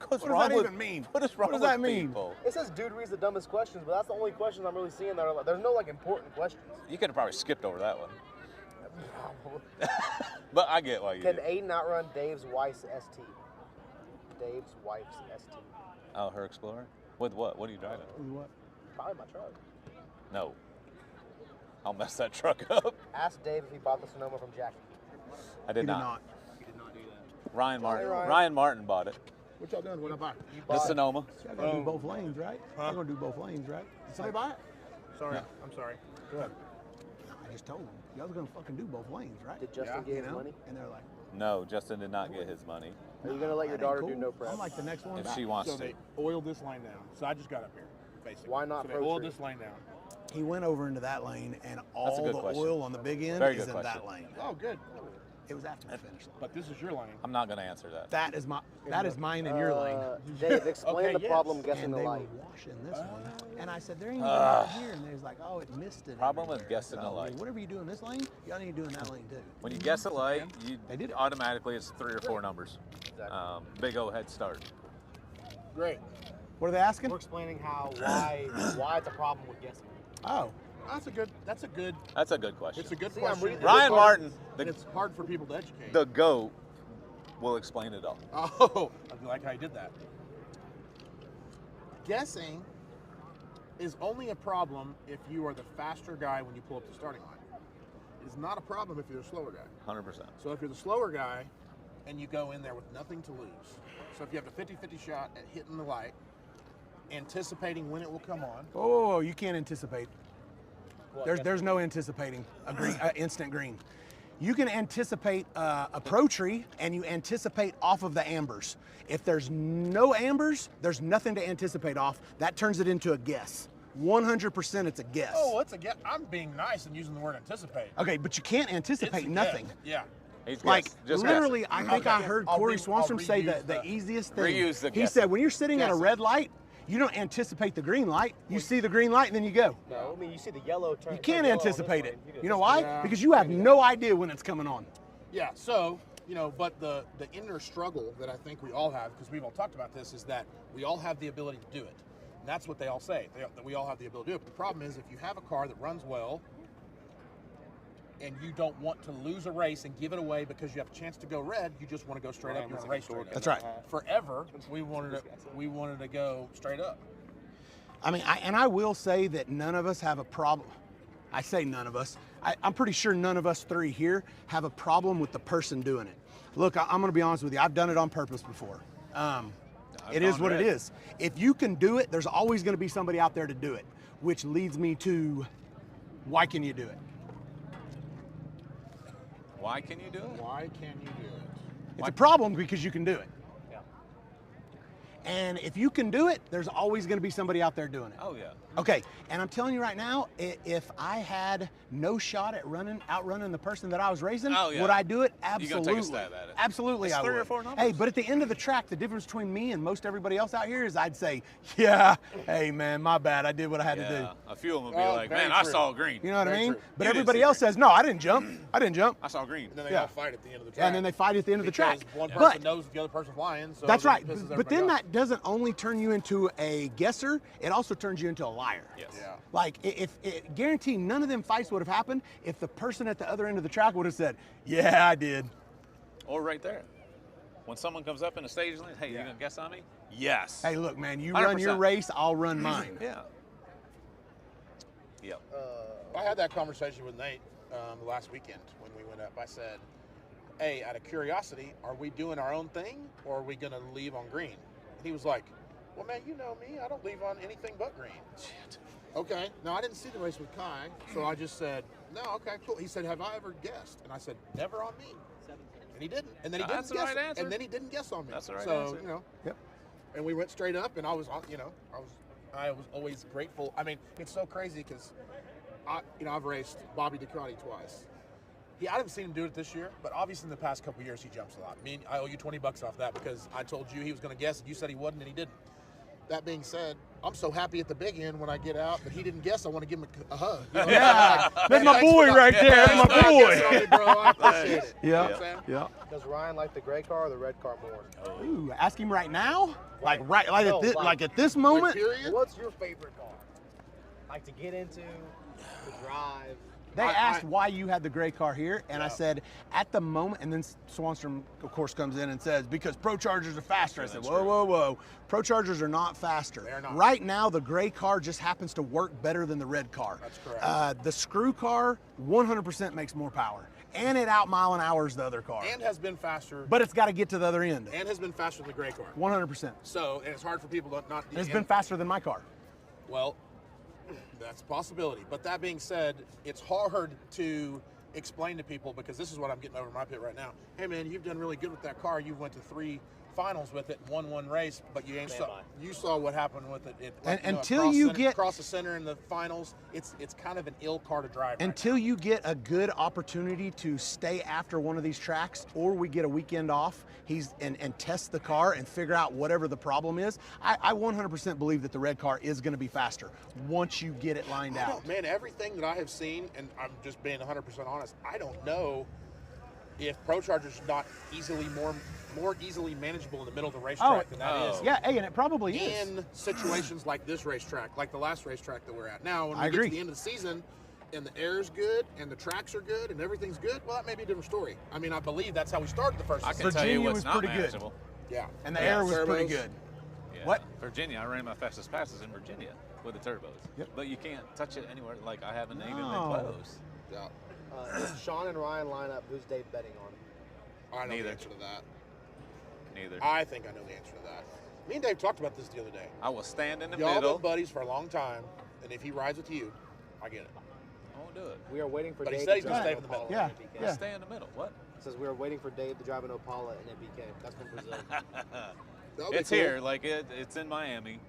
What does that even mean? What is wrong What does that with mean? people? It says dude reads the dumbest questions, but that's the only questions I'm really seeing that are like, there's no like important questions. You could have probably skipped over that one. But I get why you Can did. Aiden outrun Dave's wife's ST? Dave's wife's ST. Oh, her Explorer? With what? What are you driving? What? Probably my truck. No. I'll mess that truck up. Ask Dave if he bought the Sonoma from Jackie. I did He not. He did not do that. Ryan Martin. Ryan. Ryan Martin bought it. What y'all doing? What I buy? The Sonoma. Y'all gonna do both lanes, right? Y'all gonna do both lanes, right? Did somebody buy it? Sorry, No. I'm sorry. Good. I just told them. Y'all gonna fucking do both lanes, right? Did Justin get his money? And they're like, No, Justin did not get his money. Are you gonna let your that ain't daughter cool. do no prep? I'm like the next one If back. she wants So to. they oiled this lane down. So I just got up here, basically. Why not So they Pro oiled Tree? this lane down. He went over into that lane, and That's a all good the question. oil on the big end Very is good in question. that lane. Oh, good. It was after the finish line. But this is your lane. I'm not going to answer that. That is mine and your lane. Dave, explain Okay, the yes. problem guessing And the they were light. washing this one, and I said, "There ain't anything right here." And they was like, "Oh, it missed it." Problem with everywhere." guessing So, the light. Whatever you do in this lane, y'all need to do in that lane too. When you guess a light, you They did it. automatically it's 3 or 4 numbers. Exactly. Big O head start. Great. What are they asking? We're explaining why it's a problem with guessing. Oh, That's a good. That's a good question. It's a good See, I'm question. reading Ryan Martin, And it's hard for people to educate. the GOAT, will explain it all. Oh, I like how you did that. Guessing is only a problem if you are the faster guy when you pull up the starting line. It is not a problem if you're the slower guy. 100%. So if you're the slower guy and you go in there with nothing to lose, so if you have a 50-50 shot at hitting the light, anticipating when it will come on. oh, you can't anticipate. There's no anticipating a green, instant green. You can anticipate a pro tree, and you anticipate off of the ambers. If there's no ambers, there's nothing to anticipate off. That turns it into a guess. 100% it's a guess. Oh, it's a guess. I'm being nice and using the word anticipate. Okay, but you can't anticipate It's a nothing. guess. Yeah. He's Like guessed. Just literally, guessed. I think Okay. I heard I'll Corey I'll Swanstrom say reuse the easiest thing. Reuse the He guessing. said when you're sitting at a Guessing. red light, you don't anticipate the green light. You see the green light and then you go. No, I mean you see the yellow turn. You can't anticipate it. You know why? Yeah. Because you have no idea when it's coming on. Yeah, so, but the inner struggle that I think we all have, because we've all talked about this, is that we all have the ability to do it. And that's what they all say, that we all have the ability to do it. But the problem is if you have a car that runs well and you don't want to lose a race and give it away because you have a chance to go red, you just want to go straight up. You want to race straight up. That's right. Forever, we wanted to go straight up. I mean, I will say that none of us have a problem. I say none of us. I'm pretty sure none of us three here have a problem with the person doing it. Look, I'm going to be honest with you. I've done it on purpose before. It is what it is. If you can do it, there's always going to be somebody out there to do it, which leads me to why can you do it? Why can you do it? Why can you do it? It's a problem because you can do it. And if you can do it, there's always going to be somebody out there doing it. Oh, yeah. Okay, and I'm telling you right now, if I had no shot at outrunning the person that I was racing, Oh, yeah. would I do it? You're Absolutely. gonna take a stab at it. Absolutely, It's I 3 would. or 4 numbers. Hey, but at the end of the track, the difference between me and most everybody else out here is I'd say, yeah, hey man, my bad, I did what I had to do. few of them will Well, be like, very man, I true. saw green. You know what I Very mean? true. But You didn't everybody see else says, no, I didn't jump. I didn't jump. I saw green. And then they Yeah. all fight at the end of the track. And then they fight at the end of the track. Because one But person knows the other person's lying. So that's then right. it pisses But everybody then off. that doesn't only turn you into a guesser, it also turns you into a liar. Yes. Yeah. Like, if guarantee none of them fights would have happened if the person at the other end of the track would have said, yeah, I did. Or right there. When someone comes up in the stage lane, hey, you gonna guess on me? Yes. Hey, look, man, you run your 100%. race, I'll run mine. Yeah. Yep. I had that conversation with Nate last weekend when we went up. I said, hey, out of curiosity, are we doing our own thing or are we going to leave on green? And he was like, well, man, you know me. I don't leave on anything but green. Shit. Okay. No, I didn't see the race with Kye, so I just said, no, okay, cool. He said, have I ever guessed? And I said, never on me. And he didn't. And then he didn't That's the guess. right answer. And then he didn't guess on me. That's the right so, answer. you know. Yep. And we went straight up, and I was always grateful. I mean, it's so crazy because, I've raced Bobby Ducote twice. I haven't seen him do it this year, but obviously in the past couple years he jumps a lot. I owe you $20 off that because I told you he was going to guess, and you said he wouldn't, and he didn't. That being said, I'm so happy at the big end when I get out that he didn't guess. I want to give him a hug. You know? Yeah, Like, that's man, my thanks boy for right not- there. Yeah, That's my thanks for not boy. guessing on me, bro. I appreciate it. You know what I'm saying? Yeah. Does Ryan like the gray car or the red car more? Ooh, ask him right now? Like No, at this moment? period? What's your favorite car? Like to get into, to drive. They asked why you had the gray car here, and I said, at the moment, and then Swanstrom, of course, comes in and says, because Pro Chargers are faster. I said, whoa, whoa, whoa. Pro Chargers are not faster. They're not. Right now, the gray car just happens to work better than the red car. That's correct. The screw car 100% makes more power, and it out mile an hours the other car. And has been faster. But it's got to get to the other end. And has been faster than the gray car. 100%. So, and it's hard for people to not. And it's been faster than my car. Well, that's a possibility. But that being said, it's hard to explain to people because this is what I'm getting over my pit right now. Hey, man, you've done really good with that car. You went to 3 finals with it, won 1 race, but you saw what happened with it. Until you get across the center in the finals, it's kind of an ill car to drive. Until you get a good opportunity to stay after one of these tracks, or we get a weekend off, and test the car and figure out whatever the problem is. I 100% believe that the red car is going to be faster once you get it lined out. Man, everything that I have seen, and I'm just being 100% honest, I don't know if Pro Chargers is not more easily manageable in the middle of the racetrack than that is. Yeah, hey, and it probably is. In situations like this racetrack, like the last racetrack that we're at. Now, when we I get agree. to the end of the season and the air's good and the tracks are good and everything's good, well, that may be a different story. I mean, I believe that's how we started the first I season. can tell you Virginia what's was not pretty good. manageable. Yeah. And the air was pretty Turbos. good. Yeah. What? Virginia, I ran my fastest passes in Virginia with the turbos. Yep. But you can't touch it anywhere. Like I haven't even been No. close. Yeah. If Sean and Ryan line up, who's Dave betting on? I know Neither. the answer to that. Neither. I think I know the answer to that. Me and Dave talked about this the other day. I will stand in the Y'all middle. been buddies for a long time, and if he rides with you, I get it. I won't do it. We are waiting for But he Dave said he's to gonna drive stay in the middle. Opala Yeah, in NPK. yeah. Stay in the middle. What? It says we are waiting for Dave to drive an Opala in NPK. That's from Brazil. That'll be It's cool. here. Like it's in Miami.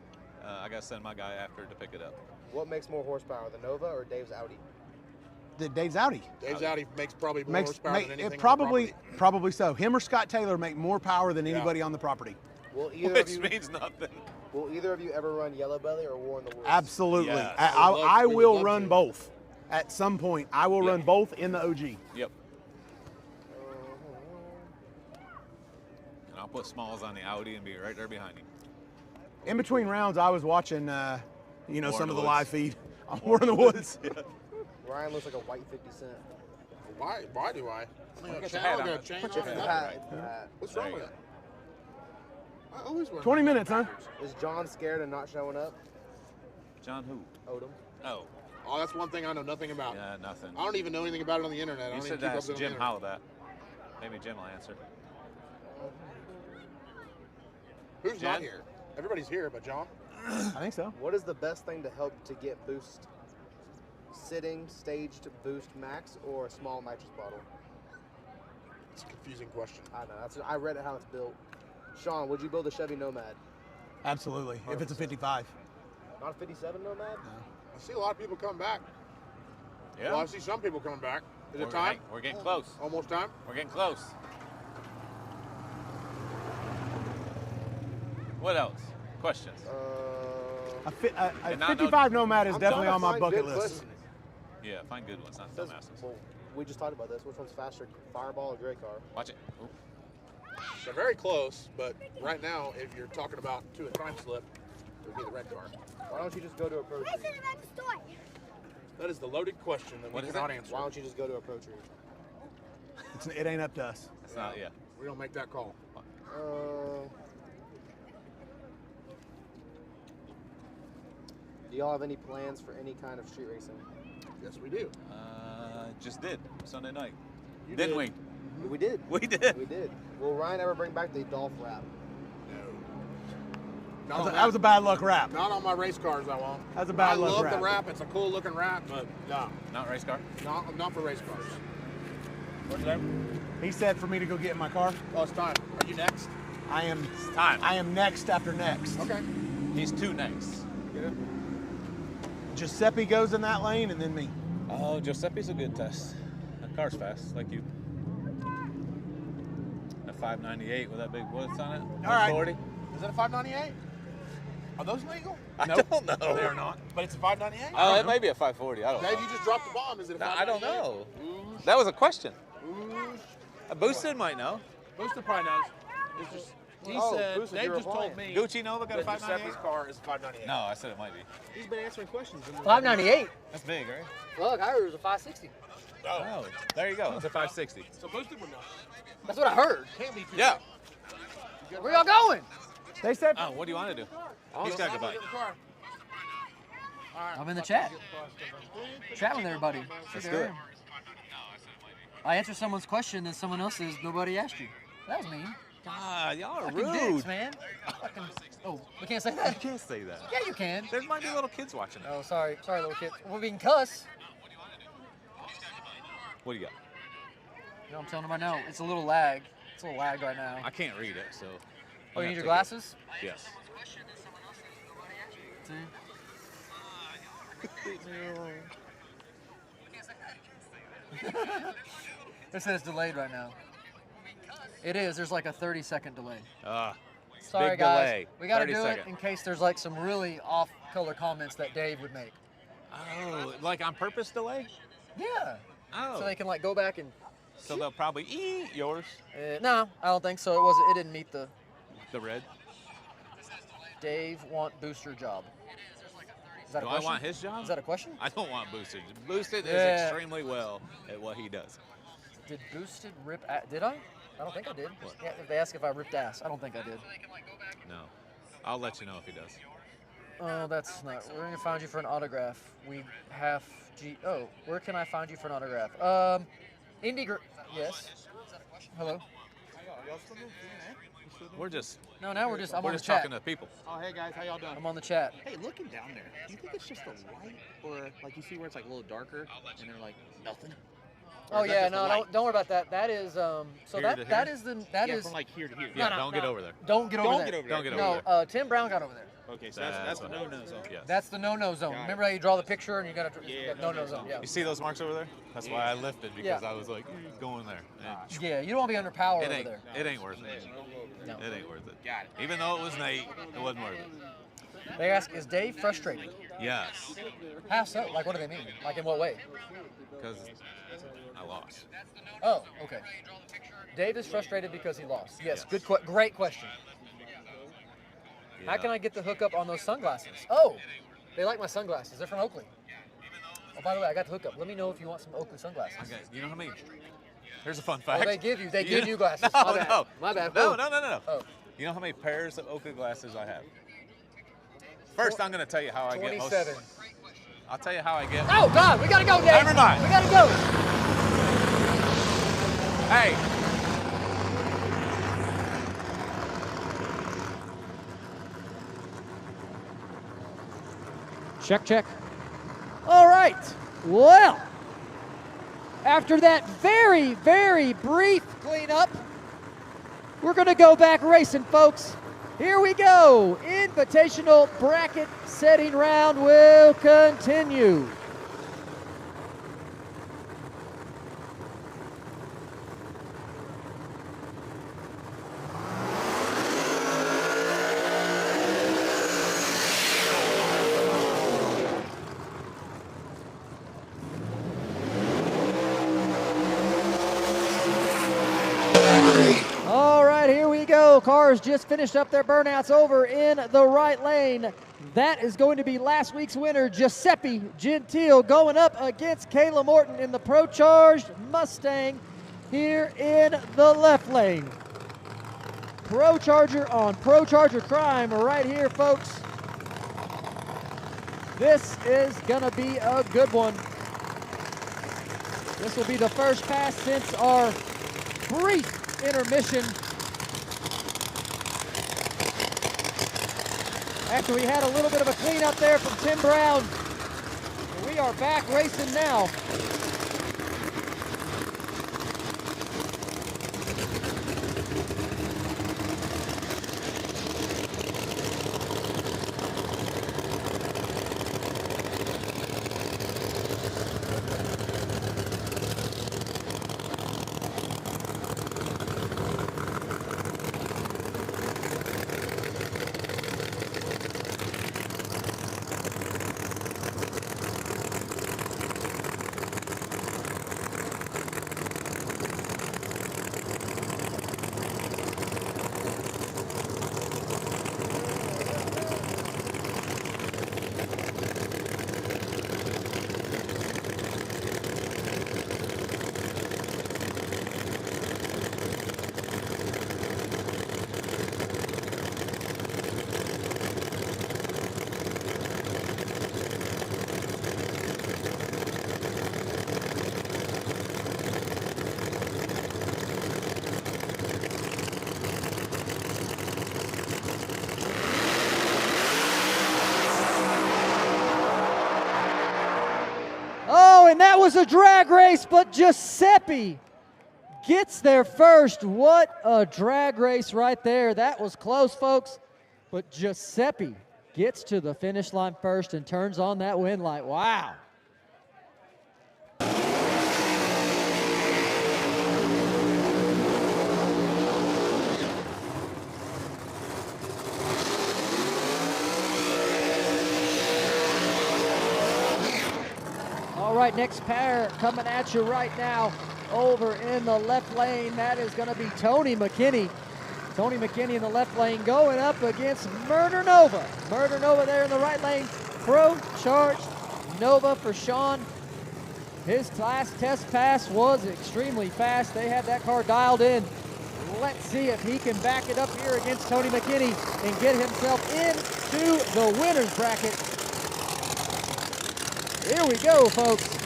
I got to send my guy after to pick it up. What makes more horsepower, the Nova or Dave's Audi? The Dave's Audi. Dave's Audi makes probably more horsepower than anything. on the Probably property. so. Him or Scott Taylor make more power than anybody on the property. Will either Which of you means nothing. will either of you ever run Yellow Belly or War in the Woods? Absolutely. Yes. I We would will love run to. both. At some point, I will run both in the OG. Yep. And I'll put Smalls on the Audi and be right there behind him. In between rounds, I was watching, War some in of the the Woods. live feed on War in the Woods. Ryan looks like a white 50 Cent. Why do I? Get Chain, your hat I got on. a chain Put on your and hat that. right. What's There wrong you with it? I always wear 20 my minutes, huh? backwards. Is John scared of not showing up? John who? Odom. Oh. Oh, that's one thing I know nothing about. Yeah, nothing. I don't even know anything about it on the internet. I You don't should even keep ask up with it on Jim the internet. Howe that. Maybe Jim will answer. Who's not Jen? here? Everybody's here, but John. I think so. What is the best thing to help to get boost? Sitting, staged boost max, or a small nitrous bottle? It's a confusing question. I know. I read it how it's built. Sean, would you build a Chevy Nomad? Absolutely. If it's a 55. Not a 57 Nomad? I see a lot of people come back. Yeah. Well, I see some people coming back. Is it We're time? getting- we're getting close. Almost time? We're getting close. What else? Questions? A 55 Nomad is definitely on my bucket list. Questions. Yeah, find good ones, not Says- dumbasses. well, we just talked about this. Which one's faster, Fireball or Gray Car? Watch it. Ooh. They're very close, but right now, if you're talking about to a time slip, it would be the red car. Why don't you just go to a Pro Tree? That is the loaded question that we cannot answer. Why don't you just go to a Pro Tree? It ain't up to us. It's not, yeah. We don't make that call. Do y'all have any plans for any kind of street racing? Yes, we do. Just did Sunday night. You Didn't did. we? We did. We did. We did. Will Ryan ever bring back the Dolph wrap? No. That was a bad luck wrap. Not on my race cars, I won't. That's a bad luck I love wrap. the wrap. It's a cool looking wrap, but no. Not race car? Not for race cars. What's that? He said for me to go get in my car. Oh, it's time. Are you next? I am. It's time. I am next after next. Okay. He's two next. Get it? Giuseppe goes in that lane and then me. Oh, Giuseppe's a good test. That car's fast, like you. A 598 with that big what's on it? All right. 140. Is it a 598? Are those legal? I don't know. No, they are not. But it's a 598? Oh, it may be a 540. I don't know. Dave, you just dropped the bomb. Is it a 598? I don't know. That was a question. Boosted might know. Boosted probably knows. It's just, he said, Boosted, Dave you're just told replying. me. Gucci Nova got a that 598? Giuseppe's car is a 598. No, I said it might be. He's been answering questions. 598. That's big, right? Look, I heard it was a 560. Oh, there you go. It's a 560. So Boosted would know. That's what I heard. Can't be too Yeah. Where y'all going? They said. Oh, what do you want to do? He's got to go back. I'm in the chat. Chat with everybody. Let's See do there. it. I answered someone's question and someone else's. Nobody asked you. That was mean. God, y'all are Fucking rude. dicks, man. Fucking, oh, we can't say that. You can't say that. Yeah, you can. There might be little kids watching it. Oh, sorry, little kids. Well, we can cuss. What do you got? No, I'm telling them right now. It's a little lag. It's a little lag right now. I can't read it, so. Oh, you need your glasses? Yes. See? It says delayed right now. It is. There's like a 30-second delay. Sorry, big guys. delay. We got to 30 do it second. in case there's like some really off-color comments that Dave would make. Oh, like on purpose delay? Yeah. Oh. So they can like go back and. So they'll probably eat yours. No, I don't think so. It wasn't. It didn't meet the. The red. Dave want booster job. Is that Do a I question? want his job? Is that a question? I don't want Boosted. Boosted is Yeah. extremely well at what he does. Did Boosted rip? Did I? I don't think I did. Yeah, if they ask if I ripped ass, I don't think I did. No. I'll let you know if he does. Oh, that's not. We're gonna find you for an autograph. We have Oh, where can I find you for an autograph? Yes. Hello. We're just. No, now we're just. I'm we're on just the chat. talking to people. Oh, hey guys, how y'all doing? I'm on the chat. Hey, looking down there, do you think it's just the light, or like you see where it's like a little darker, and they're like nothing? Oh yeah, no, don't worry about that. That is so Here that to that here? is the that Yeah, is from like here to here. Yeah, No, don't get over there. Don't get over Don't there. get over there. Don't get over No, Tim Brown got over there. Okay, so that's the no-no zone. Yes. That's the no-no zone. Got it. Remember how you draw the picture and you got to Yeah, no-no zone. Yeah. You see those marks over there? That's why I lifted because I was like, going there. And Yeah, you don't want to be under power it over ain't. there. It ain't worth it. No. It ain't worth it. Got it. Even though it was Nate, it wasn't worth it. They ask, is Dave frustrated? Yes. How so? Like, what do they mean? Like, in what way? Because I lost. Oh, okay. Dave is frustrated because he lost. Yes, Yes. Great question. Yeah. How can I get the hookup on those sunglasses? Oh, they like my sunglasses. They're from Oakley. Oh, by the way, I got the hookup. Let me know if you want some Oakley sunglasses. Okay, you know how many? Here's a fun fact. Oh, they give you glasses. No, My bad. no. My bad. No, Oh. no. Oh. You know how many pairs of Oakley glasses I have? First, I'm going to tell you how I get most. 27. I'll tell you how I get. Oh, God, we got to go, Dave. Never mind. We got to go. Hey. Check. All right. Well, after that very, very brief cleanup, we're going to go back racing, folks. Here we go. Invitational bracket setting round will continue. Gentile cars just finished up their burnouts over in the right lane. That is going to be last week's winner, Giuseppe Gentile, going up against Kayla Morton in the Pro Charged Mustang here in the left lane. Pro Charger on Pro Charger crime right here, folks. This is gonna be a good one. This will be the first pass since our brief intermission. After we had a little bit of a cleanup there from Tim Brown, we are back racing now. And that was a drag race, but Giuseppe gets there first. What a drag race right there. That was close, folks. But Giuseppe gets to the finish line first and turns on that win light. Wow. All right, next pair coming at you right now over in the left lane. That is going to be Tony McKinney. Tony McKinney in the left lane going up against Murder Nova. Murder Nova there in the right lane. Pro Charged Nova for Sean. His last test pass was extremely fast. They had that car dialed in. Let's see if he can back it up here against Tony McKinney and get himself into the winner's bracket. Here we go, folks.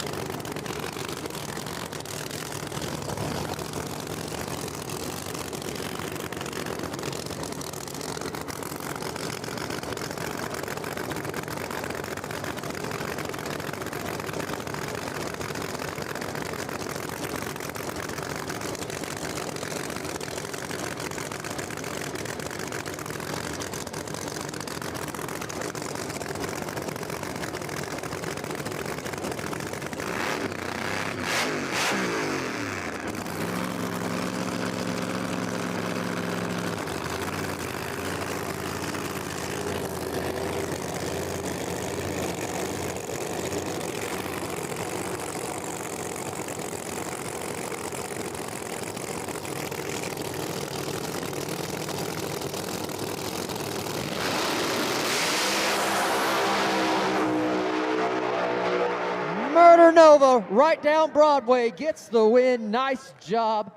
Nova right down Broadway gets the win. Nice job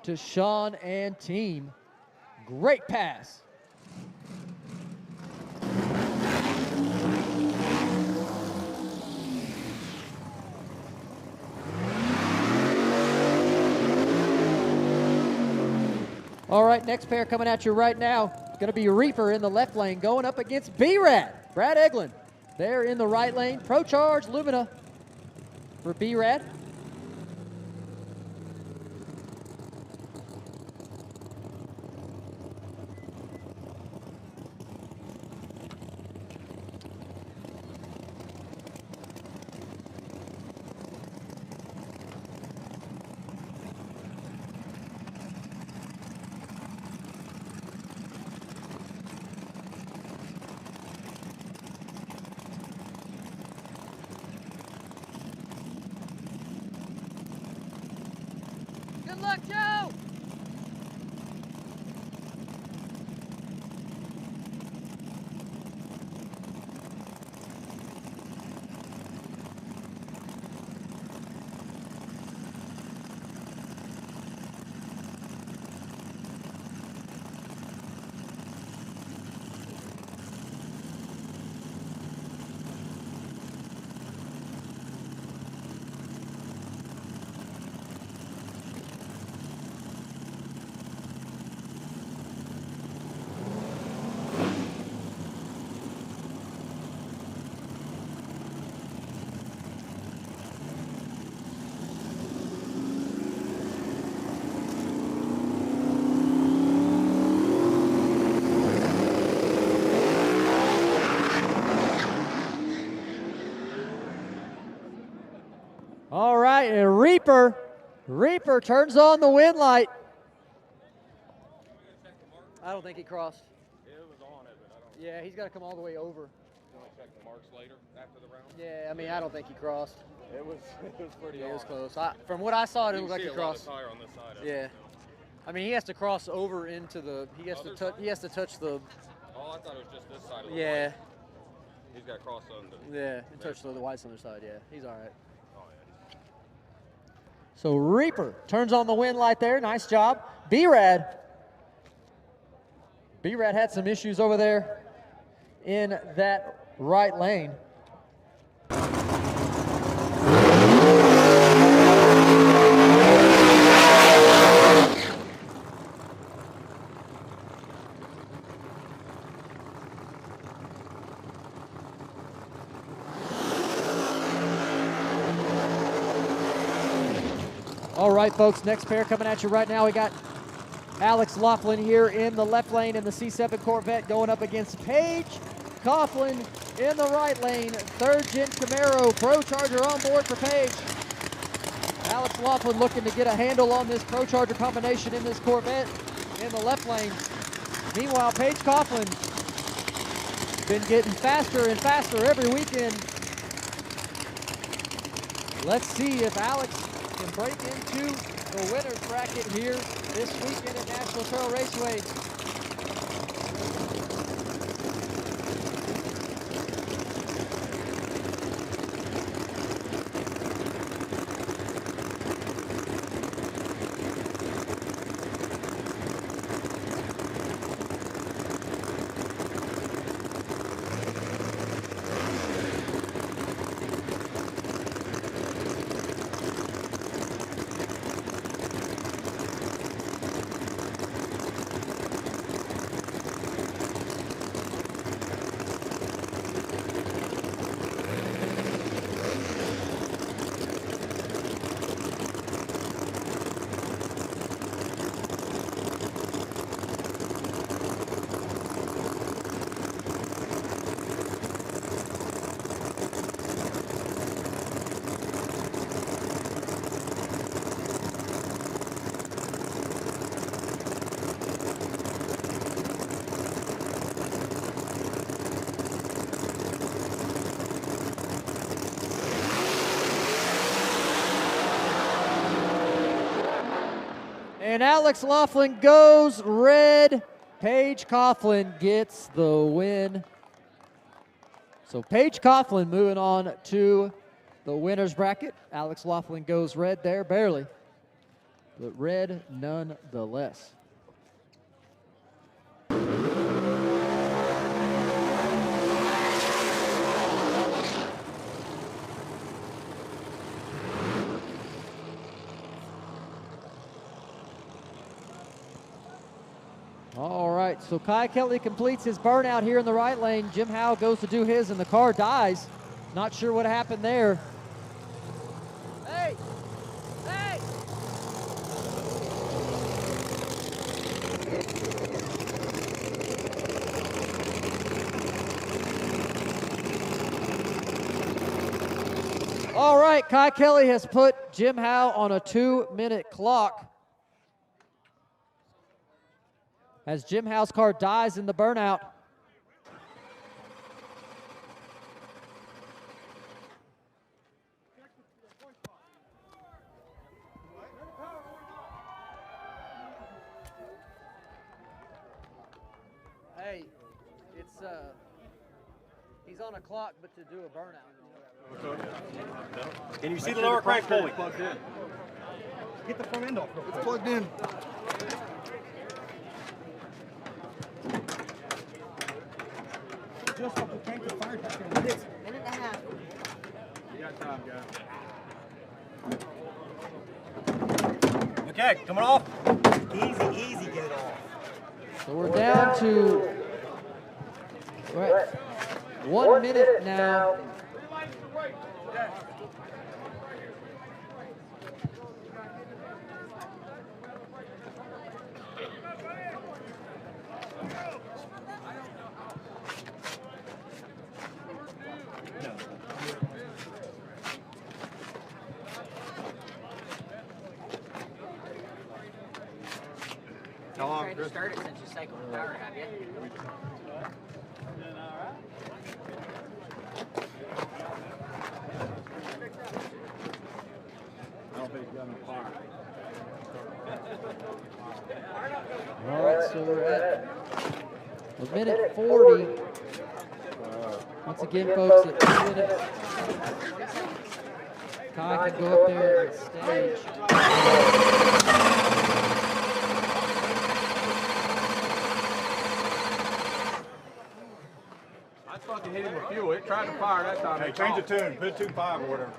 to Sean and team. Great pass. All right, next pair coming at you right now. It's going to be Reaper in the left lane going up against B-Rad. Brad Eglin there in the right lane. Pro Charge Lumina for B-Rad. All right, and Reaper turns on the wind light. I don't think he crossed. It was on it, but I don't. Yeah, he's got to come all the way over. You want to check the marks later after the round? Yeah, I mean, I don't think he crossed. It was pretty. Yeah, it was hard. close. From what I saw, it You looked can like he see a lot of crossed. tire on this side of it, Yeah, I mean, he has to cross over into the. He has to touch. He has to touch the. Oh, I thought it was just this side of the Yeah. white. He's got to cross on the. Yeah, and touch the whites on the side. Yeah, he's all right. So Reaper turns on the wind light there. Nice job. B-Rad had some issues over there in that right lane. All right, folks, next pair coming at you right now. We got Alex Laughlin here in the left lane in the C7 Corvette going up against Paige Coughlin in the right lane. Third gen Camaro Pro Charger on board for Paige. Alex Laughlin looking to get a handle on this Pro Charger combination in this Corvette in the left lane. Meanwhile, Paige Coughlin been getting faster and faster every weekend. Let's see if Alex can break into the winner's bracket here this weekend at National Trail Raceway. And Alex Laughlin goes red. Paige Coughlin gets the win. So Paige Coughlin moving on to the winner's bracket. Alex Laughlin goes red there, barely, but red nonetheless. All right, so Kye Kelley completes his burnout here in the right lane. Jim Howe goes to do his, and the car dies. Not sure what happened there. Hey! Hey! All right, Kye Kelley has put Jim Howe on a 2-minute clock as Jim Howe's car dies in the burnout. Hey, it's he's on a clock, but to do a burnout. Can you see the lower crank pulley? Get the front end off. It's plugged in. Just off the tank of fire back there. Minute and a half. You got time, guys. Okay, coming off. Easy, easy, get it off. So we're down to 1 minute now. How long, tried to Chris? start it since you cycled the power, have you? I don't think it's got enough fire. All right, so we're at a minute 40. Once again, folks, at 2 minutes. Kye can go up there and stage. I fucking hit him with fuel. It tried to fire that time. Hey, change the tune. Put 2.5 or whatever.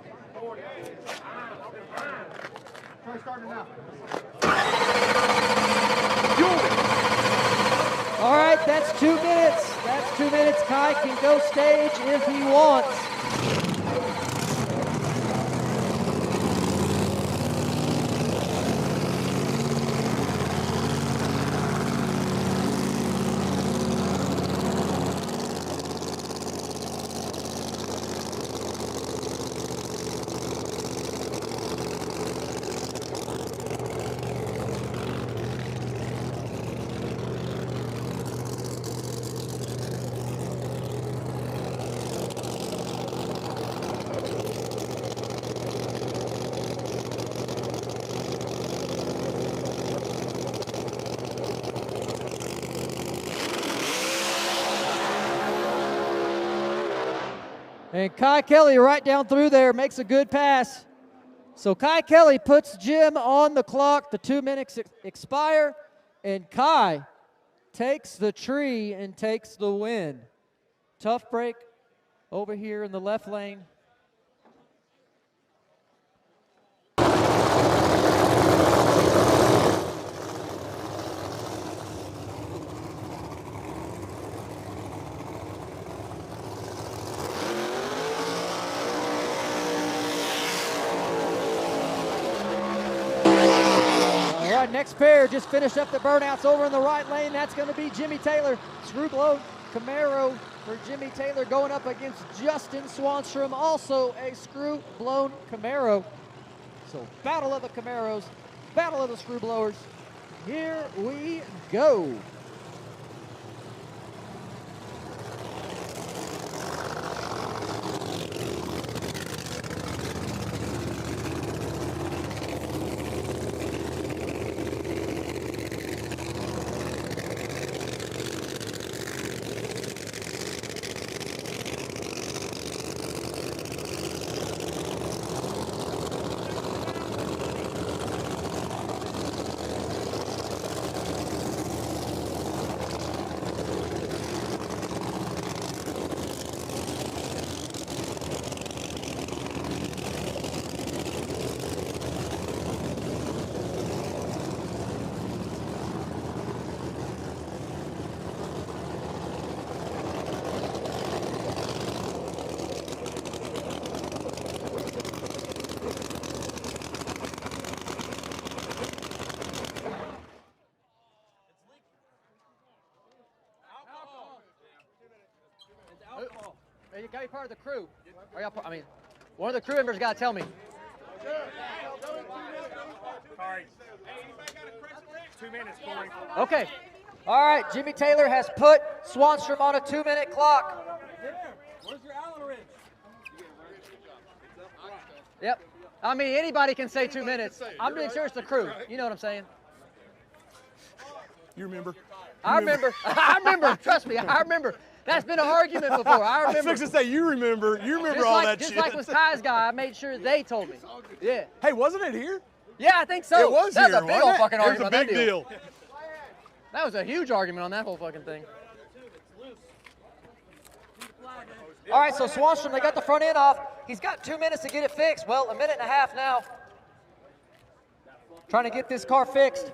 Try starting now. All right, that's 2 minutes. That's 2 minutes. Kye can go stage if he wants. And Kye Kelley right down through there makes a good pass. So Kye Kelley puts Jim on the clock. The 2 minutes expire, and Kye takes the tree and takes the win. Tough break over here in the left lane. All right, next pair just finished up the burnouts over in the right lane. That's going to be Jimmy Taylor. Screw-blown Camaro for Jimmy Taylor going up against Justin Swanstrom, also a screw-blown Camaro. So battle of the Camaros, battle of the screw-blowers. Here we go. You got to be part of the crew. I mean, one of the crew members got to tell me. Sorry. 2 minutes, Corey. Okay. All right, Jimmy Taylor has put Swanstrom on a 2-minute clock. Where's your Allen wrench? Yep. I mean, anybody can say 2 minutes. I'm being serious, the crew. You know what I'm saying? You remember? I remember. I remember. Trust me, I remember. That's been an argument before. I remember. I was fixing to say, you remember. You remember all that shit. Just like with Kye's guy, I made sure they told me. Yeah. Hey, wasn't it here? Yeah, I think so. It was That was here, a big old wasn't it? fucking It was argument. a big that deal. That was a huge argument on that whole fucking thing. All right, so Swanstrom, they got the front end off. He's got 2 minutes to get it fixed. Well, a minute and a half now. Trying to get this car fixed.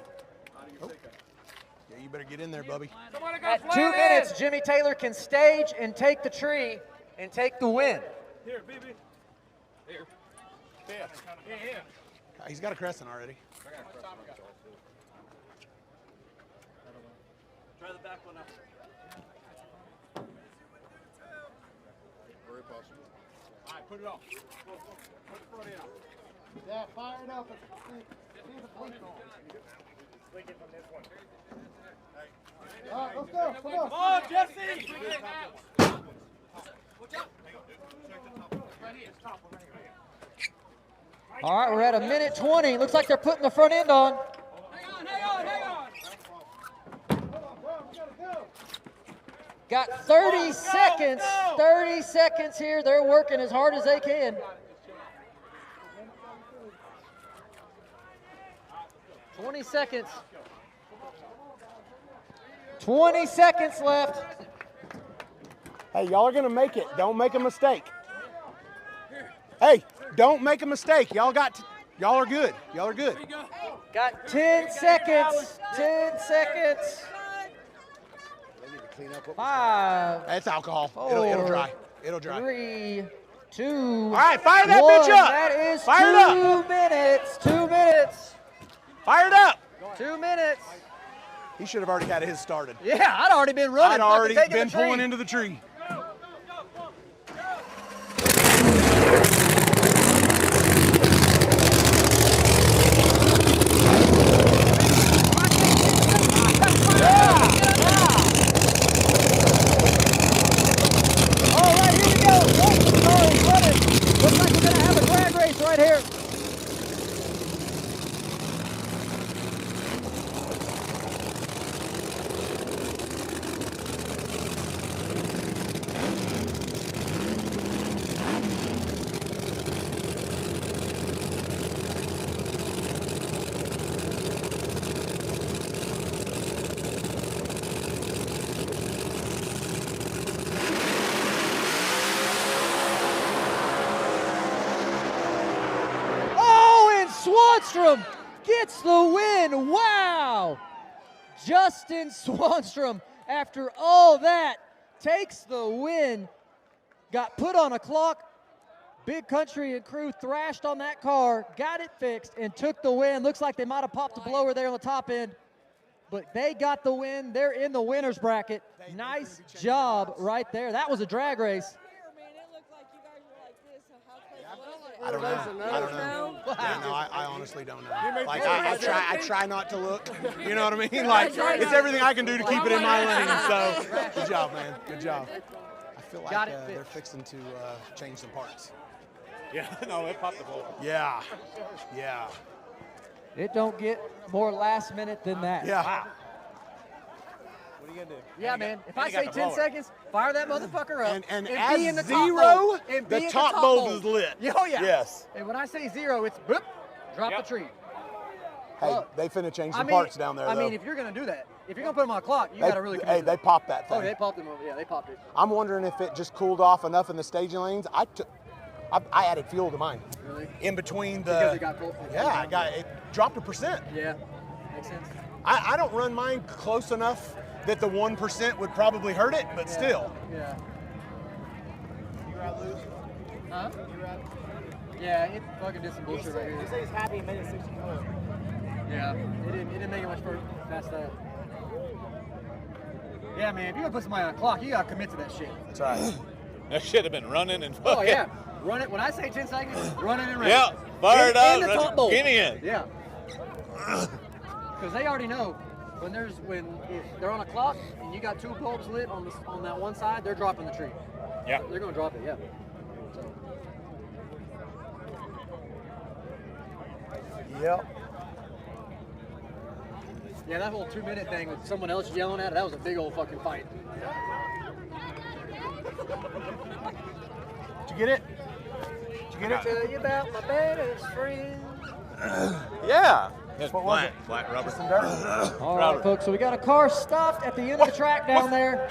Yeah, you better get in there, Bubby. At 2 minutes, Jimmy Taylor can stage and take the tree and take the win. Here, BB. Here. Yeah. He's got a crescent already. Try the back one up. Very possible. All right, put it on. Put the front end on. Yeah, fire it up. See the police on. Let's go. Come on. Come on, Jesse! All right, we're at 1:20. Looks like they're putting the front end on. Got 30 seconds. 30 seconds here. They're working as hard as they can. 20 seconds. 20 seconds left. Hey, y'all are gonna make it. Don't make a mistake. Hey, don't make a mistake. Y'all are good. Y'all are good. Got 10 seconds. 10 seconds. Five. That's alcohol. Four, It'll dry. It'll dry. 3, 2. All right, fire that one. bitch up. That is Fire it up. 2 minutes. 2 minutes. Fire it up. 2 minutes. He should have already had his started. Yeah, I'd already been running. I'd already taking been the tree. pulling into the tree. All right, here we go. Looks like we're going to have a drag race right here. Swanstrom gets the win. Wow. Justin Swanstrom, after all that, takes the win. Got put on a clock. Big Country and crew thrashed on that car, got it fixed, and took the win. Looks like they might have popped a blower there on the top end, but they got the win. They're in the winner's bracket. Nice job right there. That was a drag race. I don't know. Yeah, no, I honestly don't know. Like I try not to look. You know what I mean? Like it's everything I can do to keep it in my lane. So good job, man. Good job. I feel like they're fixing to change some parts. Yeah, no, it popped the blower. Yeah, yeah. It don't get more last minute than that. Yeah. Wow. What are you gonna do? Yeah, man. If I say 10 seconds, fire that motherfucker up. And be as in the zero, the top bolt is lit. Oh, yeah. Yes. And when I say zero, it's boop, drop the tree. Hey, they finna change some parts down there, I though. mean, if you're going to do that, if you're going to put them on a clock, you got to really commit to they that. popped that thing. Oh, they popped them over. Yeah, they popped it. I'm wondering if it just cooled off enough in the staging lanes. I added fuel to mine. Really? In between the. Because it got cold? Yeah, it dropped 1%. Yeah, makes sense. I don't run mine close enough that the 1% would probably hurt it, but still. Yeah. B-Rad lose? Huh? Yeah, it fucking did some bullshit right here. He says he's happy in minute 64. Yeah, it didn't make it much past that. Yeah, man, if you're gonna put somebody on a clock, you gotta commit to that shit. That's right. That should have been running and fucking. Oh yeah, run it. When I say 10 seconds, run it and race. Yeah, fire it up. In the top bolt. Get in. Yeah. Because they already know when if they're on a clock and you got 2 bulbs lit on that one side, they're dropping the tree. Yeah. They're gonna drop it. Yeah. So. Yep. Yeah, that whole 2-minute thing with someone else yelling at it, that was a big old fucking fight. Did you get it? Did you get it? Tell you about my best friend. Yeah. What was it? Black rubber. Some dirt? All right, folks, so we got a car stopped at the end of the track down there.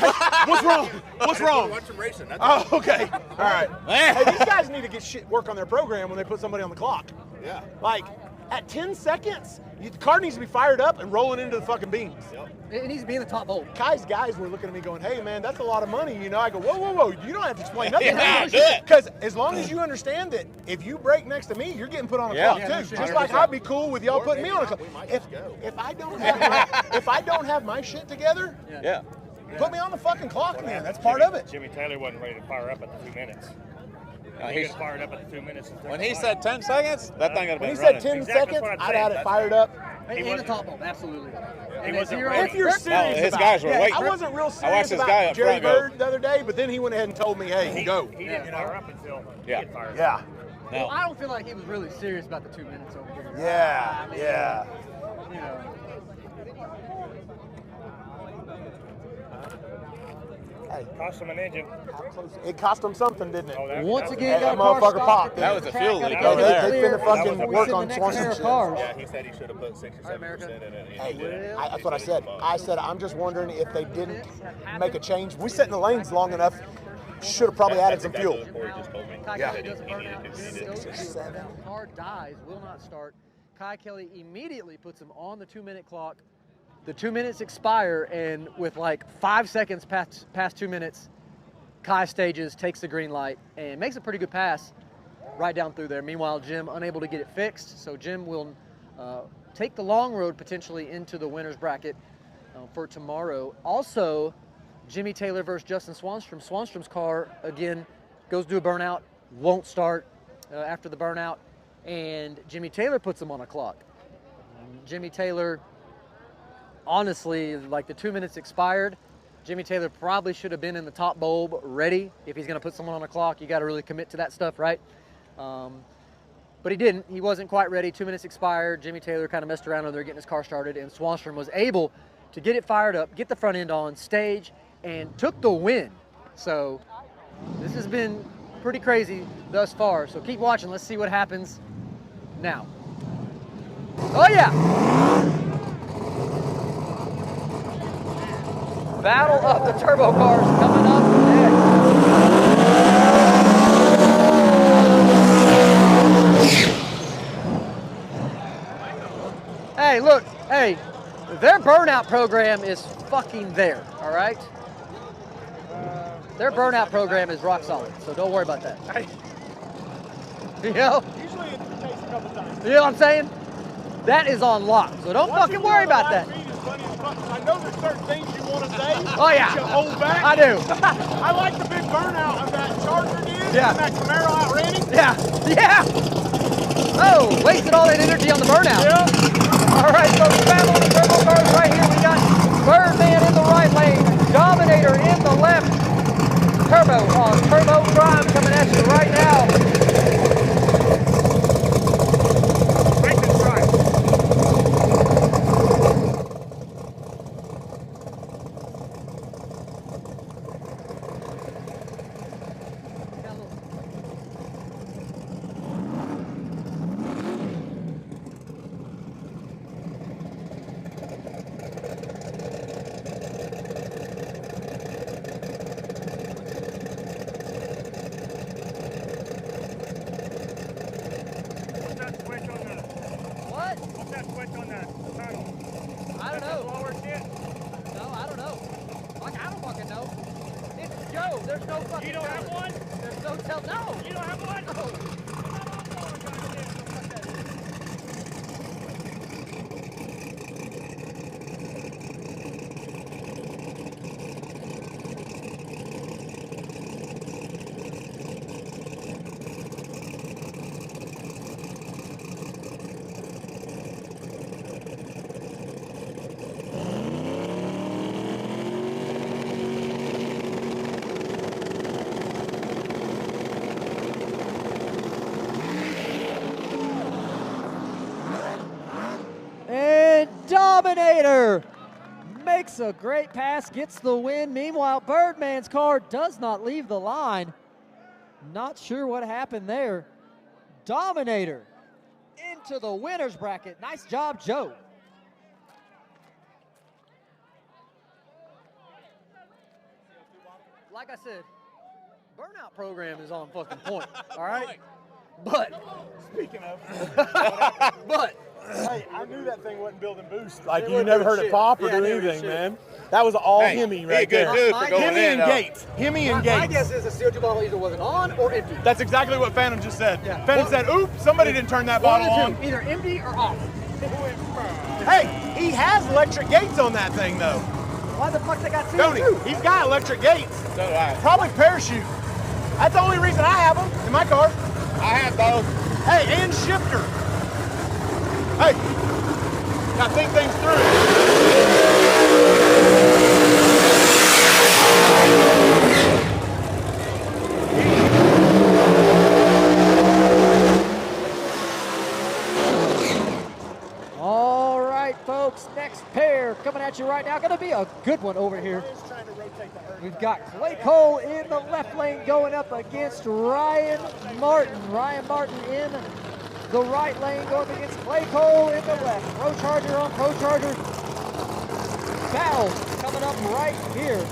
What's wrong? What's wrong? Watch some racing. That's Oh, okay. All right. Hey, these guys need to get work on their program when they put somebody on the clock. Yeah. Like, at 10 seconds, the car needs to be fired up and rolling into the fucking beams. Yep. It needs to be in the top bolt. Kye's guys were looking at me going, hey, man, that's a lot of money. You know, I go, whoa, whoa, whoa. You don't have to explain nothing. Yeah, do it. Because as long as you understand that if you break next to me, you're getting put on a clock, too. Just like I'd be cool with y'all putting me on a clock. If I don't have my shit together, put me on the fucking clock, man. That's part of it. Jimmy Taylor wasn't ready to fire up at the 2 minutes. He fired up at the 2 minutes. When he said 10 seconds, that thing would have been When he running. said 10 Exactly, seconds, that's what I'm I'd had saying. it fired up. And the top bulb, absolutely. And wasn't zero. ready. If you're serious his about guys it. were waiting. I wasn't real I watched serious this about guy up Jerry front go. Bird the other day, but then he went ahead and told me, hey, go. He didn't fire up until he had fired. Yeah. Well, I don't feel like he was really serious about the 2 minutes over here. Yeah, I mean, yeah. You know. Hey, Cost him an engine. it cost him something, didn't it? Once again, that got a car motherfucker stopped popped. at the track. They Clear. finna fucking work on Next Swanstrom pair of shit. cars. Yeah, he said he should have put 6 or 7% in it. Hey, that's what I said. I said, I'm just wondering if they didn't make a change. We sat in the lanes long enough. Should have probably added some fuel. Kye Yeah. Kelley doesn't burn out. The car dies, will not start. Kye Kelley immediately puts him on the 2 minute clock. The 2 minutes expire, and with like 5 seconds past 2 minutes, Kye stages, takes the green light, and makes a pretty good pass right down through there. Meanwhile, Jim unable to get it fixed, so Jim will take the long road potentially into the winner's bracket for tomorrow. Also, Jimmy Taylor versus Justin Swanstrom. Swanstrom's car, again, goes through a burnout, won't start after the burnout, and Jimmy Taylor puts him on a clock. Jimmy Taylor, honestly, like the 2 minutes expired, Jimmy Taylor probably should have been in the top bulb ready. If he's going to put someone on a clock, you got to really commit to that stuff, right? But he didn't. He wasn't quite ready. 2 minutes expired. Jimmy Taylor kind of messed around over there getting his car started, and Swanstrom was able to get it fired up, get the front end on stage, and took the win. So this has been pretty crazy thus far. So keep watching. Let's see what happens now. Oh, yeah. Battle of the turbo cars coming up next. Hey, look, hey, their burnout program is fucking there, all right? Their burnout program is rock solid, so don't worry about that. You know? Usually it takes a couple times. You know what I'm saying? That is on lock, so don't fucking worry about that. I know there's certain things you want to say. Oh, yeah. You hold back. I do. I like the big burnout of that Charger did. Yeah. And that Camaro outran him. Yeah, yeah. Oh, wasted all that energy on the burnout. Yeah. All right, so battle of the turbo cars right here. We got Birdman in the right lane, Dominator in the left. Turbo on Turbo Prime coming at you right now. Make this right. What? What's that switch on the tunnel? I don't know. Lower shit? No, I don't know. Like, I don't fucking know. It's Joe. There's no fucking. You don't have telling. one? There's no tell. No. You don't have one? No. And Dominator makes a great pass, gets the win. Meanwhile, Birdman's car does not leave the line. Not sure what happened there. Dominator into the winner's bracket. Nice job, Joe. Like I said, burnout program is on fucking point, all right? But, Speaking of. but, Hey, I knew that thing wasn't building boost. Like, you never heard it pop or do anything, man. That was all Hemi right there. Hemi and Gates. Hemi and Gates. My guess is the CO2 bottle either wasn't on or empty. That's exactly what Phantom just said. Yeah. Phantom said, oops, somebody didn't turn that bottle on. Either empty or off. Hey, he has electric gates on that thing, though. Why the fuck they got CO2? Don't he? He's got electric gates. So do I. Probably parachute. That's the only reason I have them in my car. I have those. Hey, and shifter. Hey, Now think things through. All right, folks, next pair coming at you right now. Going to be a good one over here. We've got Kye Kelley in the left lane going up against Ryan Morton. Ryan Morton in the right lane going up against Kye Kelley in the left. Pro Charger on Pro Charger battle coming up right here.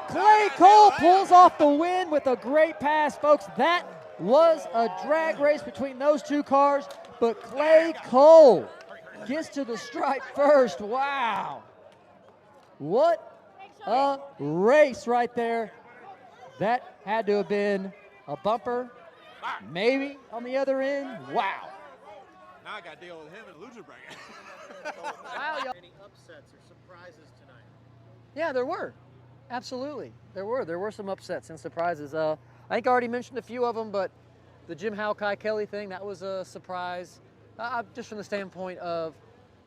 Kye Kelley pulls off the win with a great pass, folks. That was a drag race between those two cars, but Kye Kelley gets to the stripe first. Wow. What a race right there. That had to have been a bumper, maybe on the other end. Wow. Now I got to deal with him in the loser bracket. Wow, y'all. Any upsets or surprises tonight? Yeah, there were. Absolutely. There were some upsets and surprises. I think I already mentioned a few of them, but the Jim Howe Kye Kelley thing, that was a surprise. Just from the standpoint of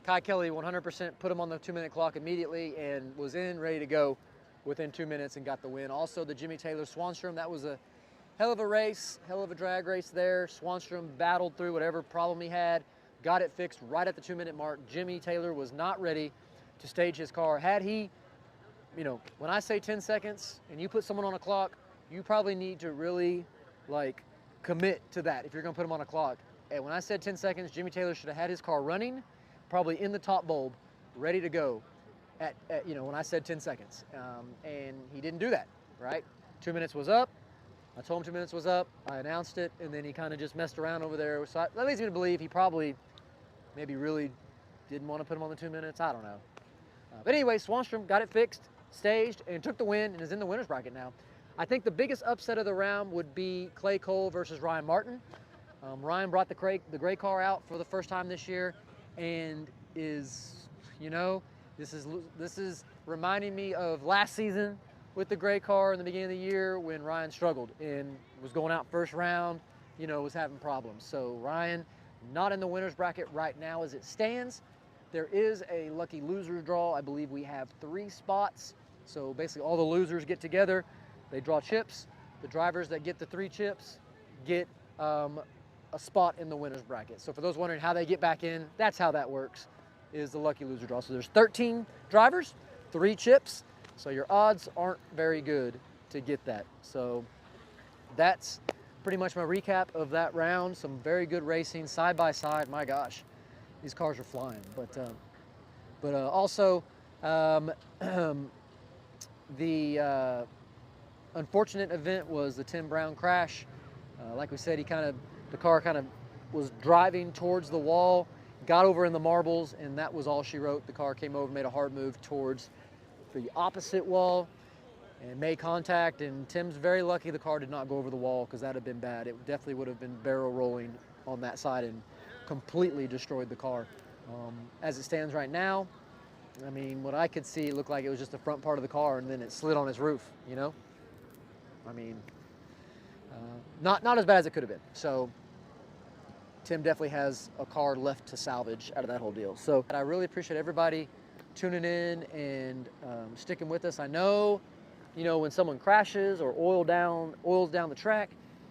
Kye Kelley 100% put him on the 2-minute clock immediately and was in, ready to go within 2 minutes and got the win. Also, the Jimmy Taylor Swanstrom, that was a hell of a race, hell of a drag race there. Swanstrom battled through whatever problem he had, got it fixed right at the 2-minute mark. Jimmy Taylor was not ready to stage his car. Had he, you know, when I say 10 seconds and you put someone on a clock, you probably need to really, like, commit to that if you're going to put him on a clock. And when I said 10 seconds, Jimmy Taylor should have had his car running, probably in the top bulb, ready to go at you know, when I said 10 seconds. And he didn't do that, right? 2 minutes was up. I told him 2 minutes was up. I announced it, and then he kind of just messed around over there. So that leads me to believe he probably maybe really didn't want to put him on the 2 minutes. I don't know. But anyway, Swanstrom got it fixed, staged, and took the win and is in the winner's bracket now. I think the biggest upset of the round would be Kye Kelley versus Ryan Morton. Ryan brought the gray car out for the first time this year and is, you know, this is reminding me of last season with the gray car in the beginning of the year when Ryan struggled and was going out first round, you know, was having problems. So Ryan, not in the winner's bracket right now as it stands. There is a lucky loser draw. I believe we have 3 spots. So basically all the losers get together, they draw chips. The drivers that get the 3 chips get a spot in the winner's bracket. So for those wondering how they get back in, that's how that works, is the lucky loser draw. So there's 13 drivers, 3 chips. So your odds aren't very good to get that. So that's pretty much my recap of that round. Some very good racing side by side. My gosh, these cars are flying. But also the unfortunate event was the Tim Brown crash. Like we said, the car kind of was driving towards the wall, got over in the marbles, and that was all she wrote. The car came over, made a hard move towards the opposite wall and made contact, and Tim's very lucky the car did not go over the wall because that would have been bad. It definitely would have been barrel rolling on that side and completely destroyed the car. As it stands right now, I mean, what I could see, it looked like it was just the front part of the car and then it slid on its roof, you know? I mean, not as bad as it could have been. So Tim definitely has a car left to salvage out of that whole deal. So I really appreciate everybody tuning in and sticking with us. I know, you know, when someone crashes or oils down the track,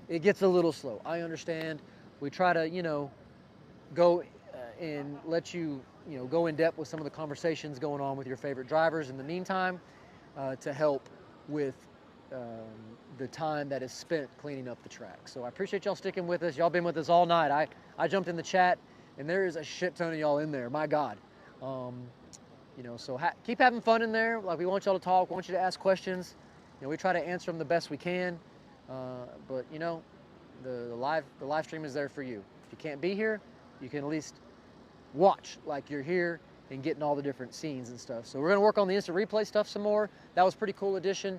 it gets a little slow. I understand. We try to, you know, go and let you, you know, go in depth with some of the conversations going on with your favorite drivers in the meantime to help with the time that is spent cleaning up the track. So I appreciate y'all sticking with us. Y'all been with us all night. I jumped in the chat and there is a shit ton of y'all in there. My God. You know, so keep having fun in there. Like, we want y'all to talk. We want you to ask questions. You know, we try to answer them the best we can. But you know, the live stream is there for you. If you can't be here, you can at least watch like you're here and getting all the different scenes and stuff. So we're gonna work on the instant replay stuff some more. That was a pretty cool addition.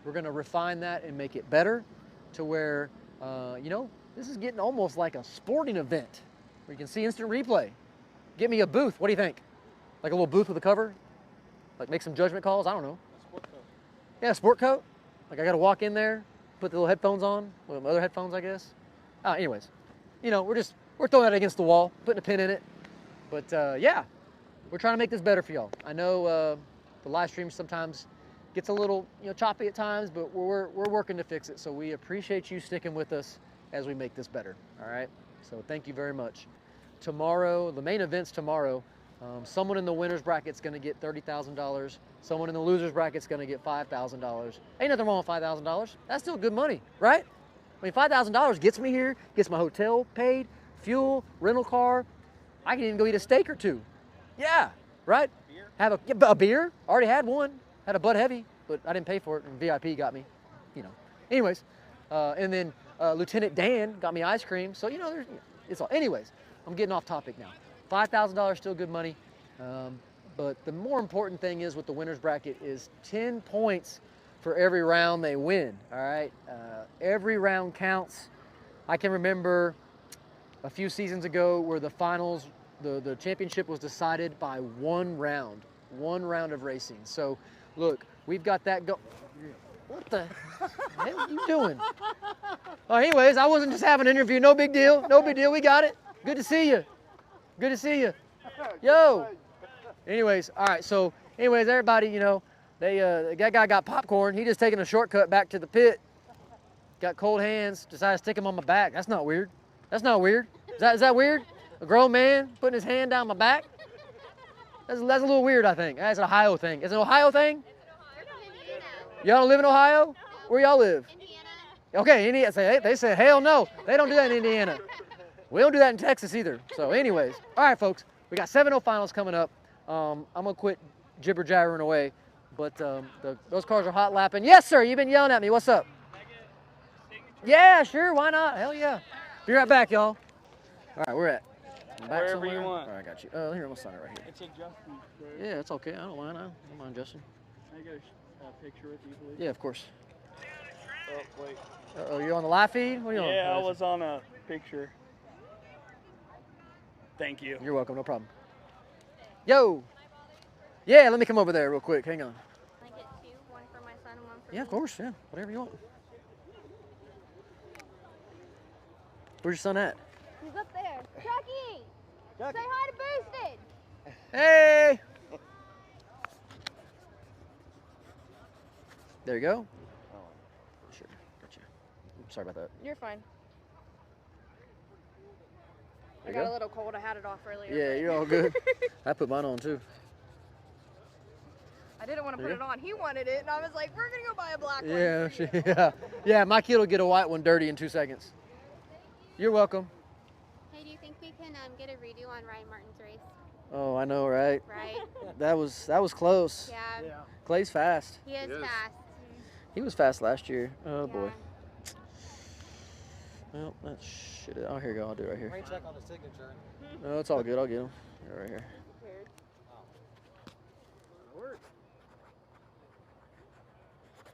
We're gonna refine that and make it better to where, you know, this is getting almost like a sporting event where you can see instant replay. Get me a booth. What do you think? Like a little booth with a cover? Like make some judgment calls? I don't know. Sport coat. Yeah, sport coat. Like I gotta walk in there, put the little headphones on, with my other headphones, I guess. Anyways, you know, we're throwing that against the wall, putting a pin in it. But yeah, we're trying to make this better for y'all. I know the live stream sometimes gets a little, you know, choppy at times, but we're working to fix it. So we appreciate you sticking with us as we make this better. All right. So thank you very much. Tomorrow, the main event's tomorrow. Someone in the winner's bracket's going to get $30,000. Someone in the loser's bracket's going to get $5,000. Ain't nothing wrong with $5,000. That's still good money, right? I mean, $5,000 gets me here, gets my hotel paid, fuel, rental car. I can even go eat a steak or two. Yeah, right? Beer? Have a beer. Already had one. Had a Bud Heavy, but I didn't pay for it, and VIP got me, you know. Anyways, and then Lieutenant Dan got me ice cream. So, you know, it's all. Anyways, I'm getting off topic now. $5,000 still good money, but the more important thing is with the winner's bracket is 10 points for every round they win, all right? Every round counts. I can remember a few seasons ago where the finals, the championship was decided by one round of racing. So, look, we've got that go. What the hell are you doing? Oh, anyways, I wasn't just having an interview. No big deal. No big deal. We got it. Good to see you. Good to see you. Yo. Anyways, all right. So, anyways, everybody, you know, that guy got popcorn. He just taking a shortcut back to the pit. Got cold hands. Decided to stick him on my back. That's not weird. That's not weird. Is that weird? A grown man putting his hand down my back? That's a little weird, I think. That's an Ohio thing. Is it an Ohio thing? Y'all don't live in Ohio? Where y'all live? Indiana. Okay, Indiana. They said, hell no. They don't do that in Indiana. We don't do that in Texas either. So anyways, all right, folks. We got 7-0 finals coming up. I'm going to quit jibber-jabbering away. But those cars are hot lapping. Yes, sir. You've been yelling at me. What's up? Yeah, sure. Why not? Hell yeah. Be right back, y'all. All right, we're at. Back Wherever somewhere. you want. All right, I got you. Here, I'm going to sign it right here. It's a Justin. Yeah, it's okay. I don't mind. I don't mind, Justin. Can I get a picture with you, please? Yeah, of course. Oh, wait. Uh-oh, you're on the live feed? What are you on? Yeah, I was on a picture. Thank you. You're welcome. No problem. Yo. Yeah, let me come over there real quick. Hang on. Can I get two? One for my son and one for Yeah, of course. Yeah, whatever you want. Where's your son at? He's up there. Chucky! Say hi to Boosted! Hey! There you go. Oh, sure. Gotcha. Sorry about that. You're fine. There I you got go. a little cold. I had it off earlier. Yeah, you're all good. I put mine on too. I didn't want to put There it you on. He wanted it, and I was like, we're going to go buy a black one. Yeah, yeah. Yeah, my kid will get a white one dirty in 2 seconds. You're welcome. Hey, do you think we can get a redo on Ryan Martin's race? Oh, I know, right? Right. That was close. Yeah. Clay's fast. He is fast. He was fast last year. Oh boy. Well, that shit. Oh, here you go. I'll do it right here. Rain check on the signature. No, it's all good. I'll get him. Right here.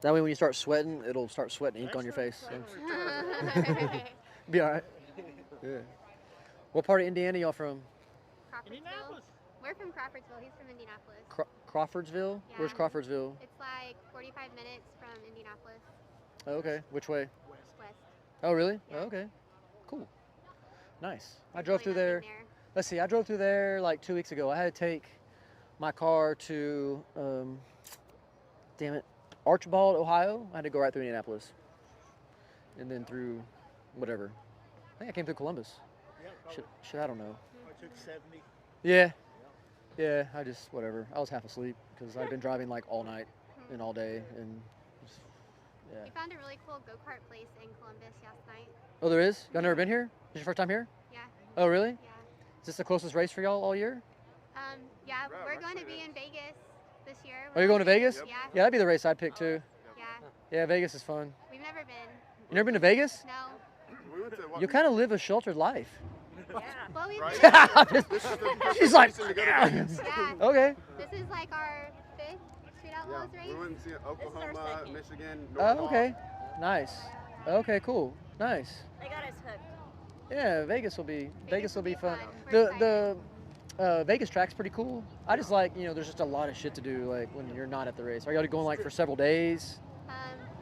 That way, when you start sweating, it'll start sweating ink on your face. So. Be all right. Yeah. What part of Indiana y'all from? Crawfordsville. We're from Crawfordsville. He's from Indianapolis. Crawfordsville? Yeah. Where's Crawfordsville? It's like 45 minutes from Indianapolis. Oh, okay. Which way? West. Oh, really? Oh, okay. Cool. Nice. I drove through there. Let's see, I drove through there like 2 weeks ago. I had to take my car to, damn it, Archibald, Ohio. I had to go right through Indianapolis. And then through whatever. I think I came through Columbus. Shit, I don't know. I took 70. Yeah. Yeah, I just, whatever. I was half asleep because I'd been driving like all night and all day. And just, yeah. We found a really cool go-kart place in Columbus last night. Oh, there is? Y'all never been here? This is your first time here? Yeah. Oh, really? Yeah. Is this the closest race for y'all all year? Yeah, we're going to be in Vegas this year. Oh, you're going to Vegas? Yeah. Yeah, that'd be the race I'd pick too. Yeah. Yeah, Vegas is fun. We've never been. You never been to Vegas? No. You kind of live a sheltered life. Yeah. Well, we've She's like, yeah. Okay. This is like our 5th Street Outlaws race. We went to see Oklahoma, Michigan, Oh, okay. Nice. Okay, cool. Nice. They got us hooked. Yeah, Vegas will be fun. The Vegas track's pretty cool. I just like, there's just a lot of shit to do like when you're not at the race. Are y'all going like for several days?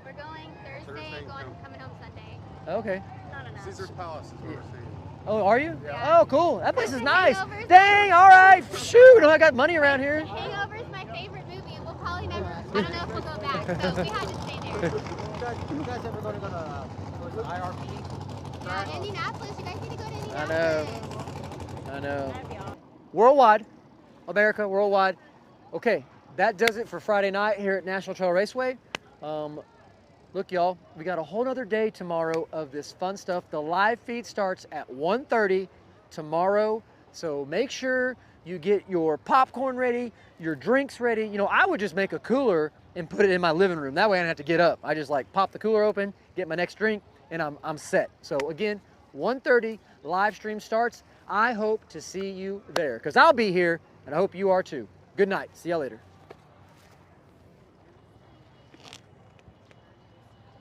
We're going Thursday and coming home Sunday. Okay. Not enough. Caesar's Palace is where we're seeing. Oh, are you? Yeah. Oh, cool. That place is nice. Dang, all right. Shoot, I got money around here. Hangover is my favorite movie, and we'll probably never, I don't know if we'll go back, so we had to stay there. You guys ever going to go to IRP? Yeah, Indianapolis. You guys need to go to Indianapolis. I know. Worldwide. America, worldwide. Okay, that does it for Friday night here at National Trail Raceway. Look, y'all, we got a whole nother day tomorrow of this fun stuff. The live feed starts at 1:30 tomorrow, so make sure you get your popcorn ready, your drinks ready. I would just make a cooler and put it in my living room. That way I don't have to get up. I just like pop the cooler open, get my next drink, and I'm set. So again, 1:30 live stream starts. I hope to see you there because I'll be here, and I hope you are too. Good night. See y'all later.